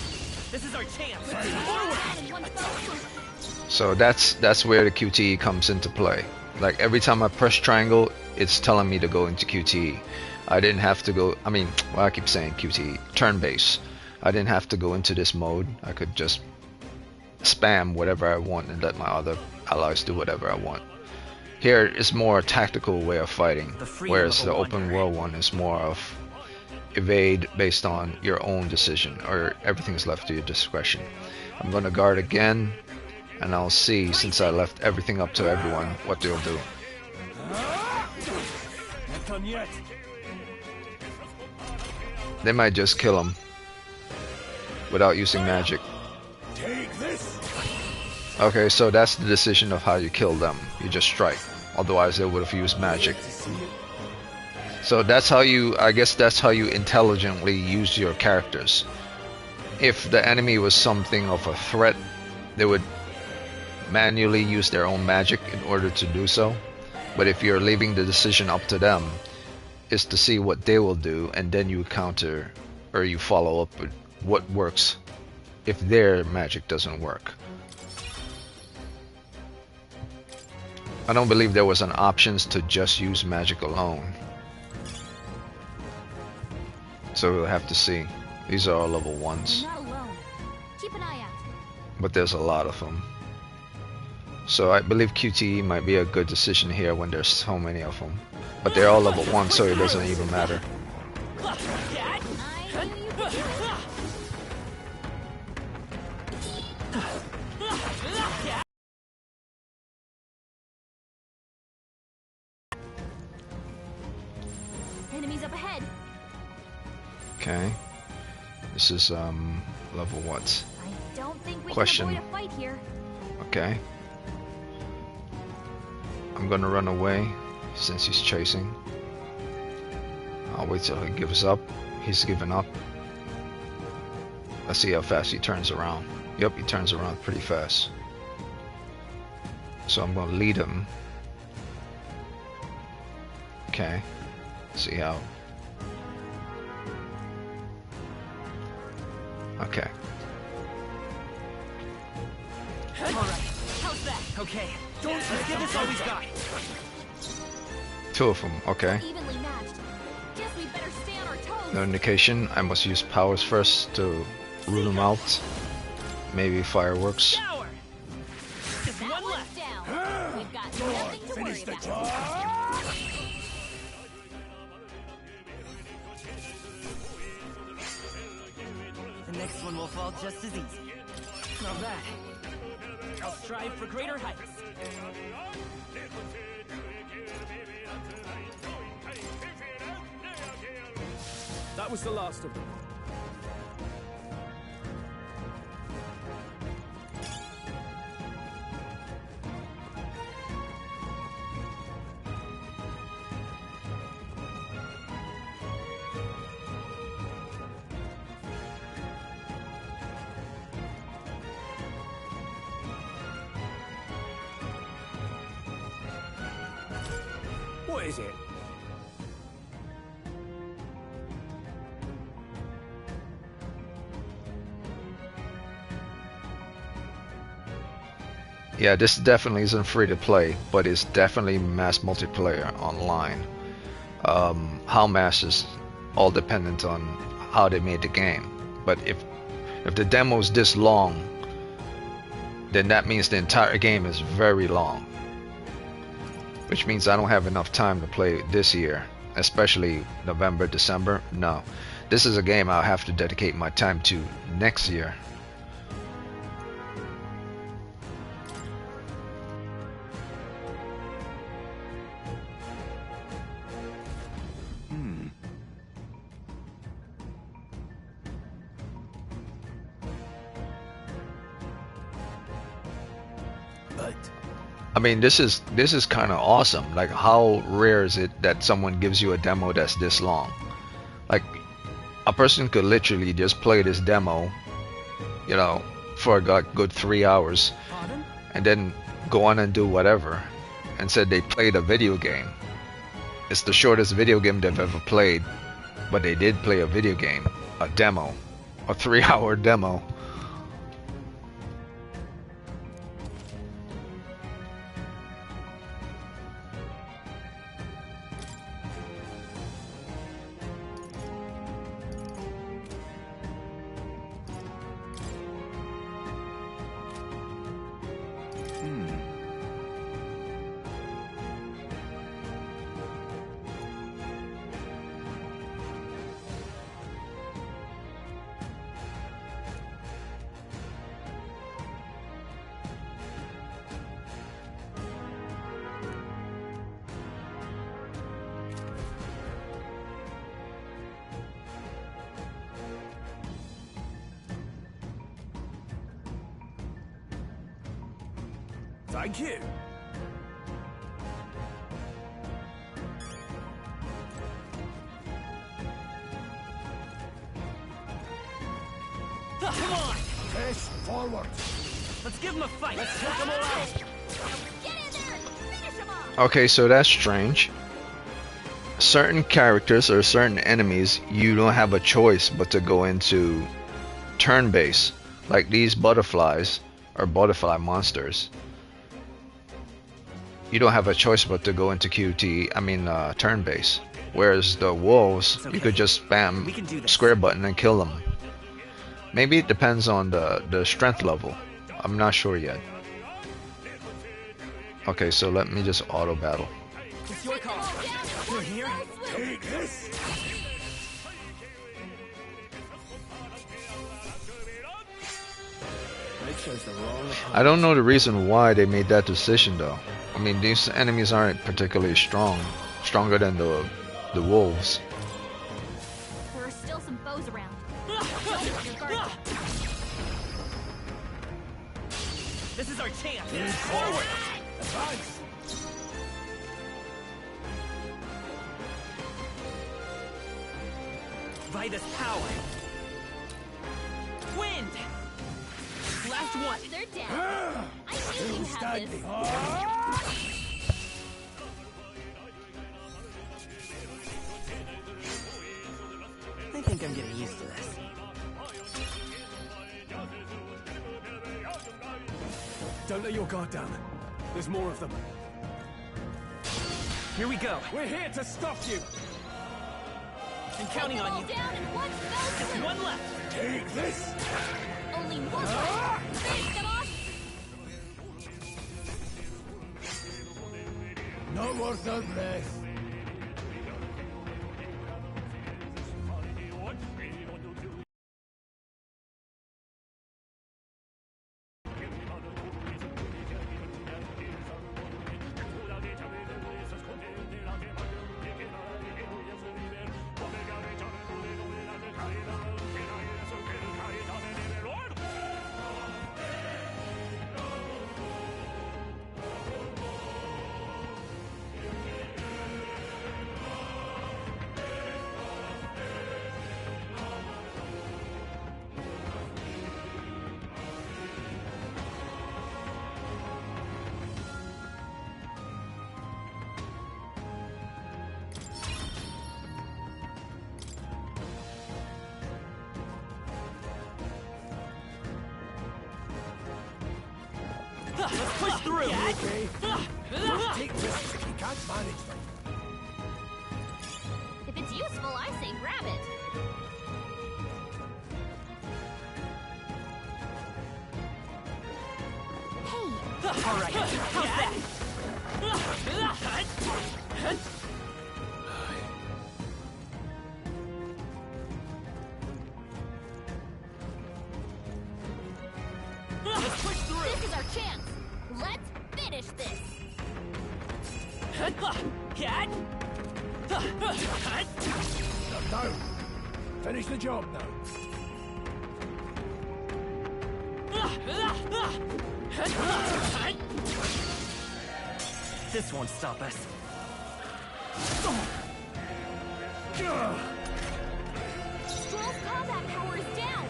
Speaker 2: This
Speaker 8: our chance.
Speaker 3: In one fell swoop.
Speaker 1: So that's where the QTE comes into play. Like every time I press triangle, it's telling me to go into QTE. I didn't have to go, I mean, well, I keep saying QTE, turn-based. I didn't have to go into this mode. I could just spam whatever I want and let my other allies do whatever I want. Here is more a tactical way of fighting, whereas the open world one is more of evade based on your own decision, or everything is left to your discretion. I'm gonna guard again, and I'll see, since I left everything up to everyone, what they'll do.
Speaker 4: Not done yet.
Speaker 1: They might just kill him without using magic.
Speaker 6: Take this.
Speaker 1: Okay, so that's the decision of how you kill them. You just strike. Otherwise they would have used magic. So that's how you, I guess that's how you intelligently use your characters. If the enemy was something of a threat, they would manually use their own magic in order to do so. But if you're leaving the decision up to them, is to see what they will do, and then you counter or you follow up with what works if their magic doesn't work. I don't believe there was an options to just use magic alone. So we'll have to see. These are all level 1s.
Speaker 3: You're not alone. Keep an eye out.
Speaker 1: But there's a lot of them. So I believe QTE might be a good decision here when there's so many of them. But they're all level 1, so it doesn't even matter.
Speaker 3: I knew you could do it. Enemies up ahead.
Speaker 1: Okay. This is level what?
Speaker 3: I don't think we
Speaker 1: Question.
Speaker 3: can avoid a fight here.
Speaker 1: Okay. I'm gonna run away since he's chasing. I'll wait till he gives up. He's given up. Let's see how fast he turns around. Yep, he turns around pretty fast. So I'm gonna lead him. Okay. See how. Okay.
Speaker 8: Alright, how's that? Okay, let's give this all we've got.
Speaker 1: 2 of them. Okay.
Speaker 3: Evenly matched. Guess we better stay on our toes.
Speaker 1: No indication. I must use powers first to rule them out. Maybe fireworks.
Speaker 8: Shower! Just
Speaker 3: That
Speaker 8: one
Speaker 3: one's
Speaker 8: left.
Speaker 3: down. We've got nothing to worry about.
Speaker 8: The next one will fall just as easy. Not bad. I'll strive for greater heights.
Speaker 4: That was the last of them.
Speaker 6: What is it?
Speaker 1: Yeah, this definitely isn't free to play, but it's definitely mass multiplayer online. How mass is all dependent on how they made the game. But if the demo is this long, then that means the entire game is very long. Which means I don't have enough time to play this year, especially November, December. No, this is a game I'll have to dedicate my time to next year.
Speaker 6: But
Speaker 1: I mean, this is kind of awesome. Like, how rare is it that someone gives you a demo that's this long? Like, a person could literally just play this demo, you know, for a good 3 hours,
Speaker 8: Pardon?
Speaker 1: and then go on and do whatever, and said they played a video game. It's the shortest video game they've ever played, but they did play a video game, a demo, a 3-hour demo.
Speaker 2: Thank you.
Speaker 8: Come on!
Speaker 6: Push forward.
Speaker 8: Let's give him a fight! Let's take them all out!
Speaker 3: Get in there and finish him off!
Speaker 1: Okay, so that's strange. Certain characters or certain enemies, you don't have a choice but to go into turn base, like these butterflies or butterfly monsters. You don't have a choice but to go into turn base. Whereas the wolves,
Speaker 8: It's okay.
Speaker 1: you could just spam
Speaker 8: We can do this.
Speaker 1: square button and kill them. Maybe it depends on the strength level. I'm not sure yet. Okay, so let me just auto battle.
Speaker 8: It's your call. You're here?
Speaker 6: Take this.
Speaker 2: They chose the wrong opponent.
Speaker 1: I don't know the reason why they made that decision though. I mean, these enemies aren't particularly strong, stronger than the wolves.
Speaker 3: There are still some foes around. Don't let your guard down.
Speaker 8: This is our chance! Forward!
Speaker 6: Advance.
Speaker 8: By this power! Wind! Last one!
Speaker 3: They're down. I knew you had this.
Speaker 8: I think I'm getting used to this.
Speaker 4: Don't let your guard down. There's more of them.
Speaker 8: Here we go.
Speaker 4: We're here to stop you!
Speaker 8: I'm counting
Speaker 3: Take them
Speaker 8: on
Speaker 3: all
Speaker 8: you.
Speaker 3: down in one fell
Speaker 8: Just
Speaker 3: swoop.
Speaker 8: one left.
Speaker 6: Take this.
Speaker 3: Only one left. Finish them off.
Speaker 6: Not worth our breath.
Speaker 8: Let's push through!
Speaker 6: Okay. Don't take risks if you can't manage them.
Speaker 3: If it's useful, I say grab it. Hey,
Speaker 8: All right, how's that? Let's push through!
Speaker 3: this is our chance. Let's finish this.
Speaker 6: They're down. Finish the job now.
Speaker 8: This won't stop us.
Speaker 3: Stroll's combat power is down.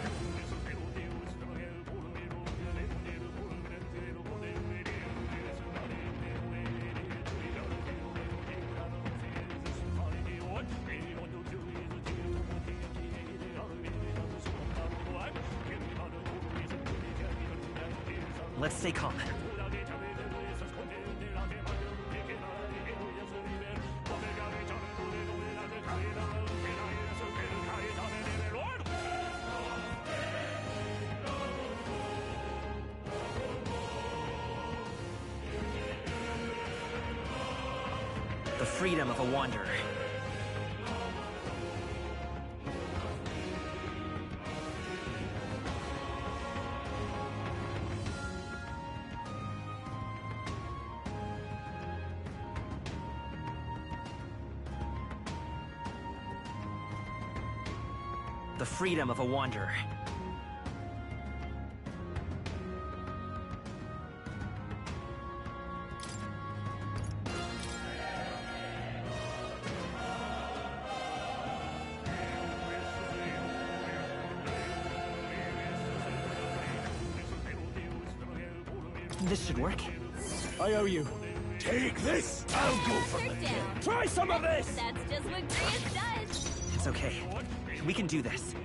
Speaker 8: Let's stay calm. The freedom of a wanderer. The freedom of a wanderer. This should work.
Speaker 4: I owe you.
Speaker 6: Take this! I'll go for
Speaker 3: They're
Speaker 6: the
Speaker 3: down.
Speaker 4: Try some of this!
Speaker 3: That's just what Grius does.
Speaker 8: It's okay. We can do this.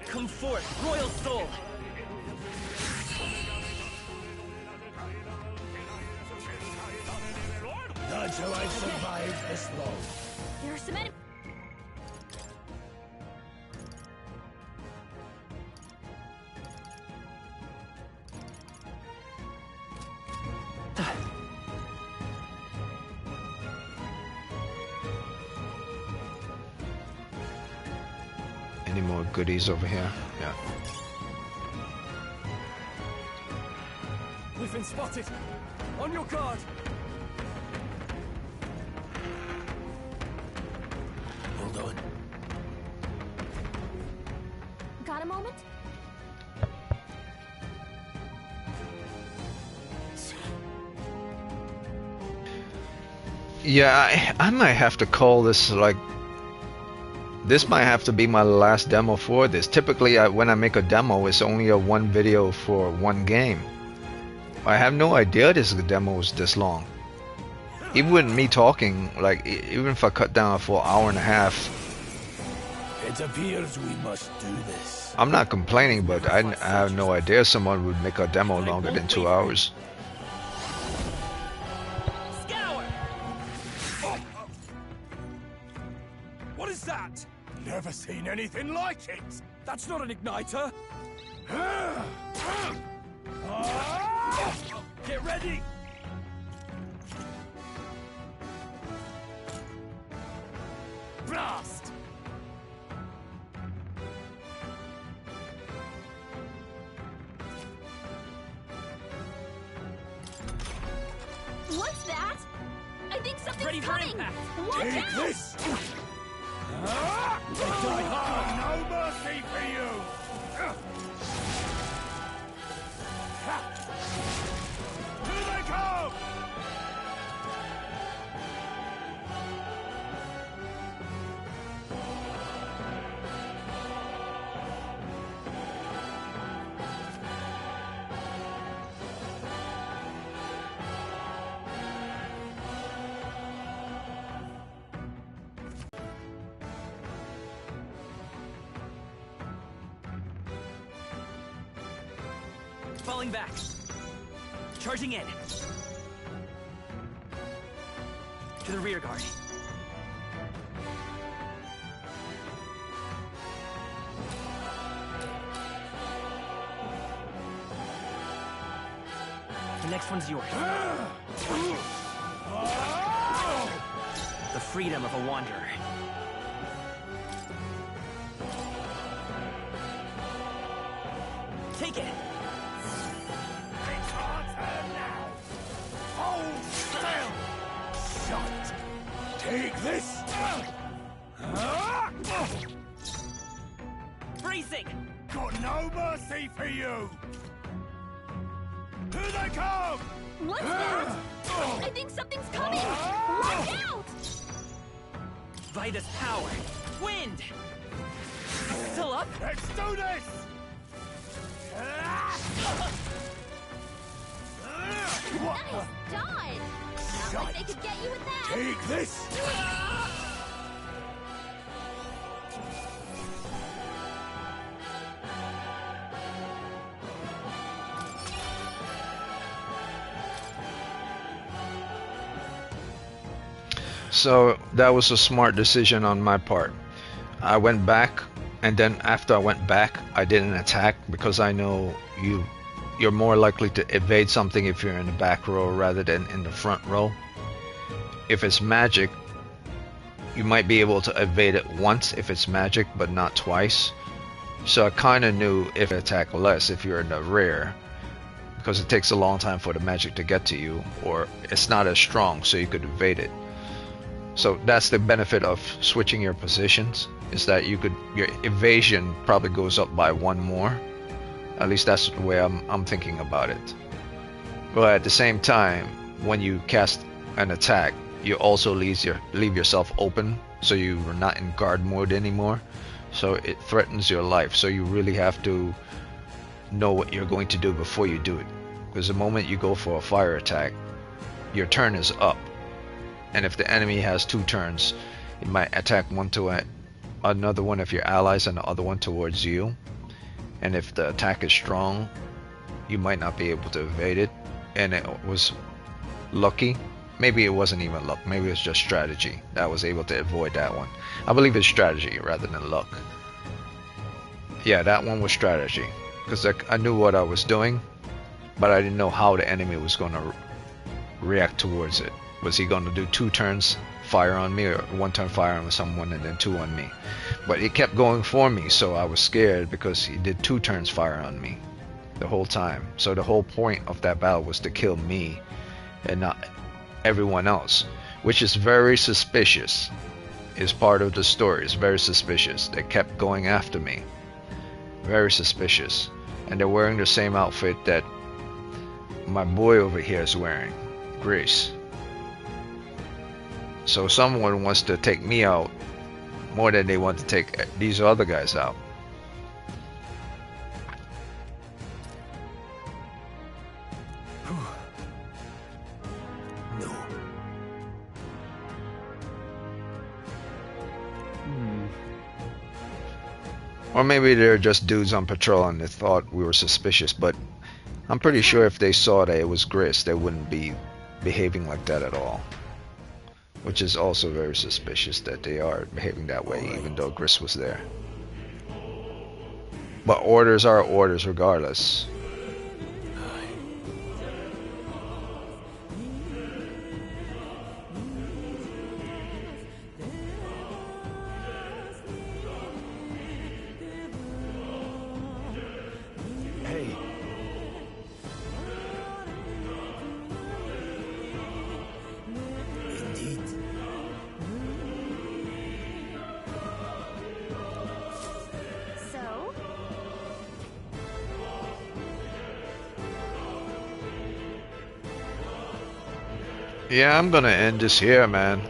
Speaker 8: Come forth, Royal Soul!
Speaker 6: That's how I've survived this long.
Speaker 3: There are some enemies.
Speaker 1: Any more goodies over here? Yeah.
Speaker 4: We've been spotted. On your guard.
Speaker 6: Hold on.
Speaker 3: Got a moment?
Speaker 1: Yeah, I might have to call this like... This might have to be my last demo for this. Typically, when I make a demo, it's only a one video for one game. I have no idea this demo is this long. Even with me talking, like, even if I cut down for an hour and a half,
Speaker 6: It appears we must do this.
Speaker 1: I'm not complaining, but I have no idea someone would make a demo longer than 2 hours.
Speaker 8: Scour!
Speaker 4: What is that? Never seen anything like it. That's not an igniter. Get ready. Blast.
Speaker 3: What's that? I think something's
Speaker 8: Ready for
Speaker 3: coming.
Speaker 8: impact.
Speaker 3: Watch
Speaker 6: Take
Speaker 3: out!
Speaker 6: this! Die hard! No mercy for you! Here they come!
Speaker 8: Falling back. Charging in. To the rear guard. The next one's yours. The freedom of a wanderer. Take it!
Speaker 6: It's our turn now! Hold still! Shut! Take this!
Speaker 8: Bracing!
Speaker 6: Got no mercy for you! Here they come!
Speaker 3: What's that? I think something's coming. Watch out!
Speaker 8: Vitus power! Wind! Still up?
Speaker 6: Let's do this!
Speaker 3: Nice dodge. Not like they could get you with that.
Speaker 6: Take this!
Speaker 1: So that was a smart decision on my part. I went back, and then after I went back, I didn't attack because I know you're more likely to evade something if you're in the back row rather than in the front row. If it's magic, you might be able to evade it once if it's magic, but not twice. So I kind of knew if I attack less if you're in the rear, because it takes a long time for the magic to get to you, or it's not as strong, so you could evade it. So that's the benefit of switching your positions, is that your evasion probably goes up by one more. At least that's the way I'm thinking about it. But at the same time, when you cast an attack, you also leave yourself open, so you're not in guard mode anymore. So it threatens your life. So you really have to know what you're going to do before you do it. Because the moment you go for a fire attack, your turn is up. And if the enemy has 2 turns, it might attack one to another one of your allies and the other one towards you. And if the attack is strong, you might not be able to evade it. And it was lucky. Maybe it wasn't even luck. Maybe it's just strategy that I was able to avoid that one. I believe it's strategy rather than luck. Yeah, that one was strategy. Because I knew what I was doing, but I didn't know how the enemy was going to react towards it. Was he going to do 2 turns fire on me, or 1 turn fire on someone and then 2 on me? But it kept going for me, so I was scared because he did 2 turns fire on me the whole time. So the whole point of that battle was to kill me and not everyone else, which is very suspicious. Is part of the story. It's very suspicious. They kept going after me. Very suspicious. And they're wearing the same outfit that my boy over here is wearing, Grace. So someone wants to take me out more than they want to take these other guys out.
Speaker 6: No.
Speaker 1: Or maybe they're just dudes on patrol and they thought we were suspicious, but I'm pretty sure if they saw that it was Gris, they wouldn't be behaving like that at all. Which is also very suspicious that they are behaving that way, even though Gris was there. But orders are orders regardless.
Speaker 6: Hey. Indeed.
Speaker 3: So?
Speaker 1: Yeah, I'm gonna end this here, man.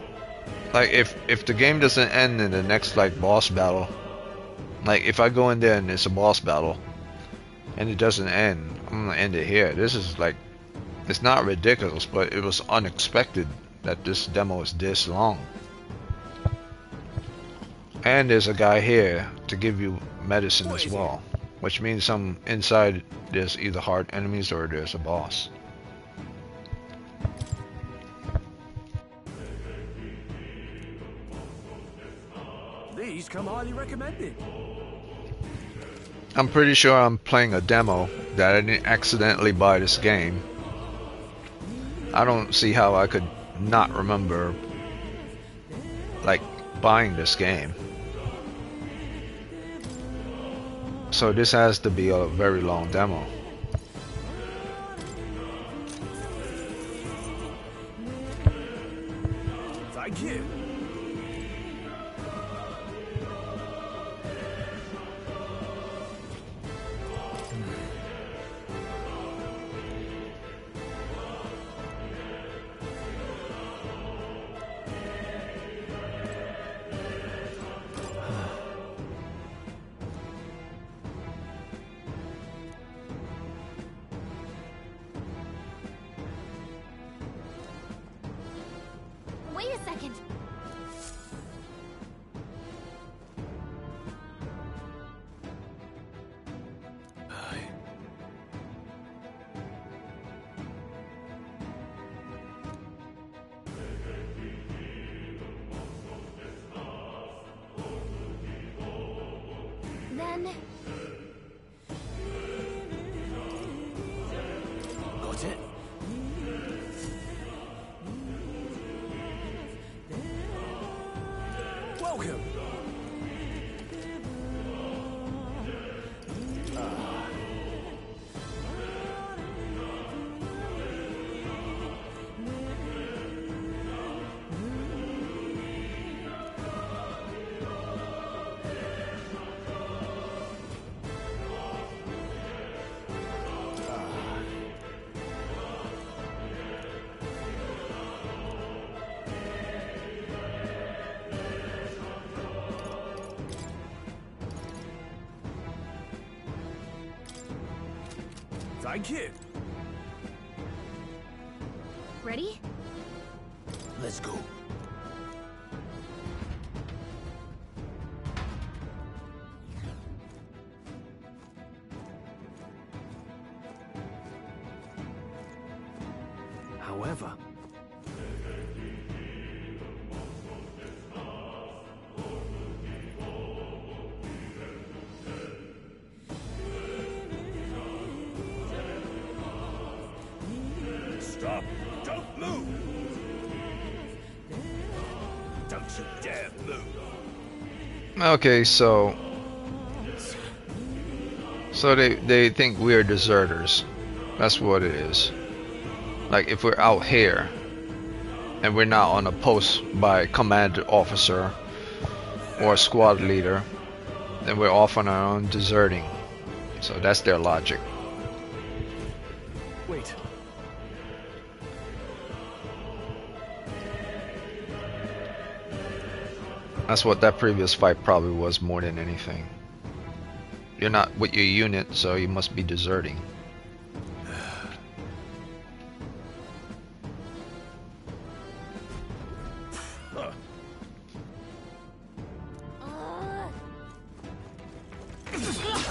Speaker 1: Like, if the game doesn't end in the next, like, boss battle, like, if I go in there and it's a boss battle, and it doesn't end, I'm gonna end it here. This is, like, it's not ridiculous, but it was unexpected that this demo is this long. And there's a guy here to give you medicine as well, which means some inside there's either hard enemies or there's a boss.
Speaker 4: These come highly recommended.
Speaker 1: I'm pretty sure I'm playing a demo that I didn't accidentally buy this game. I don't see how I could not remember, like, buying this game. So this has to be a very long demo.
Speaker 4: Thank you.
Speaker 3: Wait a second. Then
Speaker 6: Got it?
Speaker 4: Welcome.
Speaker 6: Thank you.
Speaker 3: Ready?
Speaker 6: Let's go.
Speaker 4: However,
Speaker 6: Stop! Don't move! Don't you dare move!
Speaker 1: Okay, so they think we're deserters. That's what it is. Like if we're out here and we're not on a post by command officer or squad leader, then we're off on our own deserting. So that's their logic.
Speaker 4: wait.
Speaker 1: That's what that previous fight probably was more than anything. You're not with your unit, so you must be deserting.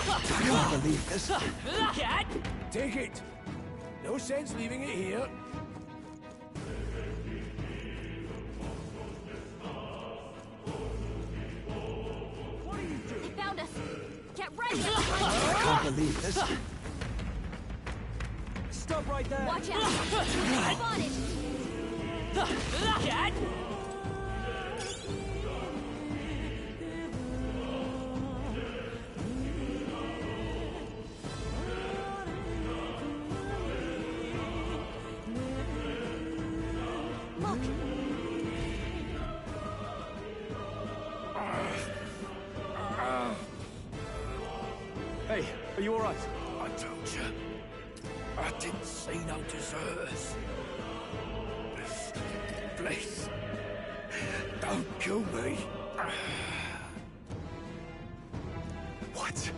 Speaker 6: I can't believe this.
Speaker 8: Cat!
Speaker 6: Take it! No sense leaving it here.
Speaker 3: They found us. Get ready.
Speaker 6: I can't believe this.
Speaker 4: Stop right there!
Speaker 3: Watch out. I'm on it.
Speaker 8: Cat!
Speaker 3: Look.
Speaker 4: Hey, are you alright?
Speaker 6: I told you. I didn't see no deserters. Please. Don't kill me.
Speaker 4: What?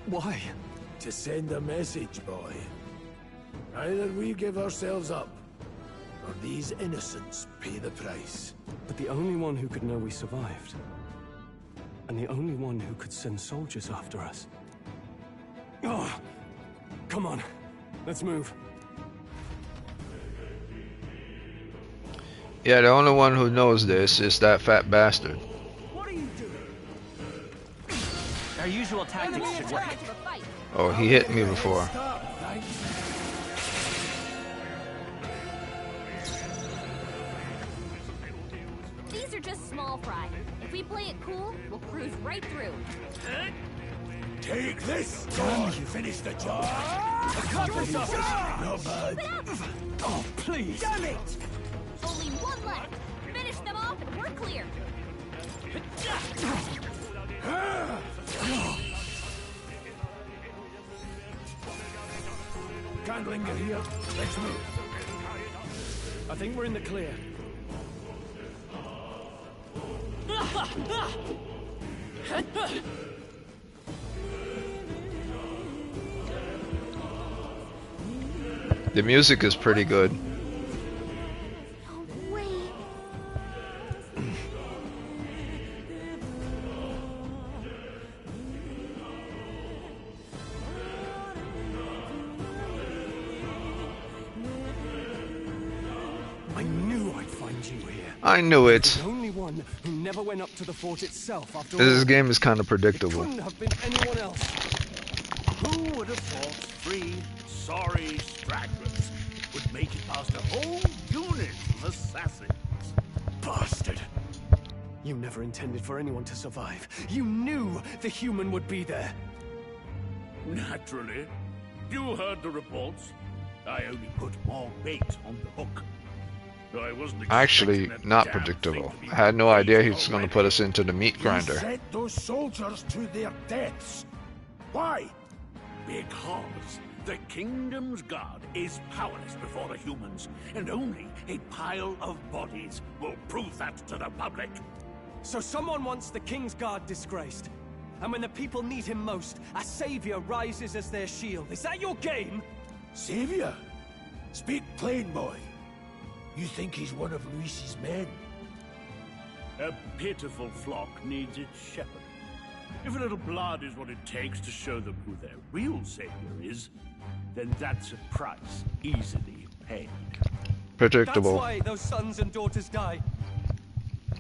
Speaker 4: Why?
Speaker 6: To send a message, boy. Either we give ourselves up, or these innocents pay the price.
Speaker 4: But the only one who could know we survived, and the only one who could send soldiers after us. Oh, come on, let's move.
Speaker 1: Yeah, the only one who knows this is that fat bastard.
Speaker 8: What are you doing? Our usual tactics should work.
Speaker 3: To the fight.
Speaker 1: Oh, he hit me before.
Speaker 3: These are just small fry. If we play it cool, we'll cruise right through.
Speaker 6: Take this! Damn, you finished the job! Not bad.
Speaker 4: Oh, please!
Speaker 8: Damn it!
Speaker 3: Only one left. Finish them off and we're clear.
Speaker 6: Can't linger here. Let's move.
Speaker 4: I think we're in the clear.
Speaker 1: The music is pretty good.
Speaker 3: No way.
Speaker 4: I knew I'd find you here.
Speaker 1: I knew it.
Speaker 4: The only one who never went up to the fort itself after all.
Speaker 1: This game is kind of
Speaker 4: It
Speaker 1: predictable.
Speaker 4: couldn't have been anyone else.
Speaker 6: Who would have thought 3 sorry stragglers would make it past a whole unit of assassins? Bastard!
Speaker 4: You never intended for anyone to survive. You knew the human would be there.
Speaker 6: Naturally. You heard the reports. I only put more bait on the hook. I wasn't
Speaker 1: Actually,
Speaker 6: expecting
Speaker 1: not
Speaker 6: that damn
Speaker 1: predictable.
Speaker 6: thing to be
Speaker 1: I had no idea he was
Speaker 6: released
Speaker 1: going to
Speaker 6: already.
Speaker 1: put us into the meat grinder.
Speaker 6: You sent those soldiers to their deaths. Why? Because the kingdom's guard is powerless before the humans, and only a pile of bodies will prove that to the public.
Speaker 4: So someone wants the King's Guard disgraced. And when the people need him most, a savior rises as their shield. Is that your game?
Speaker 6: Savior? Speak plain, boy. You think he's one of Luis's men?
Speaker 2: A pitiful flock needs its shepherd. If a little blood is what it takes to show them who their real savior is, then that's a price easily paid.
Speaker 1: Predictable.
Speaker 4: That's why those sons and daughters die.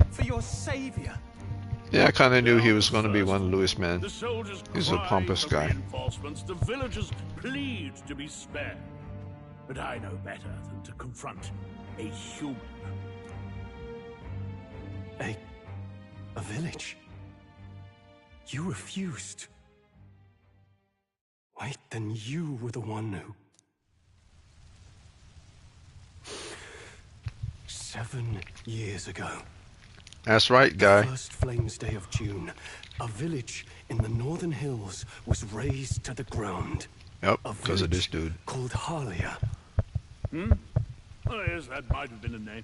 Speaker 4: For your savior.
Speaker 1: Yeah, I kind of knew he was going to be one of Louis' men.
Speaker 2: The soldiers
Speaker 1: He's a
Speaker 2: cry
Speaker 1: pompous
Speaker 2: for
Speaker 1: guy.
Speaker 2: reinforcements, the villagers plead to be spared. But I know better than to confront a human.
Speaker 4: A village? You refused. Wait, then you were the one who... 7 years ago.
Speaker 1: That's right, guy.
Speaker 4: The first Flames Day of June, a village in the northern hills was razed to the ground.
Speaker 1: Yep,
Speaker 4: A
Speaker 1: because of this
Speaker 4: village
Speaker 1: dude.
Speaker 4: called Harlia.
Speaker 2: Oh yes, that might have been a name.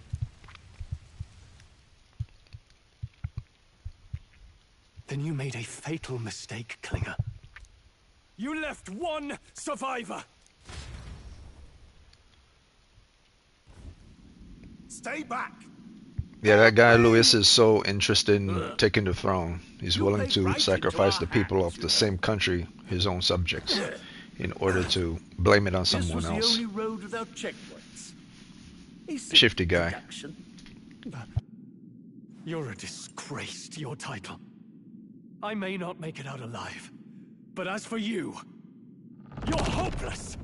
Speaker 4: Then you made a fatal mistake, Klinger. You left one survivor!
Speaker 6: Stay back!
Speaker 1: Yeah, that guy Louis is so interested in taking the throne. He's willing to sacrifice the people of the same country, his own subjects, in order to blame it on someone
Speaker 2: This was
Speaker 1: else.
Speaker 2: the only road without checkpoints. A simple
Speaker 1: Shifty guy.
Speaker 2: deduction.
Speaker 4: You're a disgrace to your title. I may not make it out alive, but as for you, you're hopeless!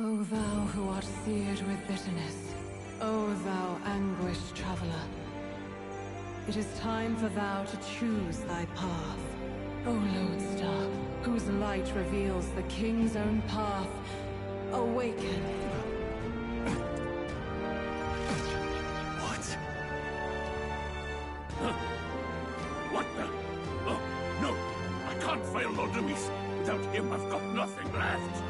Speaker 5: O thou who art seared with bitterness, O thou anguished traveler, it is time for thou to choose thy path. O lodestar, whose light reveals the king's own path, awaken.
Speaker 4: What?
Speaker 2: What the? Oh, no! I can't fail Lord Luis. Without him, I've got nothing left.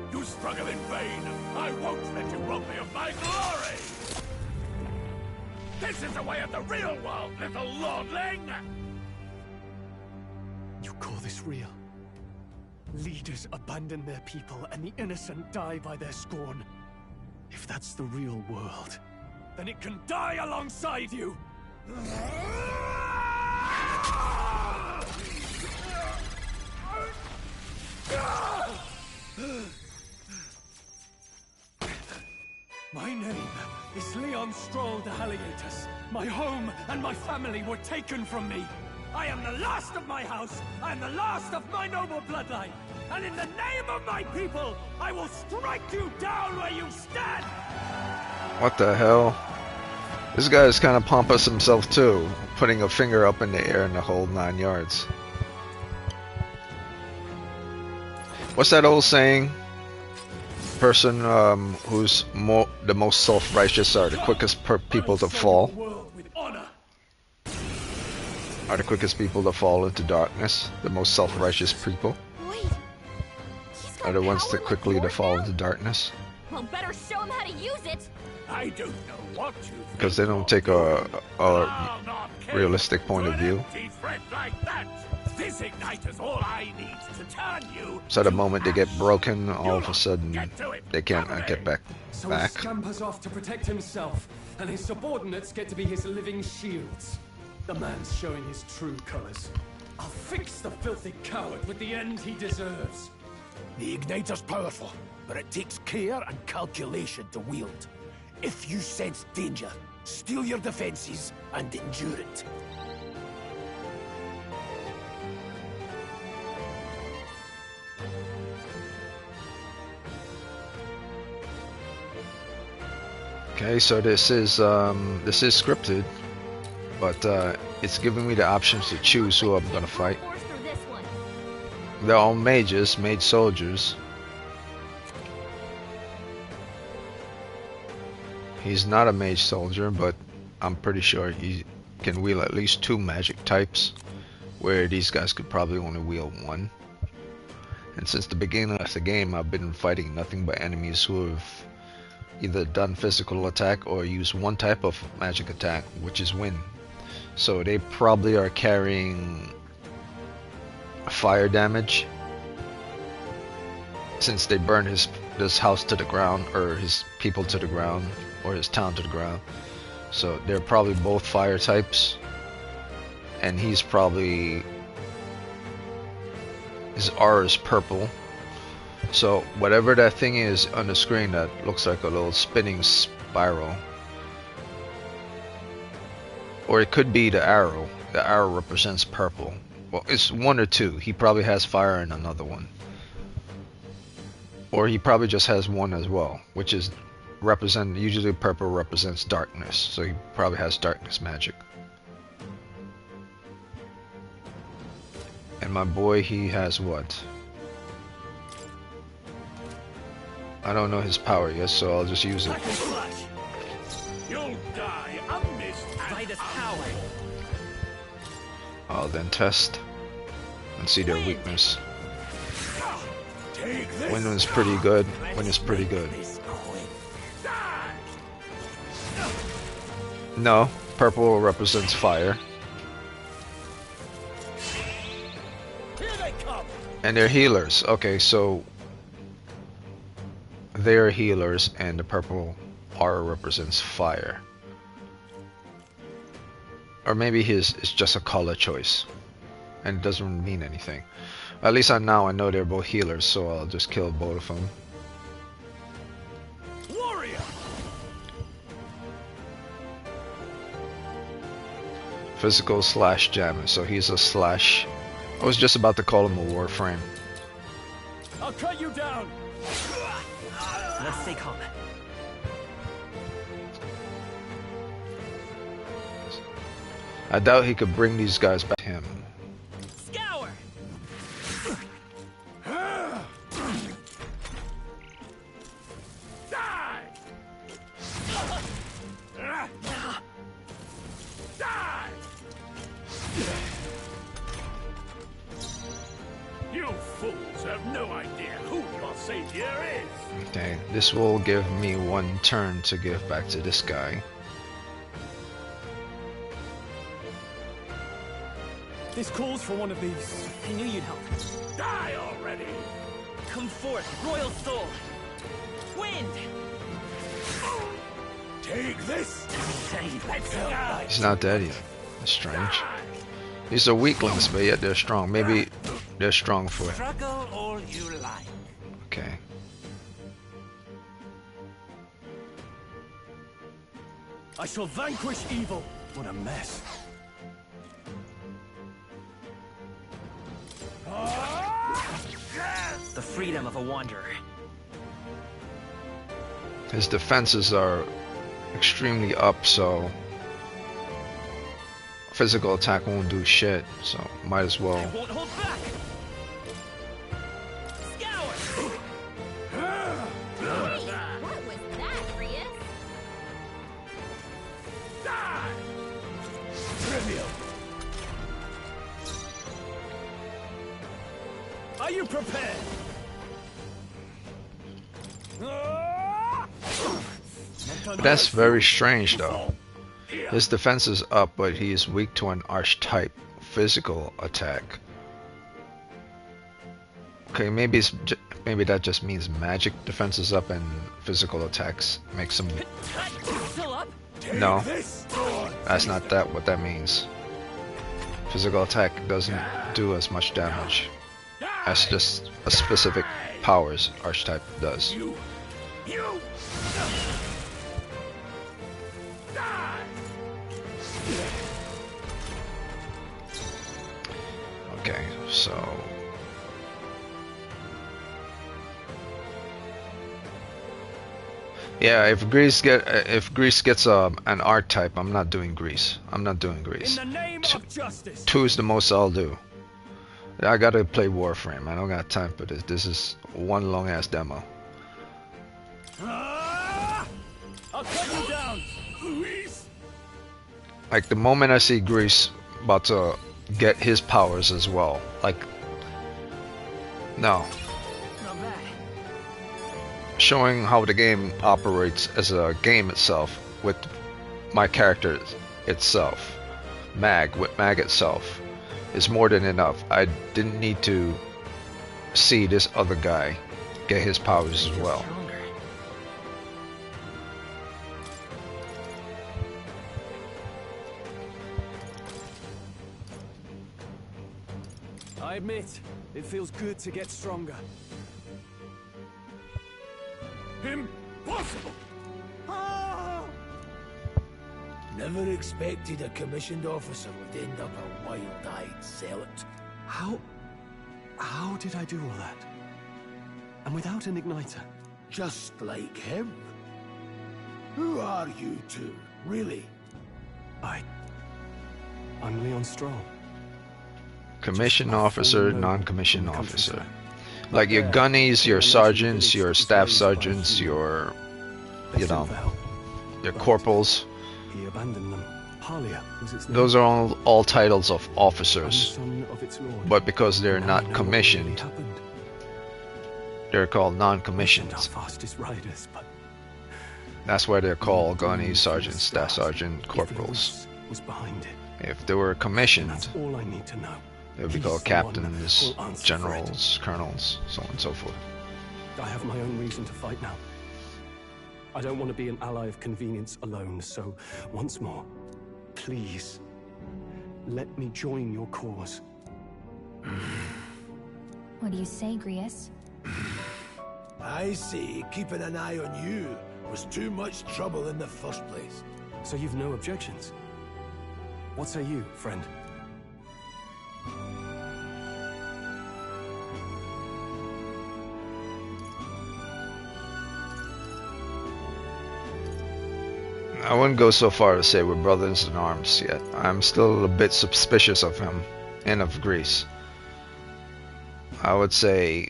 Speaker 2: You struggle in vain. I won't let you rob me of my glory! This is the way of the real world, little lordling!
Speaker 4: You call this real? Leaders abandon their people and the innocent die by their scorn. If that's the real world, then it can die alongside you! My name is Leon Stroll de Halietus. My home and my family were taken from me. I am the last of my house. I am the last of my noble bloodline. And in the name of my people, I will strike you down where you stand!
Speaker 1: What the hell? This guy is kind of pompous himself too, putting a finger up in the air in the whole 9 yards. What's that old saying? Person who's the most self-righteous are the quickest people to fall. Are the quickest people to fall into darkness. The most self-righteous people
Speaker 3: Wait. He's got
Speaker 1: are the ones
Speaker 3: power
Speaker 1: that
Speaker 3: like
Speaker 1: quickly to
Speaker 3: yours
Speaker 1: fall
Speaker 3: now?
Speaker 1: into darkness.
Speaker 3: Well, better show him how to use it.
Speaker 2: I don't know what you think.
Speaker 1: Because they don't take a realistic point of view.
Speaker 2: Like that. This igniter's all I need to turn you.
Speaker 1: So the moment they get broken, all of a sudden they can't get back.
Speaker 4: So he scampers off to protect himself, and his subordinates get to be his living shields. The man's showing his true colors. I'll fix the filthy coward with the end he deserves.
Speaker 6: The igniter's powerful, but it takes care and calculation to wield. If you sense danger, steel your defenses and endure it.
Speaker 1: Okay, so this is scripted, but it's giving me the options to choose who I'm gonna fight.
Speaker 3: Force through this one.
Speaker 1: They're all mages, mage soldiers. He's not a mage soldier, but I'm pretty sure he can wield at least 2 magic types, where these guys could probably only wield 1. And since the beginning of the game, I've been fighting nothing but enemies who have either done physical attack or used one type of magic attack, which is wind. so they probably are carrying fire damage since they burned this house to the ground, or his people to the ground, or his town to the ground. So they're probably both fire types, and he's probably, his aura is purple. So whatever that thing is on the screen that looks like a little spinning spiral, or it could be the arrow. The arrow represents purple. Well, it's one or two. He probably has fire in another one, or he probably just has one as well, which is usually purple represents darkness, so he probably has darkness magic. And my boy, he has what? I don't know his power yet, so I'll just use it.
Speaker 2: You'll die unmissed
Speaker 8: By this power.
Speaker 1: I'll then test and see their weakness.
Speaker 2: Take this.
Speaker 1: Wind is pretty good. Wind is pretty good. No, purple represents fire.
Speaker 2: Here they come.
Speaker 1: And they're healers. Okay, so they're healers, and the purple aura represents fire. Or maybe his is just a color choice, and it doesn't mean anything. At least now I know they're both healers, so I'll just kill both of them.
Speaker 2: Warrior.
Speaker 1: Physical slash jammer, so he's a slash. I was just about to call him a warframe.
Speaker 4: I'll cut you down.
Speaker 8: Let's stay calm.
Speaker 1: I doubt he could bring these guys back to him.
Speaker 8: Scour!
Speaker 2: Die. Die. You fools have no idea who your savior is.
Speaker 1: Okay, this will give me one turn to give back to this guy.
Speaker 4: This calls for one of these.
Speaker 8: I knew you'd help.
Speaker 2: Die already.
Speaker 8: Come forth, royal soul. Wind!
Speaker 2: Take this. Let's go.
Speaker 1: He's not dead yet. That's strange. These are weaklings, but yet they're strong. Maybe they're strong for it.
Speaker 8: Struggle all you like.
Speaker 1: Okay.
Speaker 4: I shall vanquish evil. What a mess.
Speaker 8: The freedom of a wanderer.
Speaker 1: His defenses are extremely up, so physical attack won't do shit, so might as well.
Speaker 8: I won't hold back. Scour!
Speaker 3: Hey, what was that, Prius?
Speaker 2: Die. Trivial.
Speaker 4: Are you prepared?
Speaker 1: That's very strange though. His defense is up, but he is weak to an archetype physical attack. Okay, maybe that just means magic defense is up and physical attacks makes him.
Speaker 8: Still up?
Speaker 1: No, that's not what that means. Physical attack doesn't do as much damage as just a specific powers archetype does.
Speaker 2: You. Die.
Speaker 1: Okay, so yeah, if Grease gets an art type, I'm not doing Grease. I'm not doing
Speaker 4: In
Speaker 1: Grease.
Speaker 4: the name of justice.
Speaker 1: 2 is the most I'll do. I gotta play Warframe. I don't got time for this. This is one long ass demo.
Speaker 4: I'll cut you down.
Speaker 2: Luis.
Speaker 1: Like the moment I see Grease about to get his powers as well, like no.
Speaker 8: Not bad.
Speaker 1: Showing how the game operates as a game itself with my character itself. mag, with mag itself, is more than enough. I didn't need to see this other guy get his powers as well.
Speaker 8: Stronger.
Speaker 4: I admit, it feels good to get stronger.
Speaker 2: Impossible!
Speaker 6: Never expected a commissioned officer would end up a wild-eyed zealot.
Speaker 7: How did I do all that? And without an igniter?
Speaker 6: Just like him. Who are you two, really?
Speaker 7: I'm Leon Stroll.
Speaker 1: Commissioned officer, non-commissioned officer. Like your gunnies, your sergeants, your staff sergeants, your, you know, your corporals.
Speaker 7: He abandoned them. Palia was its name.
Speaker 1: Those are all titles of
Speaker 7: And
Speaker 1: officers,
Speaker 7: son of its lord.
Speaker 1: but because they're
Speaker 7: Now I
Speaker 1: not
Speaker 7: know what
Speaker 1: commissioned,
Speaker 7: really happened.
Speaker 1: they're called
Speaker 7: Isn't
Speaker 1: non-commissioned.
Speaker 7: our fastest riders, but
Speaker 1: That's why they're called gunnies, sergeants, staff sergeant,
Speaker 7: if
Speaker 1: corporals.
Speaker 7: Luis was behind it.
Speaker 1: If they were
Speaker 7: And
Speaker 1: commissioned,
Speaker 7: that's all I need to know.
Speaker 1: they would be
Speaker 7: He's
Speaker 1: called
Speaker 7: the one
Speaker 1: captains,
Speaker 7: who'll answer for it.
Speaker 1: generals, colonels, so on and so forth.
Speaker 7: I have my own reason to fight now. I don't want to be an ally of convenience alone, so once more, please, let me join your cause.
Speaker 3: What do you say, Grius?
Speaker 6: I say keeping an eye on you was too much trouble in the first place.
Speaker 7: So you've no objections? What say you, friend?
Speaker 1: I wouldn't go so far to say we're brothers in arms yet. I'm still a bit suspicious of him and of Greece. I would say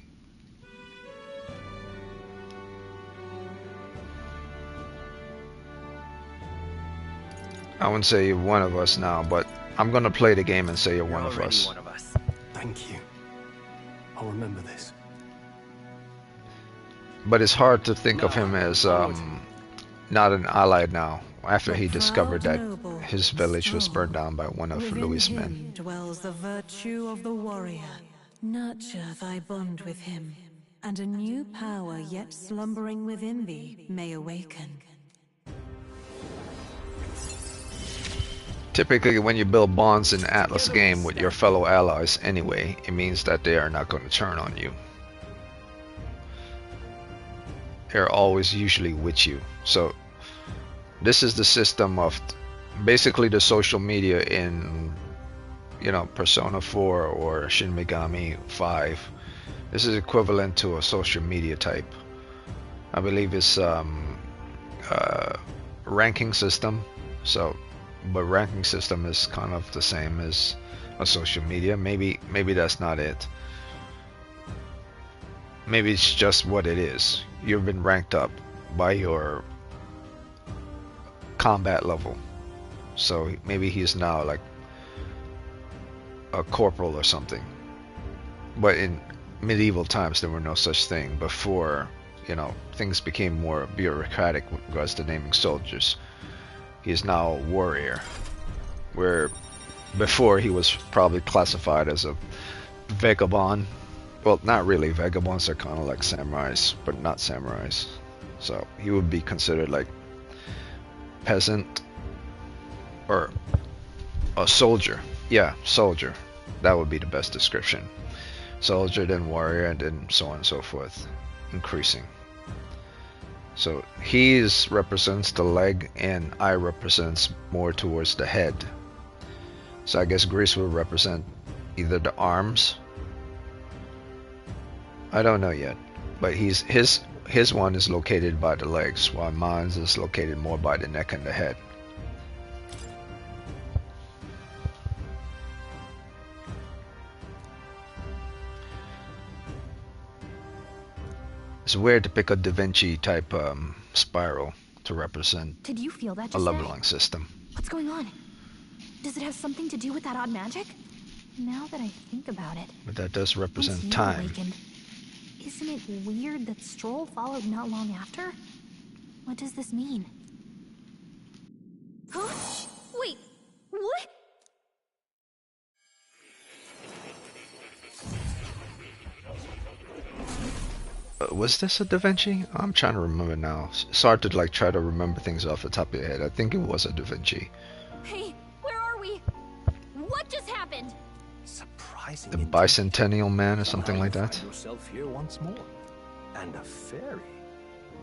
Speaker 1: I wouldn't say you're one of us now, but I'm gonna play the game and say you're one of
Speaker 8: Already
Speaker 1: us.
Speaker 8: one of us.
Speaker 7: Thank you. I'll remember this.
Speaker 1: But it's hard to think of him as not an ally now, after he
Speaker 5: The
Speaker 1: discovered
Speaker 5: proud
Speaker 1: that
Speaker 5: noble,
Speaker 1: his village was
Speaker 5: strong.
Speaker 1: burned down by one of
Speaker 5: Within
Speaker 1: Louis'
Speaker 5: him
Speaker 1: men.
Speaker 5: dwells the virtue of the warrior. Nurture thy bond with him, and a new power yet slumbering within thee may awaken.
Speaker 1: Typically, when you build bonds in Atlas game with your fellow allies anyway, it means that they are not going to turn on you. They're always usually with you. So this is the system of basically the social media in, you know, Persona 4 or Shin Megami 5. This is equivalent to a social media type. I believe it's ranking system. So, but ranking system is kind of the same as a social media. Maybe that's not it. Maybe it's just what it is. You've been ranked up by your combat level. So maybe he's now like a corporal or something. But in medieval times there were no such thing. Before, you know, things became more bureaucratic with regards to naming soldiers. He is now a warrior. Where before he was probably classified as a vagabond. Well, not really. Vagabonds are kind of like samurais, but not samurais. So he would be considered like peasant or a soldier. Yeah, soldier. That would be the best description. Soldier, then warrior, and then so on and so forth, increasing. So he represents the leg, and I represents more towards the head. So I guess Greece will represent either the arms. I don't know yet, but his one is located by the legs, while mine is located more by the neck and the head. It's weird to pick a Da Vinci type spiral to represent
Speaker 3: Did you feel that
Speaker 1: a
Speaker 3: just then?
Speaker 1: leveling system.
Speaker 3: What's going on? Does it have something to do with that odd magic? Now that I think about it,
Speaker 1: But that does
Speaker 3: once
Speaker 1: represent
Speaker 3: you
Speaker 1: time.
Speaker 3: awakened, isn't it weird that Stroll followed not long after? What does this mean? Huh? Wait, what?
Speaker 1: Was this a Da Vinci? I'm trying to remember now. It's hard to like try to remember things off the top of your head. I think it was a Da Vinci.
Speaker 3: Hey, where are we? What just happened?
Speaker 7: Surprising.
Speaker 1: The
Speaker 7: indeed.
Speaker 1: Bicentennial Man or something
Speaker 7: Now
Speaker 1: like
Speaker 7: you
Speaker 1: that.
Speaker 7: find yourself here once more. And a fairy.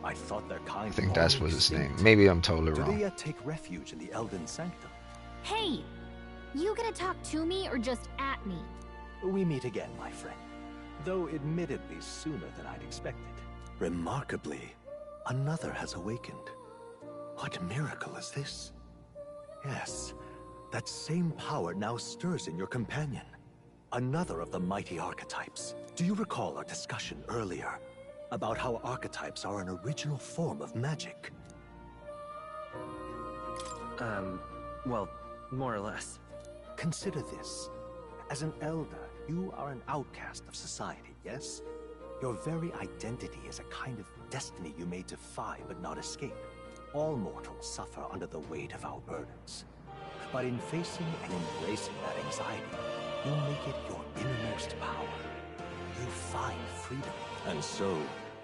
Speaker 7: I thought their kind
Speaker 1: I think
Speaker 7: long
Speaker 1: that was his
Speaker 7: extinct.
Speaker 1: name. Maybe I'm totally
Speaker 7: Do they
Speaker 1: wrong.
Speaker 7: yet take refuge in the Elden Sanctum?
Speaker 3: Hey, you gonna talk to me or just at me?
Speaker 7: We meet again, my friend. Though admittedly sooner than I'd expected. Remarkably, another has awakened. What miracle is this? Yes, that same power now stirs in your companion. Another of the mighty archetypes. Do you recall our discussion earlier about how archetypes are an original form of magic?
Speaker 8: Well, more or less.
Speaker 7: Consider this. As an elder, you are an outcast of society, yes? Your very identity is a kind of destiny you may defy but not escape. All mortals suffer under the weight of our burdens. But in facing and embracing that anxiety, you make it your innermost power. You find freedom. And so,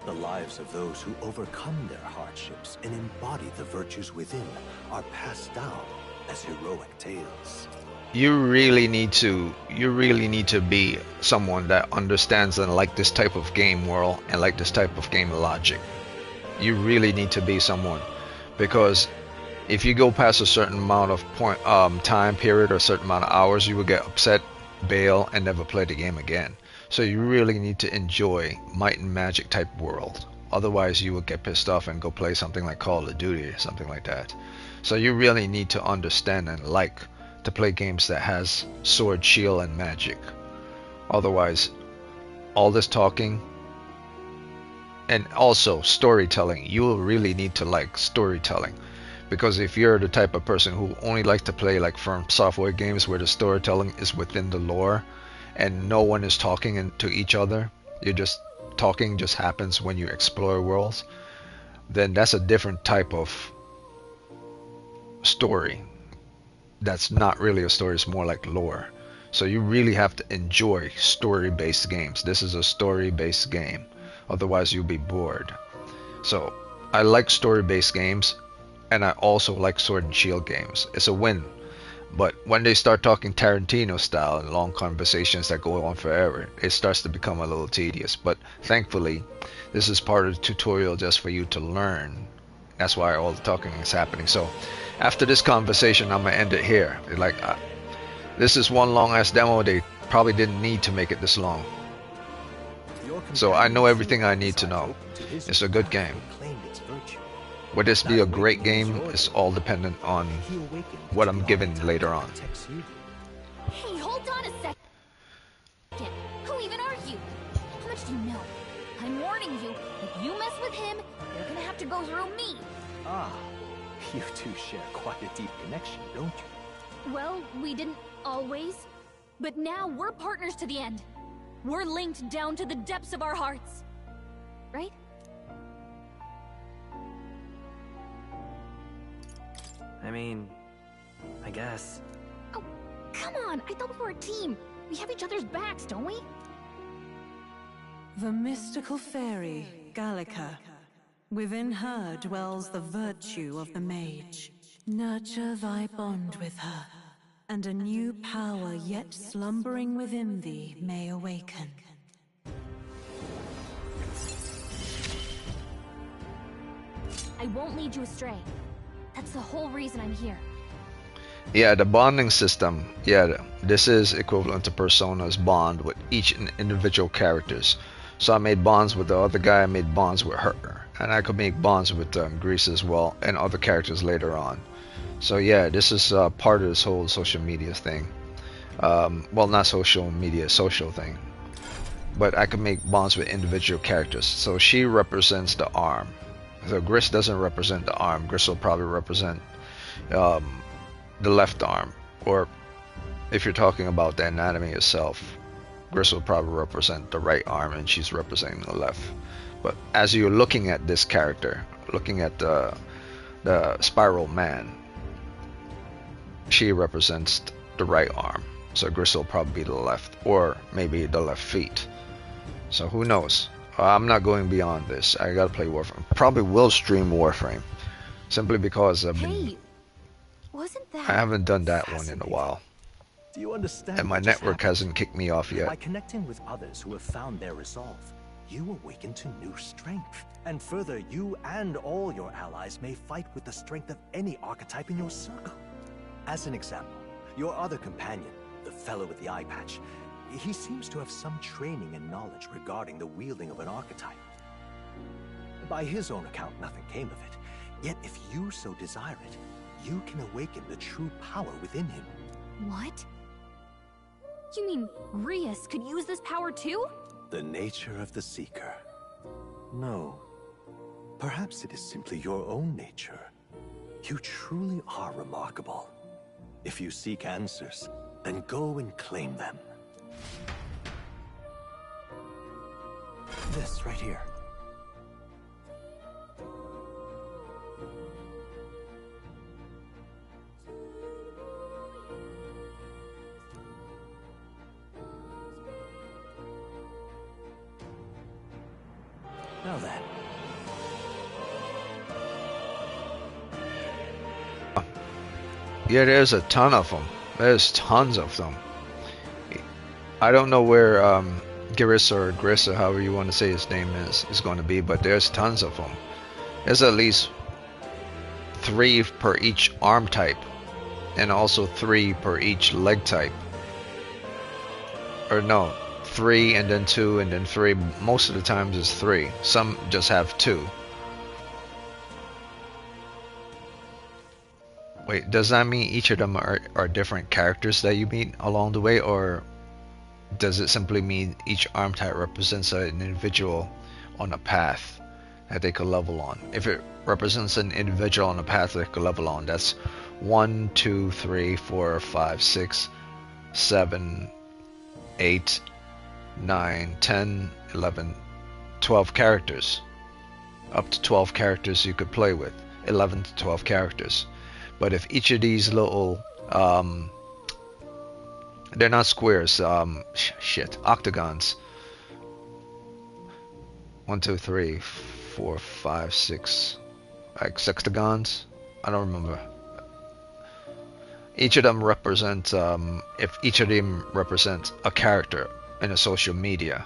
Speaker 7: the lives of those who overcome their hardships and embody the virtues within are passed down as heroic tales.
Speaker 1: You really need to be someone that understands and like this type of game world and like this type of game logic. You really need to be someone, because if you go past a certain amount of time period or a certain amount of hours, you will get upset, bail, and never play the game again. So you really need to enjoy might and magic type world. Otherwise, you will get pissed off and go play something like Call of Duty or something like that. So you really need to understand and like to play games that has sword, shield, and magic. Otherwise, all this talking and also storytelling, you will really need to like storytelling. Because if you're the type of person who only likes to play like From Software games where the storytelling is within the lore and no one is talking to each other, you're just talking just happens when you explore worlds, then that's a different type of story. That's not really a story, it's more like lore. So you really have to enjoy story-based games. This is a story-based game. Otherwise you'll be bored. So I like story-based games, and I also like sword and shield games. It's a win. But when they start talking Tarantino style and long conversations that go on forever, it starts to become a little tedious. But thankfully, this is part of the tutorial just for you to learn. That's why all the talking is happening. So after this conversation, I'm gonna end it here. This is one long ass demo. They probably didn't need to make it this long. So I know everything I need to know. It's a good game. Would this be a great game? It's all dependent on what I'm given later on.
Speaker 3: Hey, hold on a second. Who even are you? How much do you know? I'm warning you, if you mess with him, you're gonna have to go through me.
Speaker 7: Ah, you two share quite a deep connection, don't you?
Speaker 3: Well, we didn't always. But now we're partners to the end. We're linked down to the depths of our hearts. Right?
Speaker 8: I mean, I guess.
Speaker 3: Oh, come on! I thought we were a team. We have each other's backs, don't we?
Speaker 5: The mystical fairy, Gallica. Within her dwells the virtue of the mage. Nurture thy bond with her, and a new power yet slumbering within thee may awaken.
Speaker 3: I won't lead you astray. That's the whole reason I'm here.
Speaker 1: Yeah, the bonding system. Yeah, this is equivalent to Persona's bond with each individual characters. So I made bonds with the other guy, I made bonds with her. And I could make bonds with Grease as well, and other characters later on. So yeah, this is part of this whole social media thing. Well, not social media, social thing. But I can make bonds with individual characters. So she represents the arm. So Gris doesn't represent the arm. Gris will probably represent the left arm. Or if you're talking about the anatomy itself, Gris will probably represent the right arm and she's representing the left. But as you're looking at this character, looking at the Spiral Man, she represents the right arm. So Gris will probably be the left, or maybe the left feet. So who knows? I'm not going beyond this. I gotta play Warframe. Probably will stream Warframe, simply because
Speaker 3: Hey, wasn't
Speaker 1: I
Speaker 3: that...
Speaker 1: haven't done that one in a while,
Speaker 7: Do you understand
Speaker 1: and my
Speaker 7: what just
Speaker 1: network
Speaker 7: happened?
Speaker 1: hasn't kicked me off yet.
Speaker 7: By connecting with others who have found their resolve, you awaken to new strength. And further, you and all your allies may fight with the strength of any archetype in your circle. As an example, your other companion, the fellow with the eye patch, he seems to have some training and knowledge regarding the wielding of an archetype. By his own account, nothing came of it. Yet if you so desire it, you can awaken the true power within him.
Speaker 3: What? You mean Rias could use this power too?
Speaker 7: The nature of the Seeker. No. Perhaps it is simply your own nature. You truly are remarkable. If you seek answers, then go and claim them. This right here. Now then.
Speaker 1: Yeah, there's a ton of them. There's tons of them. I don't know where Giris or Gris or however you want to say his name is going to be, but there's tons of them. There's at least 3 per each arm type, and also 3 per each leg type. Or no, 3 and then 2 and then 3. Most of the times it's 3. Some just have 2. Wait, does that mean each of them are different characters that you meet along the way, or does it simply mean each arm type represents an individual on a path that they could level on? If it represents an individual on a path they could level on, that's 1, 2, 3, 4, 5, 6, 7, 8, 9, 10, 11, 12 characters. Up to 12 characters you could play with. 11 to 12 characters. But if each of these little they're not squares, octagons. 1, 2, 3, 4, 5, 6, like sextagons. I don't remember. Each of them represent, if each of them represents a character in a social media,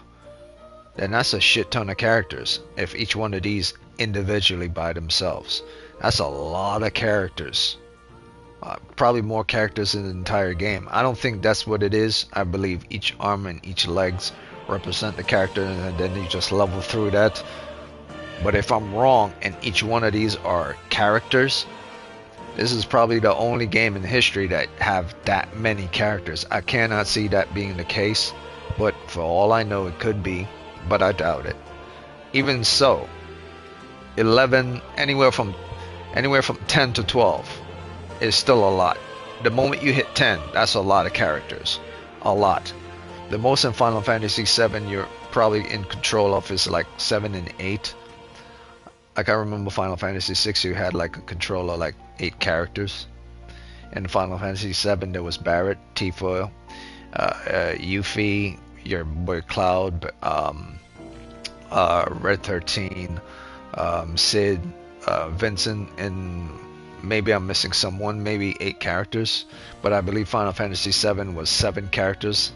Speaker 1: then that's a shit ton of characters. If each one of these individually by themselves, that's a lot of characters. Probably more characters in the entire game. I don't think that's what it is. I believe each arm and each legs represent the character, and then you just level through that. But if I'm wrong and each one of these are characters, this is probably the only game in history that have that many characters. I cannot see that being the case, but for all I know it could be, but I doubt it. Even so, 11, anywhere from 10 to 12 is still a lot. The moment you hit 10, that's a lot of characters. A lot. The most in Final Fantasy 7 you're probably in control of is like 7 and 8. Like I remember Final Fantasy 6 you had like a control of like 8 characters. In Final Fantasy 7 there was Barret, Tifa, Yuffie, your boy Cloud, Red 13, Sid, Vincent, and maybe I'm missing someone, maybe 8 characters, but I believe Final Fantasy 7 was 7 characters.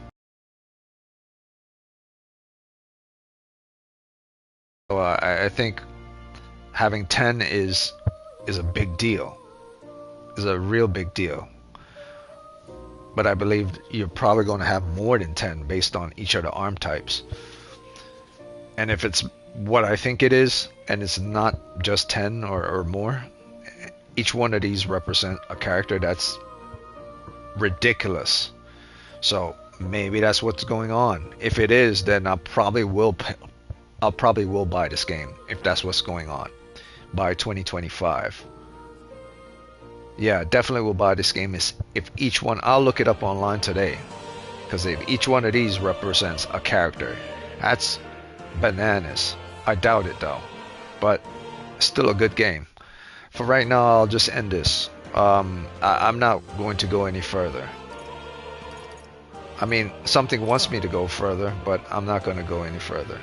Speaker 1: So I think having 10 is a big deal, is a real big deal. But I believe you're probably going to have more than 10 based on each of the arm types. And if it's what I think it is, and it's not just 10 or more, each one of these represent a character that's ridiculous. So maybe that's what's going on. If it is, then I probably will buy this game if that's what's going on by 2025. Yeah, definitely will buy this game if each one. I'll look it up online today, because if each one of these represents a character, that's bananas. I doubt it though, but still a good game. For right now, I'll just end this. I'm not going to go any further. I mean, something wants me to go further, but I'm not going to go any further.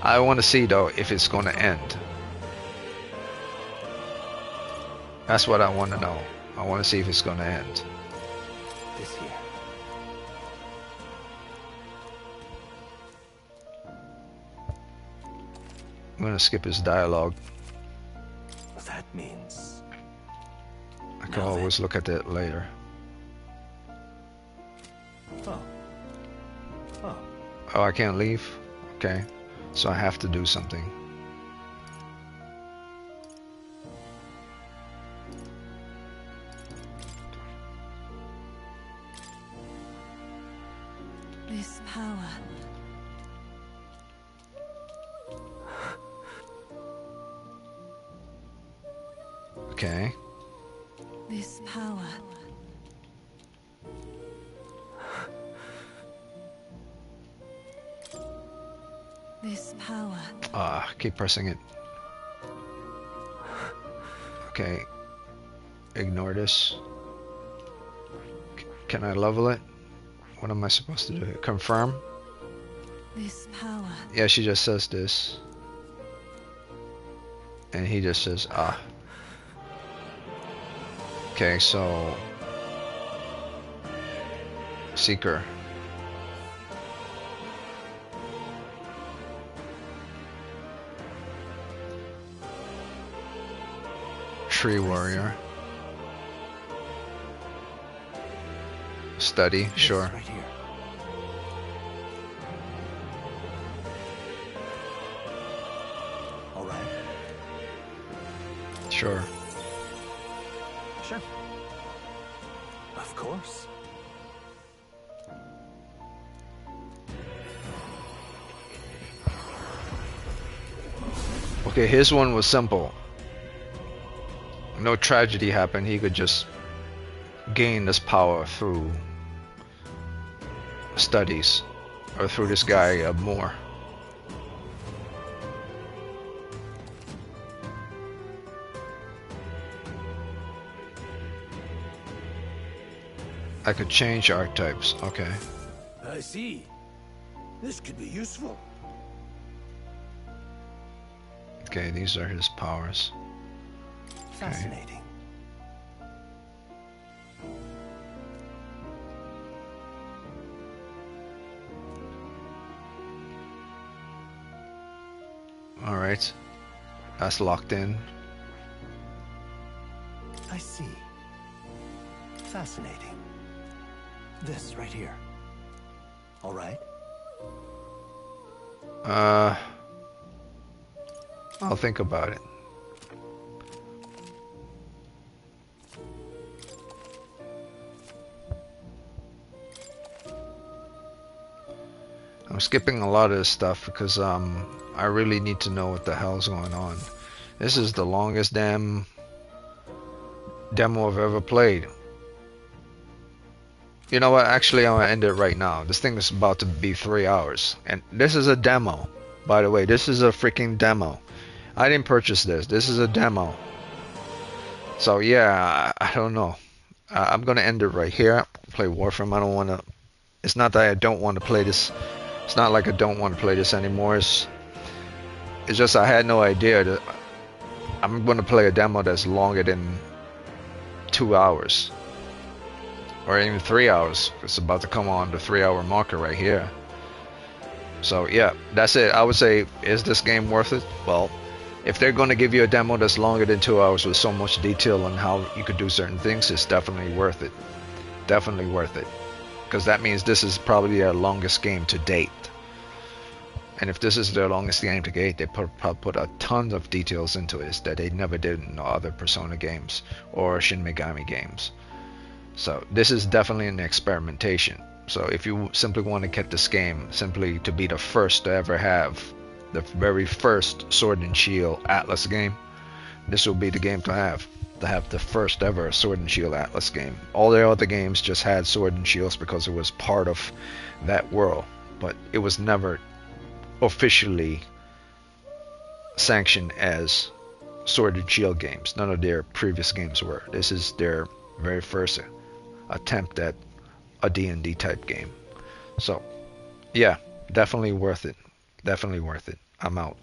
Speaker 1: I want to see though if it's going to end. That's what I want to know. I want to see if it's going to end.
Speaker 7: This here.
Speaker 1: I'm going to skip his dialogue.
Speaker 7: That means...
Speaker 1: I can always look at it later.
Speaker 7: Oh. Oh.
Speaker 1: Oh, I can't leave? Okay. So I have to do something.
Speaker 5: This power.
Speaker 1: Okay.
Speaker 5: This power. This power.
Speaker 1: Keep pressing it. Okay. Ignore this. Can I level it? What am I supposed to do? Confirm?
Speaker 5: This power.
Speaker 1: Yeah, she just says this. And he just says, ah. Okay, so... Seeker. Tree warrior. Study, sure.
Speaker 7: Right here. All right.
Speaker 1: Sure.
Speaker 7: Sure. Of course.
Speaker 1: Okay, his one was simple. No tragedy happened. He could just gain this power through studies or through this guy more. I could change archetypes. Okay.
Speaker 6: I see. This could be useful.
Speaker 1: Okay, these are his powers.
Speaker 7: Fascinating.
Speaker 1: Alright. That's locked in.
Speaker 7: I see. Fascinating. This right here. All right.
Speaker 1: I'll think about it. I'm skipping a lot of this stuff because I really need to know what the hell's going on. This is the longest damn demo I've ever played. You know what? Actually, I'm gonna end it right now. This thing is about to be 3 hours, and this is a demo. By the way, this is a freaking demo. I didn't purchase this. This is a demo. So yeah, I don't know. I'm gonna end it right here. Play Warframe. I don't want to. It's not that I don't want to play this. It's not like I don't want to play this anymore. It's just I had no idea that I'm gonna play a demo that's longer than 2 hours. Or even 3 hours. It's about to come on the 3-hour marker right here. So yeah, that's it. I would say, is this game worth it? Well, if they're going to give you a demo that's longer than 2 hours with so much detail on how you could do certain things, it's definitely worth it. Definitely worth it. Because that means this is probably their longest game to date. And if this is their longest game to date, they probably put a ton of details into it that they never did in other Persona games or Shin Megami games. So this is definitely an experimentation. So if you simply want to get this game simply to be the first to ever have the very first Sword and Shield Atlas game, this will be the game to have the first ever Sword and Shield Atlas game. All the other games just had Sword and Shields because it was part of that world, but it was never officially sanctioned as Sword and Shield games. None of their previous games were. This is their very first attempt at a D&D type game. So yeah, definitely worth it. Definitely worth it. I'm out.